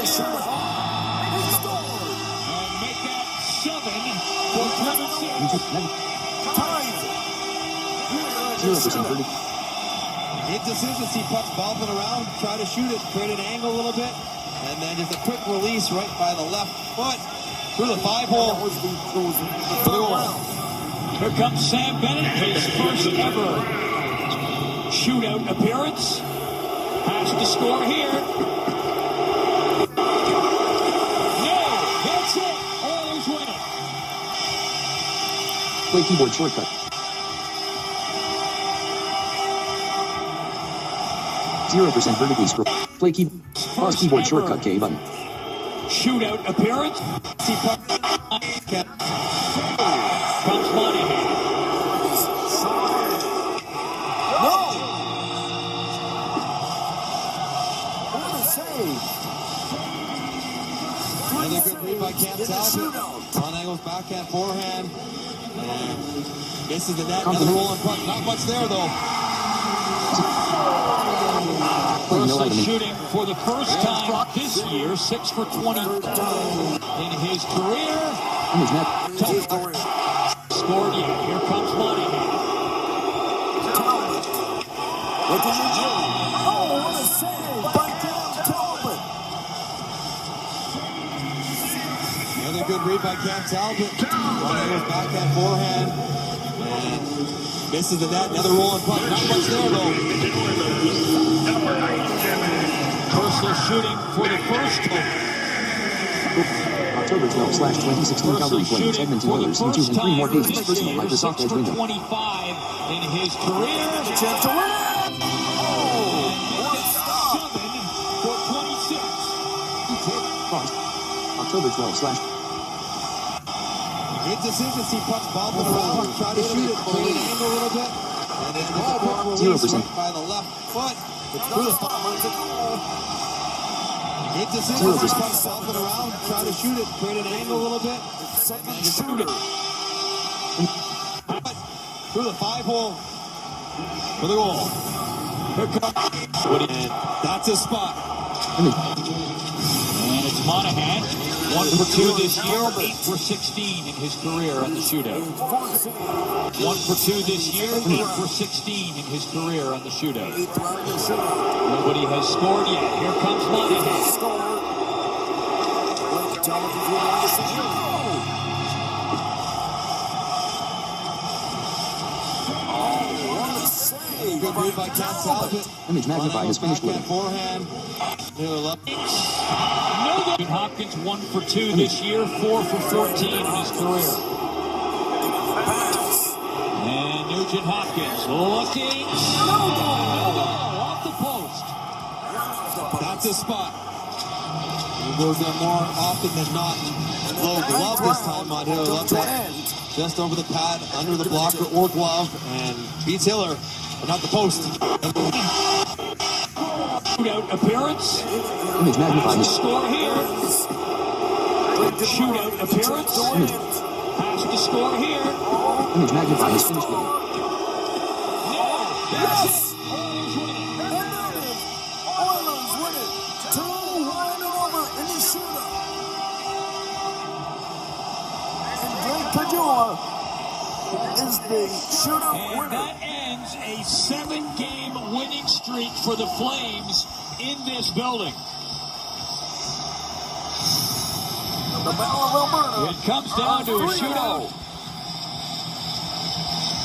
And make that 7 for 26. 0% vertically. Indecisions, he pucks bouncing around, try to shoot it, create an angle a little bit, and then just a quick release right by the left foot through the 5-hole. Here comes Sam Bennett, his first ever shootout appearance. Has to score here. No, that's it. Oilers win it. Play keyboard shortcut. 0% vertically scroll. Play keyboard. Pause keyboard shortcut K button. Shootout appearance. comes Monahan. Another good read by Cam Talbot. On angles, backhand, forehand. And misses the net. Another roll in front. Not much there, though. Purcell shooting for the first time this year, 6 for 20 in his career. Scored yet. Here comes Monahan. What a save by Cam Talbot. Another good read by Cam Talbot. On angles, backhand, forehand. And misses the net. Another roll in front. Not much there, though. Purcell shooting for the first time. October 12/2016 Calgary Flames, Edmonton Oilers, YouTube, and 3 more pages. Personal Microsoft Edge window. 25 in his career. Chance to win it. October 12/. Good decision. See pucks bobbing around. Try to shoot it. Create an angle a little bit. And it's a quick release 0%. by the left foot. It's through the spot. Good decision. See pucks bobbing around. Try to shoot it. Create an angle a little bit. And shoot it. Through the 5-hole for the goal. Here comes. And that's his spot. And it's Monahan. 1 for 2 this year, 8 for 16 in his career on the shootout. 1 for 2 this year, 8 for 16 in his career on the shootout. Nobody has scored yet. Here comes Monahan. Good read by Cam Talbot. Image magnified is finished with. Forehand. Hopkins 1 for 2 this year, 4 for 14 in his career. And Nugent Hopkins looking. No goal, off the post. That's his spot. He goes there more often than not. Low glove this time on Hiller. Love that. Just over the pad, under the blocker or glove, and beats Hiller, but not the post. Shootout appearance. Image magnified. Score here. Shootout appearance. Has to score here. Image magnified is finished with. Yes! Oilers win it. 2-1 over in the shootout. And Drake Pajor is the shootout winner. And that ends a 7-game winning streak for the Flames in this building. The Battle of Alberta. It comes down to a shootout.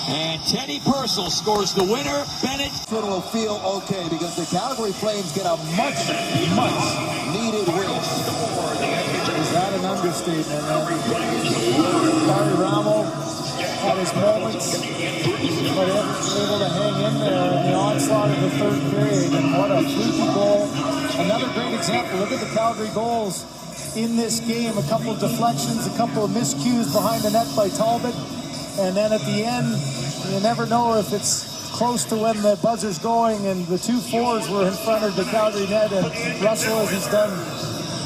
And Teddy Purcell scores the winner. Bennett. It will feel okay because the Calgary Flames get a much needed win. Is that an understatement? Barry Ramo had his moments, but able to hang in there in the onslaught of the third period. And what a fluky goal. Another great example. Look at the Calgary goals in this game. A couple of deflections, a couple of miscues behind the net by Talbot. And then at the end, you never know if it's close to when the buzzer's going, and the 2 4s were in front of the Calgary net, and Russell, as he's done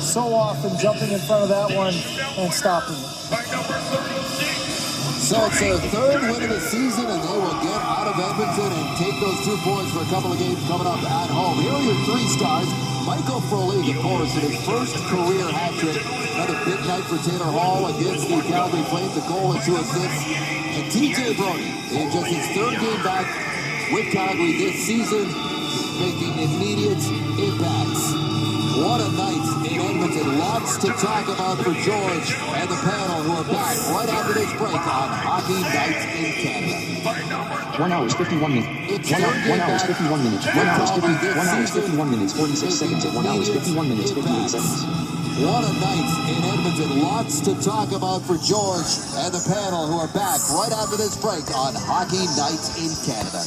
so often, jumping in front of that one and stopping it. So it's their 3rd win of the season, and they will get out of Edmonton and take those 2 points for a couple of games coming up at home. Here are your 3 stars. Michael Frolik, of course, in his first career hat-trick. Another big night for Taylor Hall against the Calgary Flames, a goal and 2 assists. And TJ Brody, in just his 3rd game back with Calgary this season, making immediate impacts. What a night in Edmonton. Lots to talk about for George and the panel, who are back right after this break on Hockey Night in Canada. 1 hour 51 minutes. 1 hour 51 minutes. 1 hour 51 minutes 46 seconds at 1 hour 51 minutes 58 seconds. What a night in Edmonton. Lots to talk about for George and the panel, who are back right after this break on Hockey Night in Canada.